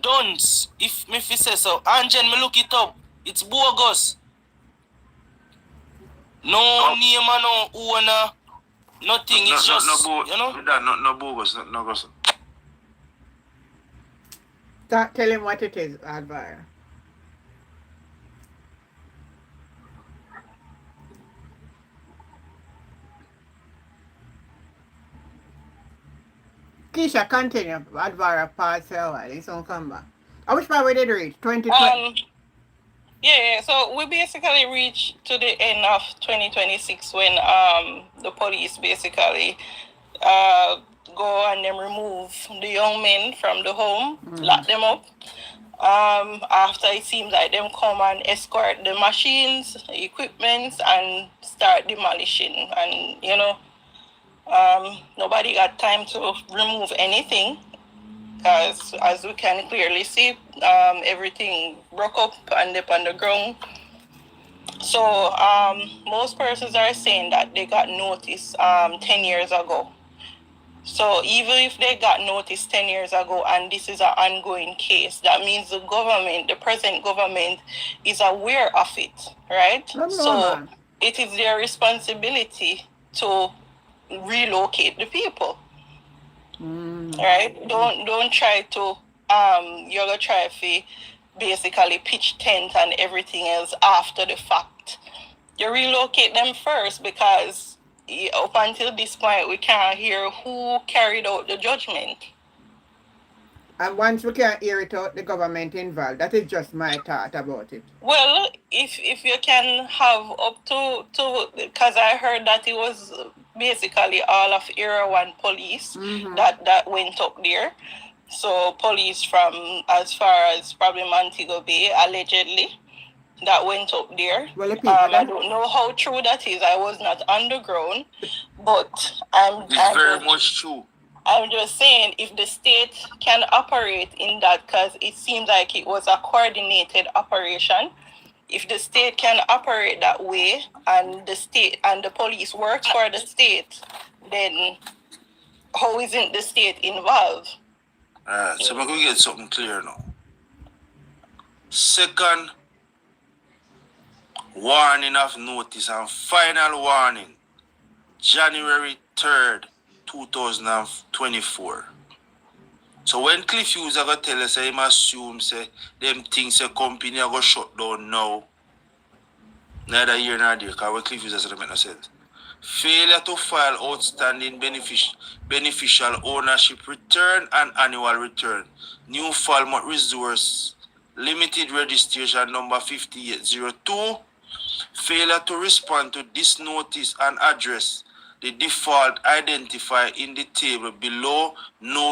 dunce if me say so. Angel, me look it up. It's bogus. No name and no owner. Nothing. It's just you know. No bogus. No bogus. Start telling what it is, Advara. Keisha, continue. Advara pass a while. It's gonna come back. I wish we did reach 2020. Yeah, so we basically reached to the end of 2026 when the police basically go and then remove the young men from the home, lock them up. After it seems like them come and escort the machines, equipment, and start demolishing. And you know, nobody got time to remove anything, because as we can clearly see, everything broke up and up on the ground. So most persons are saying that they got notice 10 years ago. So even if they got notice 10 years ago and this is an ongoing case, that means the government, the present government, is aware of it, right? So it is their responsibility to relocate the people, right? Don't try to you're gonna try to basically pitch tent and everything else after the fact. You relocate them first, because up until this point we can't hear who carried out the judgment. And once we can't hear it out, the government involved. That is just my thought about it. Well, if you can have up to because I heard that it was basically all of Era 1 police that went up there. So police from as far as probably Montego Bay, allegedly, that went up there. Well, I don't know how true that is. I was not underground, but it's very much true. I'm just saying, if the state can operate in that, because it seems like it was a coordinated operation. If the state can operate that way, and the state and the police works for the state, then how isn't the state involved? So we're going to get something clear now. Second warning of notice and final warning, January 3rd, 2024. So when Cliff Hughes are going to tell us, I assume say them things a company are going to shut down now. Neither here nor there, because when Cliff Hughes doesn't make no sense. Failure to file outstanding beneficial ownership return and annual return. New Falmouth Resource limited registration number 5802. Failure to respond to this notice and address the default identifier in the table below no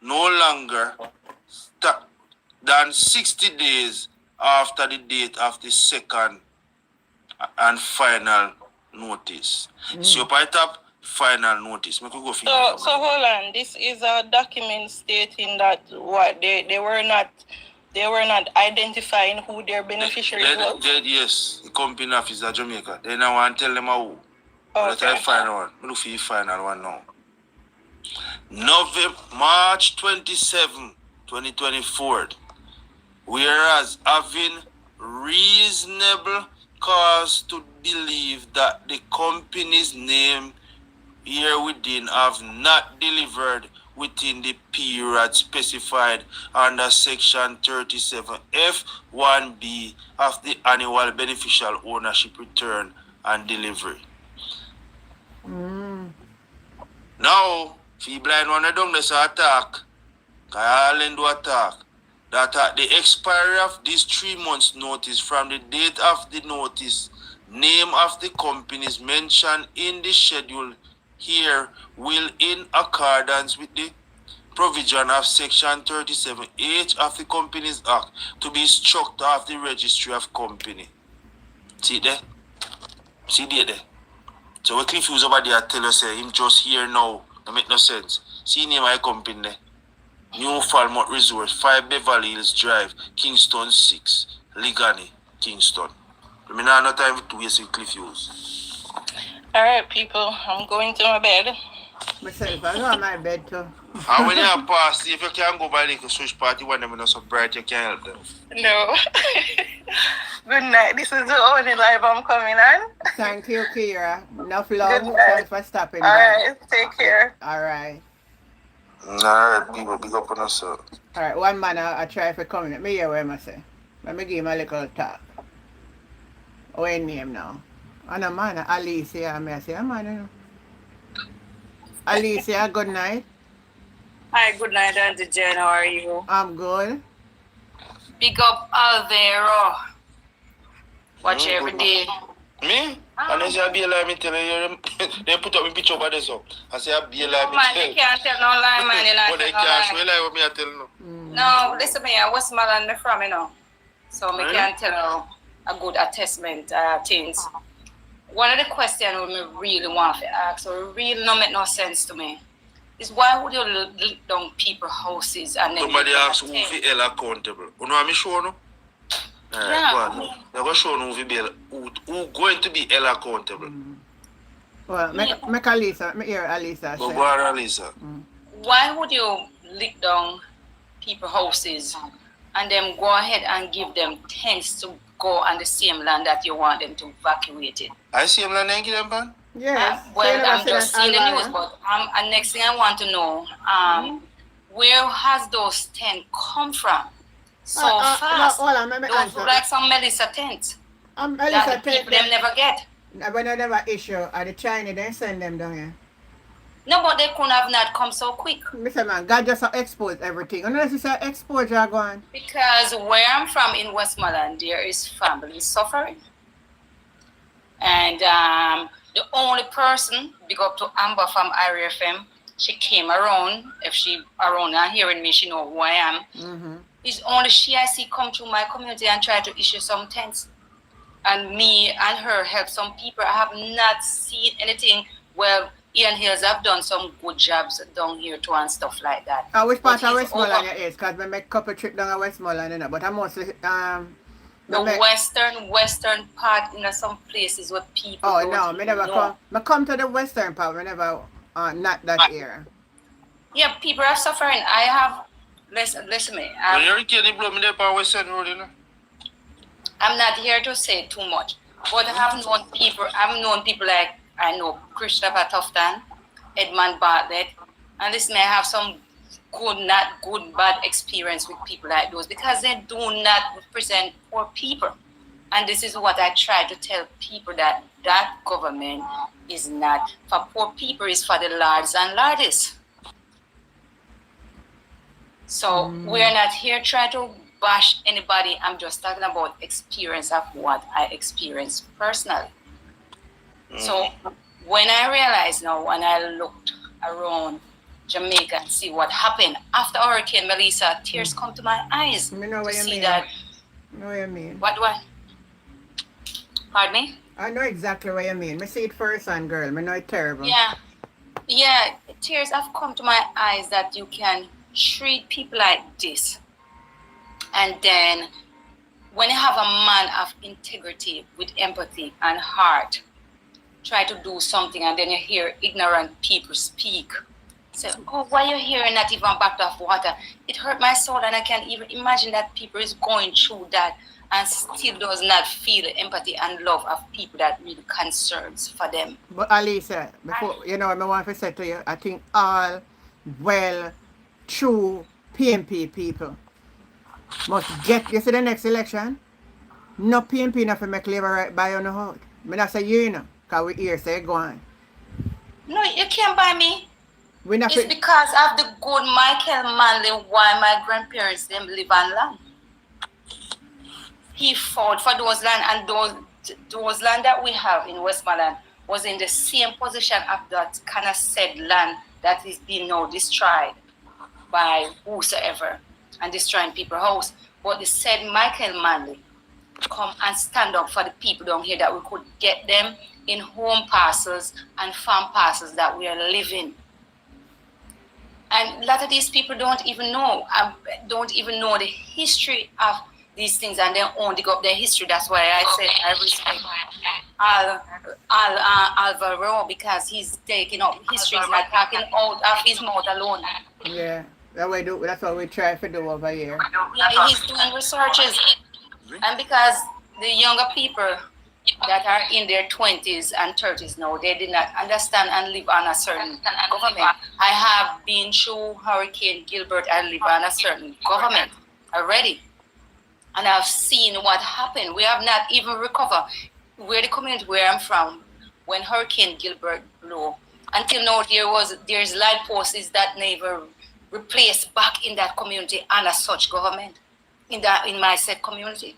longer than 60 days after the date of the second and final notice. So by top final notice. So hold on. This is a document stating that what they were not identifying who their beneficiary was. Yes, the company office at Jamaica. Then I want to tell them who. Let I find one. Look for the final one now. March 27, 2024. Whereas having reasonable cause to believe that the company's name here within have not delivered within the period specified under Section 37F1B of the Annual Beneficial Ownership Return and Delivery. Now, if you blind one of them, let's attack. I'll do attack. That at the expiry of this 3 months notice from the date of the notice, name of the companies mentioned in the schedule here will, in accordance with the provision of Section 37H of the Companies Act, to be struck off the registry of company. See there? See there? So we Cliff use over there tell us him just here now. That make no sense. See name my company there. New Falmouth Resort, 5 Beverly Hills Drive, Kingston 6, Ligani, Kingston. I mean, I have no time to waste with Cliff use. Alright, people, I'm going to my bed. Myself, I go on my bed too. And when you have passed, if you can go by the switch party when them not so bright, you can help them. No. Good night. This is the only live I'm coming on. Thank you, Kira. Enough love. Good night. Thanks for stopping by. Alright, take care. Alright. Alright, people, big up on us. Alright, one man I try for coming. Let me hear what I say. Let me give him a little talk. What his name now? I know man, Alicia. I say, man, Alicia, good night. Hi, good night, Auntie Jen. How are you? I'm good. Big up Alvaro. Watch every day. Me? And I say, I be alive, me tell you, they put up my picture over there, so I say, I be alive, me Man, tell you can't tell no lie, man. You but they can't show you like what me I tell you. No, listen me, I was Westmoreland me from, you know. So me can't tell a good attestment things. One of the questions we really want to ask, or really not make no sense to me, is why would you lick down people's houses and then somebody asks who is held accountable. You know what I'm showing you? Yeah. They're going to show you who going to be held accountable. Well, make Alisa, me hear Alisa Go say. on, Alisa. Why would you lick down people's houses and then go ahead and give them tents to go on the same land that you want them to evacuate it? I see him land and give them ban? Yes. Well, I'm just seeing the news, but next thing I want to know, where has those tents come from so fast? Hold on, let me Those answer. look like some Melissa tents Melissa that the tent people them never get. when I never issue, are the Chinese, they send them down here. No, but they couldn't have not come so quick. Mr. Man, God just expose everything. Unless you say expose, you're going. Because where I'm from in Westmoreland, there is family suffering. And the only person, big up to Amber from Area FM, she came around. If she around and hearing me, she know who I am. It's only she I see come to my community and try to issue some tents. And me and her help some people. I have not seen anything. Well, Ian Hills have done some good jobs down here too and stuff like that. Which part of Westmoreland you is? Because we make a couple trips down to Westmoreland, you know, but I'm mostly the western part, you know, some places where people Oh don't no, me never know. come. I come to the western part, we never not that area. Yeah, people are suffering. I have listen me. When you're kidding, blow me there on Western Road, you know? I'm not here to say too much, but I've known people like I know Christopher Tufton, Edmund Bartlett, and this may have some good, not good, bad experience with people like those because they do not represent poor people. And this is what I try to tell people, that government is not for poor people, it's for the lords and lordies. So we're not here trying to bash anybody. I'm just talking about experience of what I experienced personally. So when I realized now, when I looked around Jamaica and see what happened after Hurricane Melissa, tears come to my eyes I know what to you see mean. that. I know what you mean. What do I? Pardon me? I know exactly what you mean. I see it firsthand, girl. I know it's terrible. Yeah, tears have come to my eyes that you can treat people like this. And then when you have a man of integrity with empathy and heart, try to do something and then you hear ignorant people speak. Say, oh, why you hearing that even backed off water? It hurt my soul and I can't even imagine that people is going through that and still does not feel the empathy and love of people that really concerns for them. But Alisa, before I want to say to you, I think all true PNP people must get, you see the next election, no PNP enough to make labor right by on the hood. I not say you because we here say go on. No, you can't buy me. It's because of the good Michael Manley why my grandparents them live on land. He fought for those land, and those land that we have in Westmoreland was in the same position of that kind of said land that is being now destroyed by whosoever and destroying people's house. But the said Michael Manley come and stand up for the people down here that we could get them in home parcels and farm parcels that we are living. And a lot of these people don't even know the history of these things, and they only dig up their history. That's why I say I respect Alvaro, because he's taking up history. He's not talking out of his mouth alone. Yeah, that's what we try to do over here. Yeah, he's doing researches. And because the younger people that are in their 20s and 30s now, they did not understand and live on a certain government. I have been through Hurricane Gilbert and live on a certain government already. And I've seen what happened. We have not even recovered. Where the community where I'm from, when Hurricane Gilbert blew, until now there's light posts that never replaced back in that community under such government, in my said community.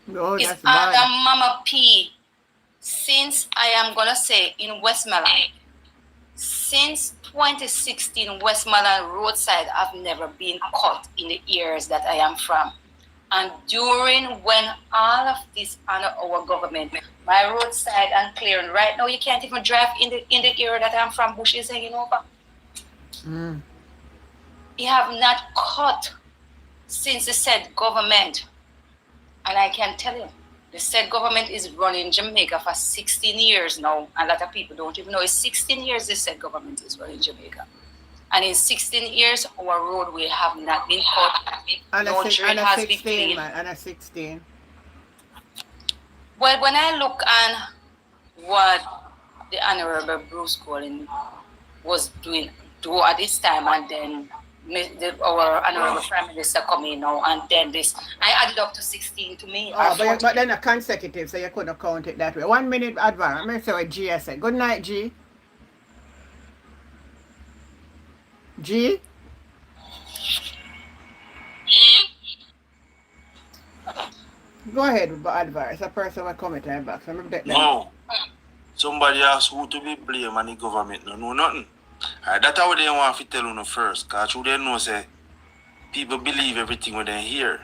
No, It's that's under bad. Mama P. Since I am gonna say in Westmoreland, since 2016, Westmoreland roadside have never been cut in the years that I am from. And during when all of this under our government, my roadside and clearing right now, you can't even drive in the area that I'm from. Bush is hanging over. You have not cut since the said government. And I can tell you, the said government is running Jamaica for 16 years now. A lot of people don't even know it's 16 years the said government is running Jamaica. And in 16 years, our roadway have not been cut. No drain has been cleaned. And a 16. Well, when I look at what the Honorable Bruce Collins was doing at this time, and then our Honorable Prime Minister coming now, and then this, I added up to 16 to me. But then a consecutive, so you couldn't count it that way. 1 minute advance. I'm going to say what G said. Good night, G. G? Go ahead with the advice. A person will come into my box. No. Somebody asks who to be blamed and the government no know nothing. That's how they want to tell you first. Because who they know say people believe everything when they hear.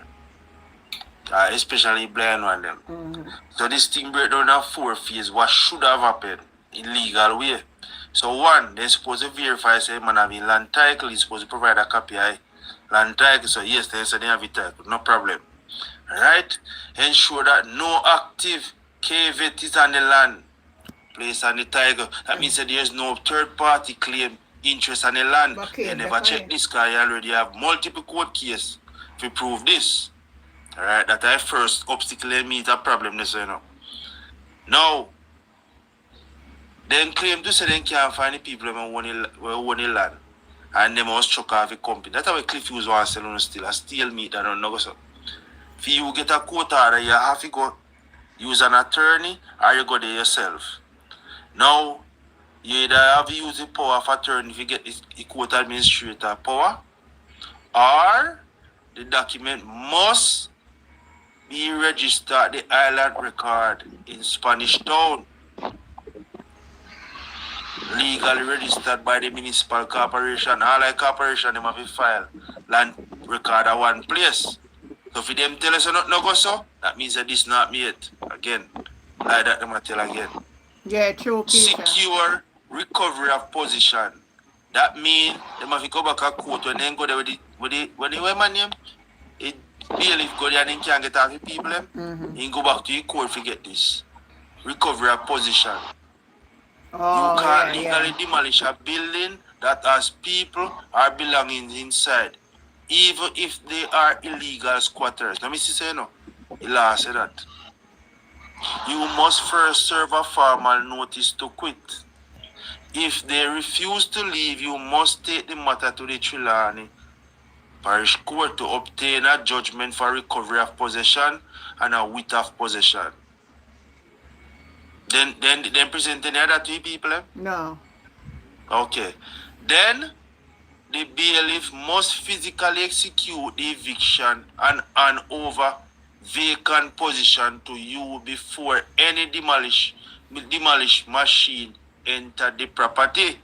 Especially blind one them. So this thing break down in 4 phases. What should have happened in legal way? So one, they're supposed to verify say man have a land title, he's supposed to provide a copy of land title. So yes, they say they have a title, no problem. Right? Ensure that no active caveat is on the land placed on the title. That means that there's no third party claim interest on the land. They never check this because you already have multiple court cases to prove this. Alright, that I first obstacle they meet a problem this you know. Now then claim to say they can't find the people who own the land and they must chuck off the company. That's how Cliff Hughes wants to sell on still. A steel meat that don't know so. If you get a court order, you have to go use an attorney or you go there yourself. Now, you either have to use the power of attorney if you get the court administrator power, or the document must be registered at the island record in Spanish Town. Legally registered by the municipal corporation. All like corporation, them have to file land record at one place. So if them tell us not no go so, that means that this not me yet. Again, like that them tell again. Yeah, true, Peter. Secure recovery of possession. That means they have to go back to court when they go there with the man name. It bailiff go there and they can't get off the people. He go back to the court to get this. Recovery of possession. Oh, You can't legally demolish a building that has people or belongings inside, even if they are illegal squatters. Let me say no. The law said that. You must first serve a formal notice to quit. If they refuse to leave, you must take the matter to the Trelawney Parish Court to obtain a judgment for recovery of possession and a writ of possession. Then present any other to people? No. Okay. Then the bailiff must physically execute the eviction and hand over vacant position to you before any demolish machine enter the property.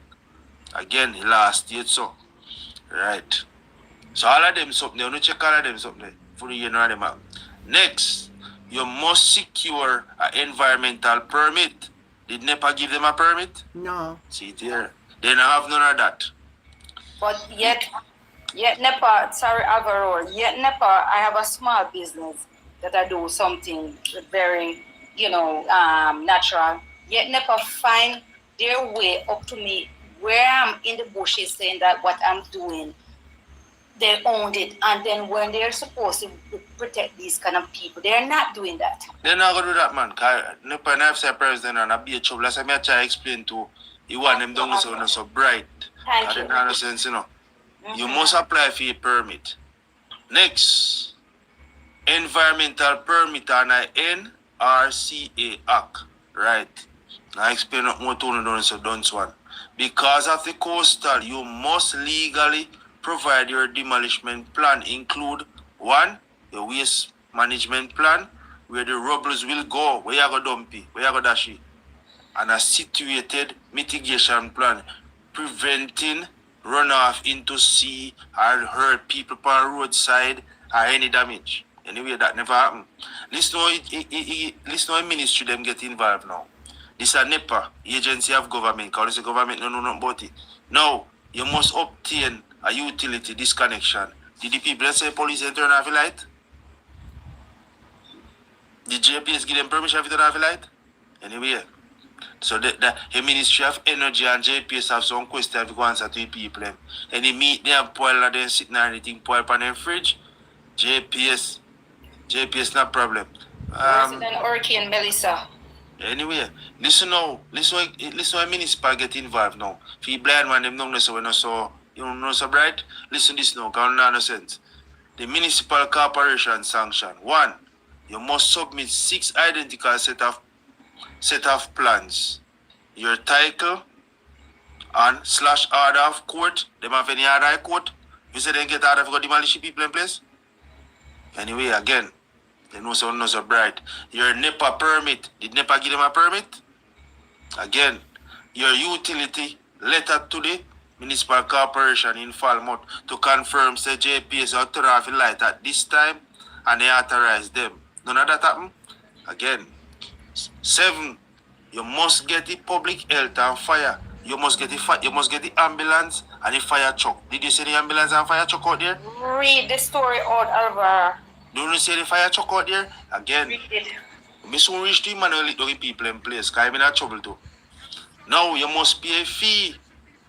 Again, the last state so. Right. So all of them something. You check all of them something for the year of them out. Next, you must secure an environmental permit. Did NEPA give them a permit? No. See it here. They don't have none of that. But yet NEPA, sorry, Alvaro, yet NEPA, I have a small business that I do something very, natural. Yet NEPA find their way up to me where I'm in the bushes saying that what I'm doing, they owned it. And then when they're supposed to protect these kind of people, they're not doing that. They're not going to do that, man. Because NEPA and I've said president and I'll be a trouble. That's why I try to explain to you want them done so bright. Thank you. That sense, You must apply for a permit. Next, environmental permit on a NRCA Act. Right. I explain what more to you so don't one. Because of the coastal, you must legally provide your demolition plan. Include 1, your waste management plan, where the rubbles will go, where you go dump it, where you go dash it, and a situated mitigation plan, preventing runoff into sea or hurt people on the roadside or any damage. Anyway, that never happened. Listen how ministry them get involved now. This is a NEPA, agency of government, because the government don't know nothing about it. Now, you must obtain a utility disconnection. Did the people that say police and turn off the light? Did JPS give them permission to turn off the light? Anyway, so the Ministry of Energy and JPS have some questions to answer to the people. And they meet them, boil and then sitting and anything, boil on their fridge. JPS not problem. President Hurricane Melissa. Anyway, listen how municipal get involved now. If you blind man, them don't know so when you don't know so bright. Listen this now, because no sense. The municipal corporation sanction. 1, you must submit 6 identical set of plans. Your title and / order of court. Them have any order of court? You say they get order for demolish people in place? Anyway, again, they know so not so bright. Your NEPA permit. Did NEPA give them a permit? Again, your utility letter to the municipal corporation in Falmouth to confirm say JPS or turn off the light at this time and they authorize them. None of that happen? Again. 7, you must get the public health and fire. You must get the ambulance and the fire truck. Did you see the ambulance and fire truck out there? Read the story out, Alvaro. Don't you see the fire truck out there? Again. Read it. Me soon reach to Emmanuel little people in place, because I'm in a trouble too. Now you must pay a fee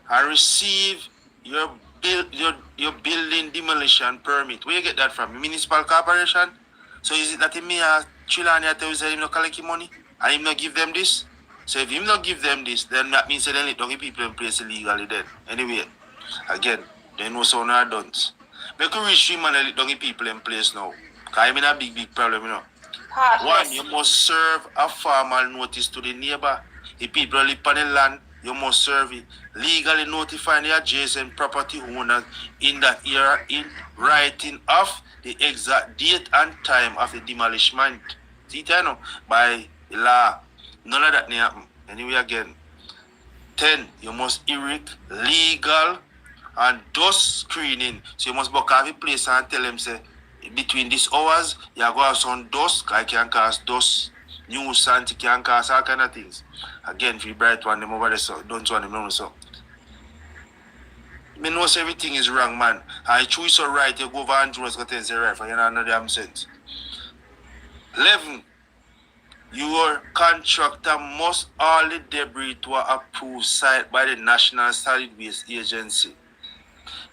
and receive your building demolition permit. Where you get that from? Municipal corporation? So is it that he may Trelawney tell you that him not collect money and him not give them this? So if him not give them this, then that means that they let people in place illegally then. Anyway, again, they know so now done. Make you reach 3 man and let people in place now. Because I'm in a big problem, 1, you must serve a formal notice to the neighbor. The people live on the land, you must serve it. Legally notifying the adjacent property owners in that area in writing of the exact date and time of the demolishment. See it, you know, by law. None of that may happen. Anyway, again. 10, you must erect legal and dust screening. So you must book every place and tell them, say, between these hours, you are going to have some dust, I can cause dust, nuisance, it can cause all kind of things. Again, if you bright one, them over there, so don't want them know so. I know everything is wrong, man. I choose so right, you go over and do what's going to say right, for you know, no damn sense. 11. Your contractor must all the debris to an approved site by the National Solid Waste Agency.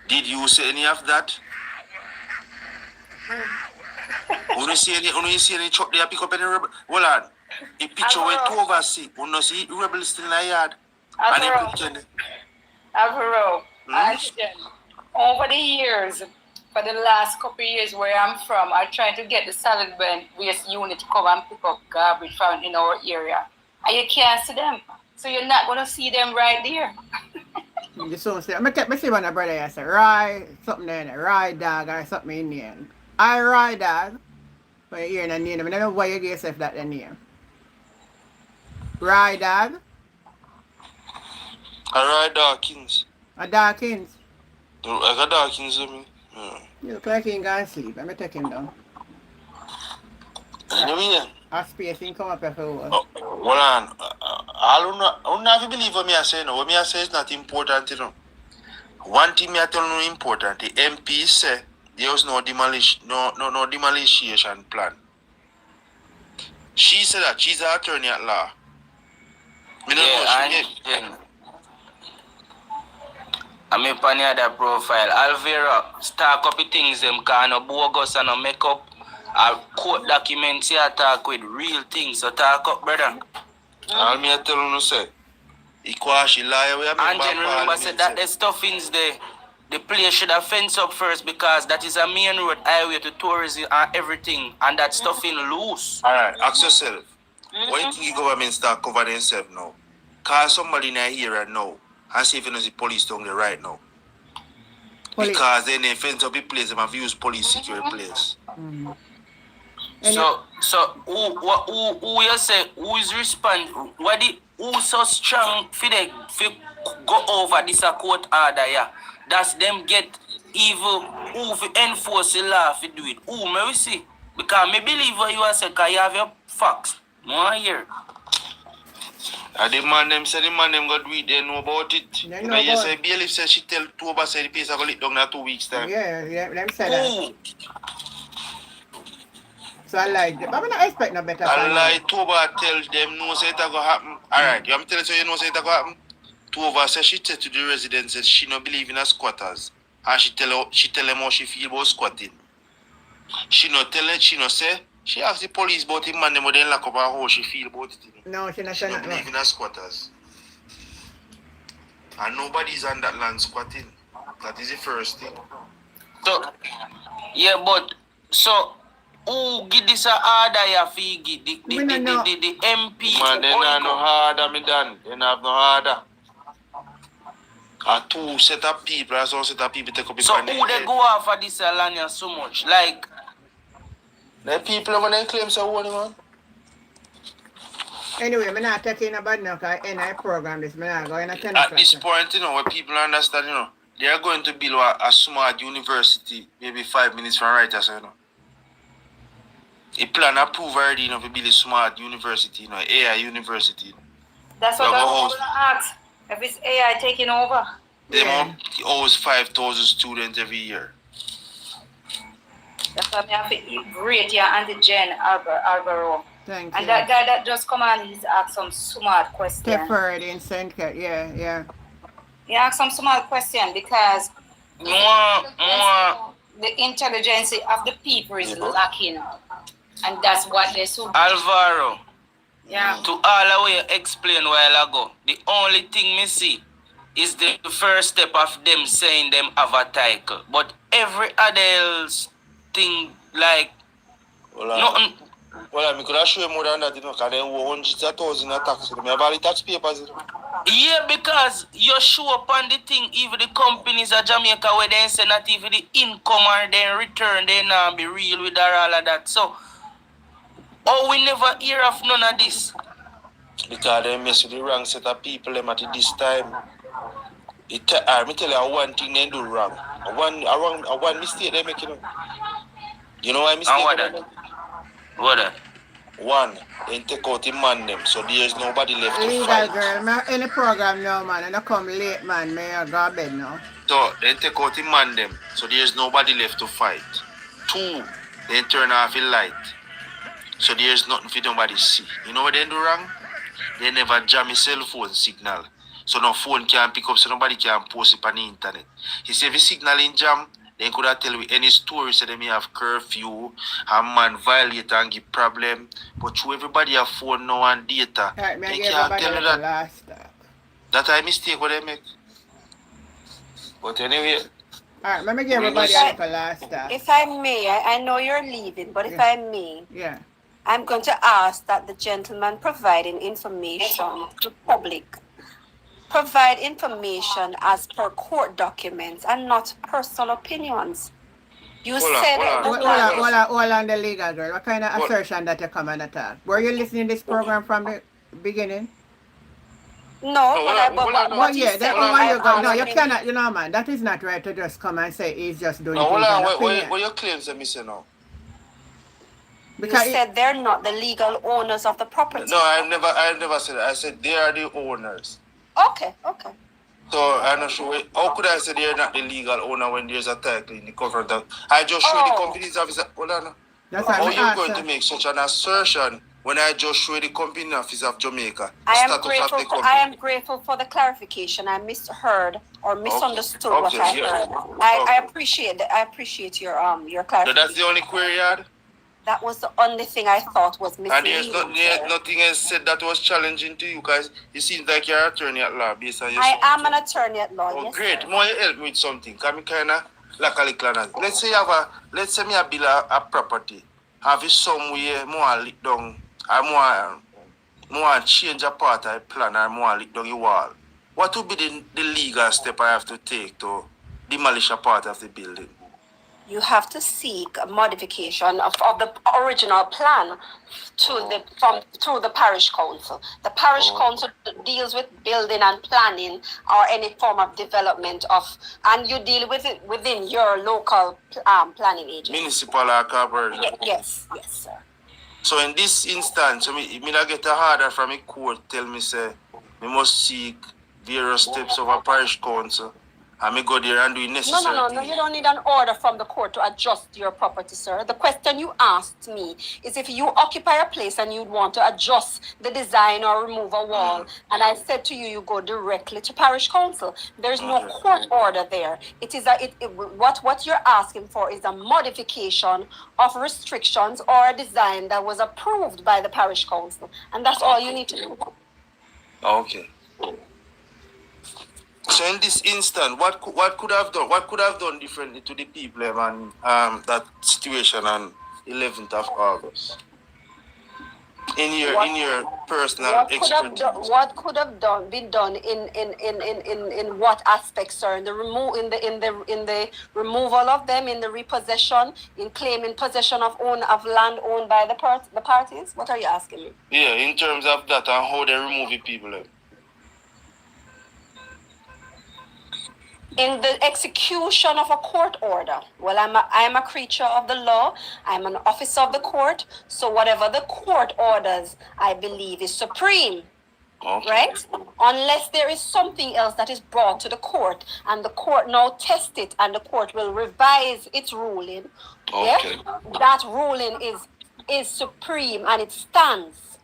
Did you say any of that? When you see any truck there pick up any rebel? Hold on. A picture went to oversee. When you see rebel still in the yard. And he pretend. Alvaro, over the years, for the last couple of years where I'm from, I tried to get the solid waste unit to come and pick up garbage from in our area. And you can't see them. So you're not going to see them right there. You so say, I see one of brother I say, Rye, something there, Rye dog or something in there. I Rye dog. But you're hearing a name. I don't know why you give yourself that name. Rye dog. A Rye Dawkins. A Dawkins. I got Dawkins with me. You look like he ain't gonna sleep. Let me take him down. You mean? A space he come up here for a hold on. I don't know if you believe what me I say now. What me I say is not important, you know. One thing me I tell you important. The MP say there was no demolition plan. She said that she's an attorney at law. Me don't know I'm on the other profile. Alvaro, start up the things them can no bogus and no make up a court documents here talk with real things. So talk up, brother. All me I tell you say, Ikwashi lie we have and then remember say that the stuff in there. The place should have fenced up first because that is a main road highway to tourism and everything, and that stuff in loose. Alright, ask yourself. Why do you think the government start covering themselves now? Call somebody in here right now and see if you know the police down there right now. Because then they fence up the place, they have used police secure place. So who you say who is respond? Who so strong for they go over this court order? Yeah, that's them get evil. Who for enforce the law for do it? Who may we see? Because me believe what you are saying. Because you have your facts. More here. The man them go do it, they know about it. You say Bailiff says she tell Toba say the place I go lit down in 2 weeks time. Yeah, them say that. So I like them. But I don't expect no better. I like Toba tell them no say it go happen. Alright, you want me tell you so you know say it go happen? Toba says she tell to the residents that she no believe in a squatters. And she tell them how she feel about squatting. She no say. She asked the police about him and them then lock up her how she feel about it. No, she not believe in a squatters. And nobody's on that land squatting. That is the first thing. So, yeah, but so who give this a order ya figi? The MP. Man, they not no order, me done. They not have no order. A two set of people, as one set of people take up the so who they go after this land so much? Like the people when they claim so what man. Anyway, I'm not taking a bad now because I program this. I'm not going to 10 At this point, you know, where people understand, you know, they are going to build a smart university, maybe 5 minutes from right, you know. A plan approved already, you know, to build a smart university, you know, AI university. That's what I want to ask. If it's AI taking over. They host 5,000 students every year. That's why I have to rate your Auntie Jen Alvaro. Thank and you. that guy that just come and he's asked some smart questions. Deferred in St. Cat, yeah. He asked some smart question because the intelligence of the people is lacking. And that's what they should. Alvaro. Yeah. To all the way explained a while ago, the only thing me see is the first step of them saying them have a title. But every other else thing like nothing Well, I could assure you more than that, you know, because they owe hundreds of thousands of tax. They have all the tax papers, you know. Yeah, because you show up on the thing, even the companies of Jamaica where they say not even the income or their return, they not be real with all of that. So, we never hear of none of this. Because they mess with the wrong set of people them at this time. Me tell you one thing they do wrong. One mistake they make, you know. You know why mistake what they that? make? What that? One, they take out the man them, so there's nobody left to Legal fight. girl, me in the program now, man. And I come late, man. May I go to bed now? So, they take out the man them, so there's nobody left to fight. Two, they turn off the light, so there's nothing for nobody see. You know what they do wrong? They never jam a cell phone signal, so no phone can pick up, so nobody can post it on the internet. He say if the signal in jam, they could have tell you any story, so they may have curfew, a man violate and give problem. But through everybody have phone now and data, Right, they can't tell you that. That I mistake what they make. But anyway. Alright, let me give everybody a little last stop. If I may, I know you're leaving, but if I may, yeah, I'm going to ask that the gentleman providing information to the public provide information as per court documents and not personal opinions. You said hold on, the legal girl. What kind of assertion that you come and attack? Were you listening to this program from the beginning? No, you cannot, you know, man. That is not right to just come and say he's just doing no, things on what your claims are missing now? Because you said they're not the legal owners of the property. No, I never said that. I said they are the owners. Okay. So I'm not sure. How could I say they're not the legal owner when there's a title in the cover of that? I just show the company's office. Hold on. How are you going to make such an assertion when I just show the company office of Jamaica? I am grateful for the clarification. I misheard or misunderstood what I heard. I appreciate your clarification. So that's the only query you had? That was the only thing I thought was missing. And there's nothing else said that was challenging to you, guys. It seems like you're an attorney at law based on your am an attorney at law. Oh, yes, great. Sir. More you help me with something. Can me kinda like a little. Let's say me build a property. Have it somewhere more lick down. I more change a part of the plan or more lick down the wall. What would be the legal step I have to take to demolish a part of the building? You have to seek a modification of the original plan through the parish council. The parish council deals with building and planning or any form of development and you deal with it within your local planning agency. Municipal or corporation? Yes, sir. So in this instance, me not get a order from a court tell me say me must seek various steps of a parish council. I may go there and do necessary. No. You don't need an order from the court to adjust your property, sir. The question you asked me is if you occupy a place and you want to adjust the design or remove a wall, and I said to you, you go directly to parish council. There's no court order there. It is what you're asking for is a modification of restrictions or a design that was approved by the parish council, and that's all you need to do. Okay. So in this instant, what could have done differently to the people and that situation on 11th of August? In your personal experience, what could have been done in what aspects, sir? In the removal of them, in the repossession, in claiming possession of land owned by the parties. What are you asking me? Yeah, in terms of that and how they remove the people. In the execution of a court order, well, I'm a creature of the law. I'm an officer of the court. So whatever the court orders, I believe is supreme. Okay. Right? Unless there is something else that is brought to the court and the court now tests it and the court will revise its ruling. Okay. Yeah? That ruling is supreme and it stands.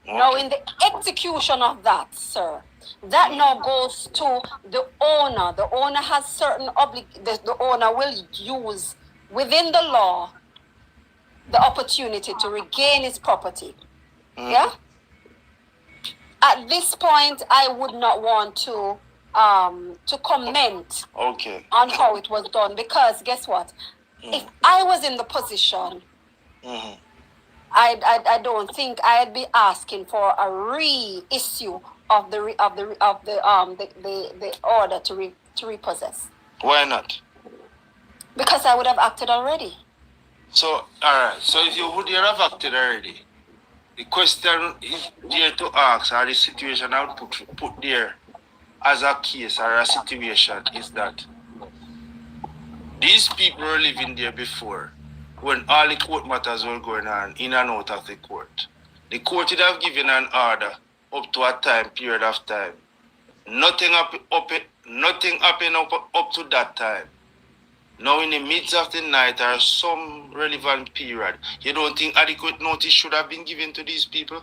Okay. Now in the execution of that, sir, that now goes to the owner. The owner has certain the owner will use within the law the opportunity to regain his property. Yeah? At this point, I would not want to comment on how it was done because guess what? If I was in the position I don't think I'd be asking for a reissue of the order to repossess. Why not? Because I would have acted already. So, alright. So if you would have acted already, the question is there to ask, or the situation I would put there as a case or a situation is that these people were living there before when all the court matters were going on in and out of the court. The court would have given an order up to a time period of time. Nothing happened up to that time. Now in the midst of the night or some relevant period, you don't think adequate notice should have been given to these people?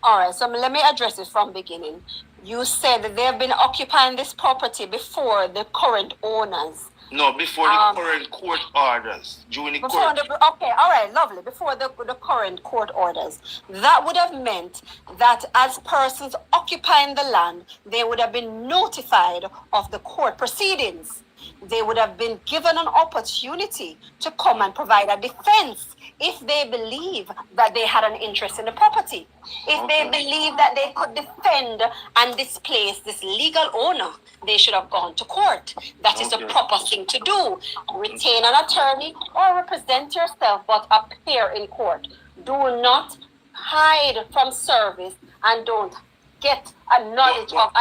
All right, so let me address it from beginning. You said that they have been occupying this property before the current owners. No, before the current court orders. During the court. Okay, all right, lovely. Before the current court orders. That would have meant that as persons occupying the land, they would have been notified of the court proceedings. They would have been given an opportunity to come and provide a defense if they believe that they had an interest in the property. If they believe that they could defend and displace this legal owner, they should have gone to court. That is the proper thing to do. Retain an attorney or represent yourself, but appear in court. Do not hide from service and don't get a knowledge of...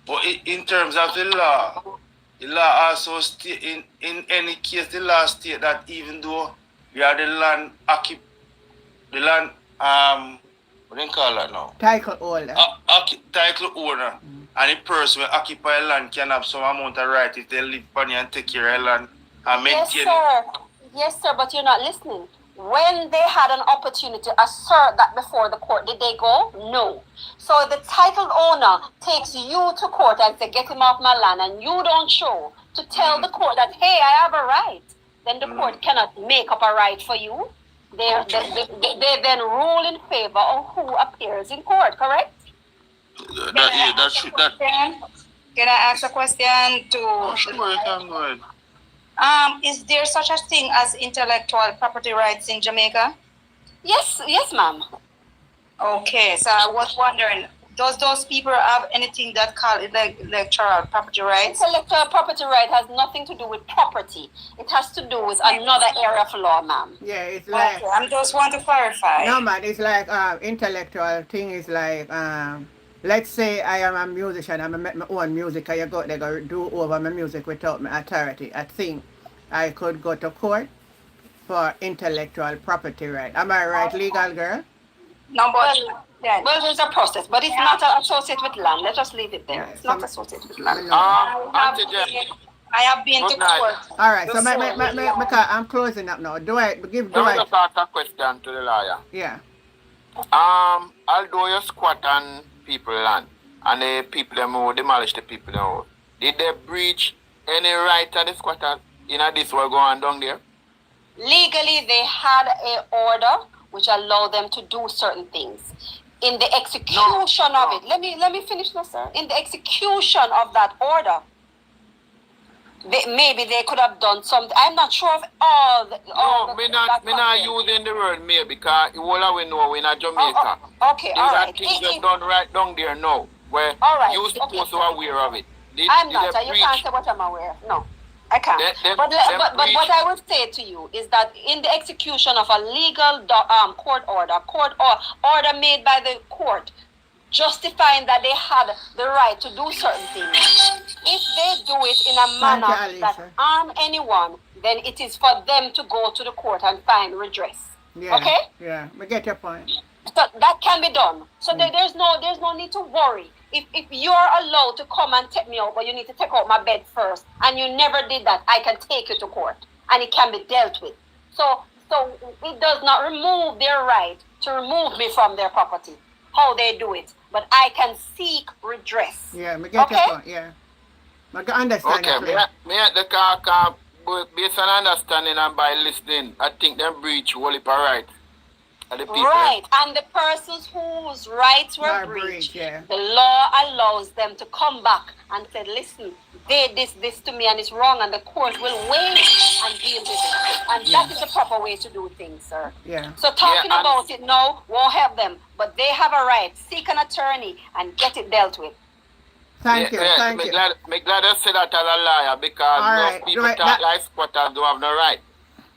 But in terms of the law also state in any case the law state that even though you are the land what do you call that now? Title owner. Title owner. And the person who occupy land can have some amount of right if they live on it and take care of land and maintain it. Yes, sir, but you're not listening. When they had an opportunity to assert that before the court, did they go? No. So the title owner takes you to court and says, get him off my land, and you don't show to tell the court that, hey, I have a right. Then the court cannot make up a right for you. They then rule in favor of who appears in court, correct? Can I ask a question to... Sure, you can go ahead. Is there such a thing as intellectual property rights in Jamaica? Yes, ma'am. Okay, so I was wondering, does those people have anything that called intellectual property rights? Intellectual property right has nothing to do with property. It has to do with another area of law, ma'am. Yeah, it's like... Okay, I just want to clarify. No, man, it's like intellectual thing is like... let's say I am a musician, I make my own music, and you go there go do over my music without my authority. I think I could go to court for intellectual property right. Am I right, legal girl? No, but well, there's a process, but it's not associated with land. Let's just leave it there. It's not associated with land. I have been to court. All right, so because I'm closing up now. Do I just ask a question to the lawyer? Yeah. Although you squat on people land and the people them who demolish the people them, did they breach any right of the squatters in this what going on down there? Legally, they had an order which allowed them to do certain things. In the execution of it, let me finish now, sir. In the execution of that order, maybe they could have done something. I'm not sure of all. Me not using the word maybe because all we know we're in Jamaica. Okay, these all are right. things that done right down there now, where you're supposed to be aware of it. I'm not. You can't say what I'm aware of. No, I can't. But what I would say to you is that in the execution of a legal court order made by the court, justifying that they had the right to do certain things. If they do it in a manner that harm anyone, then it is for them to go to the court and find redress. Yeah, okay? Yeah, we get your point. So that can be done. So there's no need to worry. If you're allowed to come and take me out, but you need to take out my bed first, and you never did that, I can take you to court, and it can be dealt with. So it does not remove their right to remove me from their property. How they do it, but I can seek redress. Yeah, we get your point. Yeah, I understand. Okay, me at the car, based on understanding and by listening, I think them breach whole heap of right. the people. Right, and the persons whose rights were breached, the law allows them to come back and say, listen, they did this to me and it's wrong, and the court will wait and deal with it. And that is the proper way to do things, sir. Yeah. So talking about it now won't help them, but they have a right. Seek an attorney and get it dealt with. Thank you. I'm glad you say that as a lawyer, because most people talk like squatters don't have no right.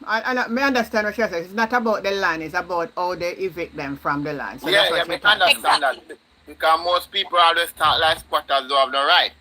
I understand what you're saying. It's not about the land, it's about how they evict them from the land. So I understand that. Because most people always talk like squatters don't have no right.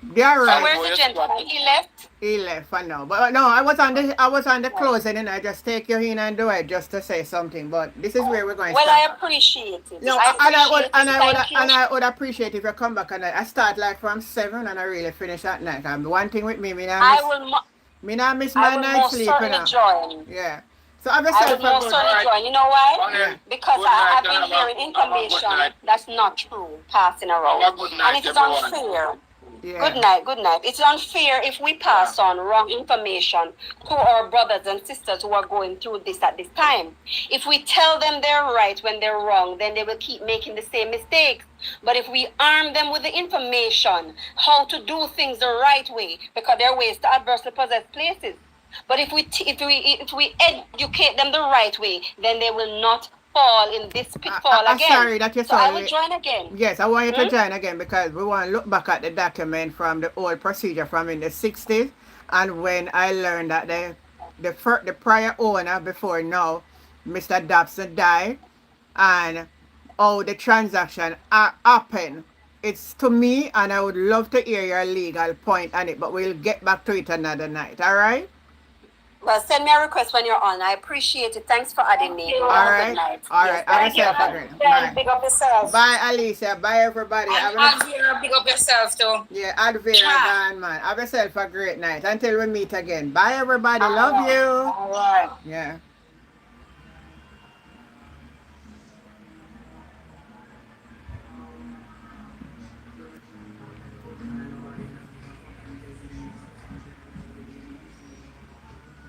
They are right. So where's the gentleman? He left? He left, I know. But no, I was on the closing, and I just take you in and do it just to say something. But this is where we're going. Well, I appreciate it. No, I would appreciate if you come back, and I start like from 7 and I really finish at night. And one thing with me, me not miss my night sleep. Join. Yeah. So I will most certainly join. You know why? Because I've been hearing information that's not true passing around, and it is unfair. Yeah. Good night. It's unfair if we pass on wrong information to our brothers and sisters who are going through this at this time. If we tell them they're right when they're wrong, then they will keep making the same mistakes. But if we arm them with the information, how to do things the right way, because there are ways to adversely possess places. But if we educate them the right way, then they will not fall in this pitfall again. Sorry that you're I will join again. Yes, I want you to join again, because we want to look back at the document from the old procedure from in the 60s, and when I learned that the prior owner before now, Mr. Dobson, died, and how the transaction happened. It's to me, and I would love to hear your legal point on it, but we'll get back to it another night, all right? Well, send me a request when you're on. I appreciate it. Thanks for adding me. All right. All right. Thank you. Bye. Big up yourself. Bye, Alicia. Bye, everybody. And Vera, big up yourself too. Yeah, add Vera down, man. Have yourself a great night. Until we meet again. Bye, everybody. Love you. All right. Yeah.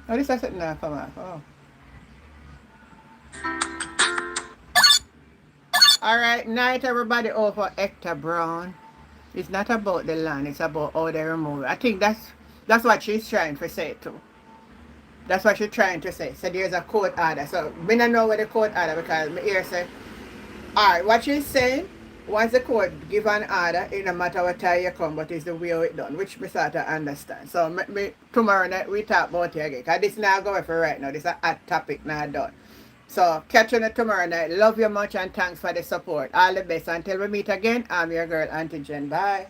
Oh, this is it now, come on. Oh. All right, night everybody over Hector Brown. It's not about the land, it's about how they remove it. I think that's what she's trying to say too. That's what she's trying to say. So there's a court order. So we don't know where the court order, because my ear said, all right, what she's saying, once the court give an order, it no matter what time you come, but it's the way it done, which we start to understand. So tomorrow night we talk about it again, because this is not going for right now. This is a hot topic now done. So catch you tomorrow night. Love you much and thanks for the support. All the best. Until we meet again, I'm your girl, Auntie Jen. Bye.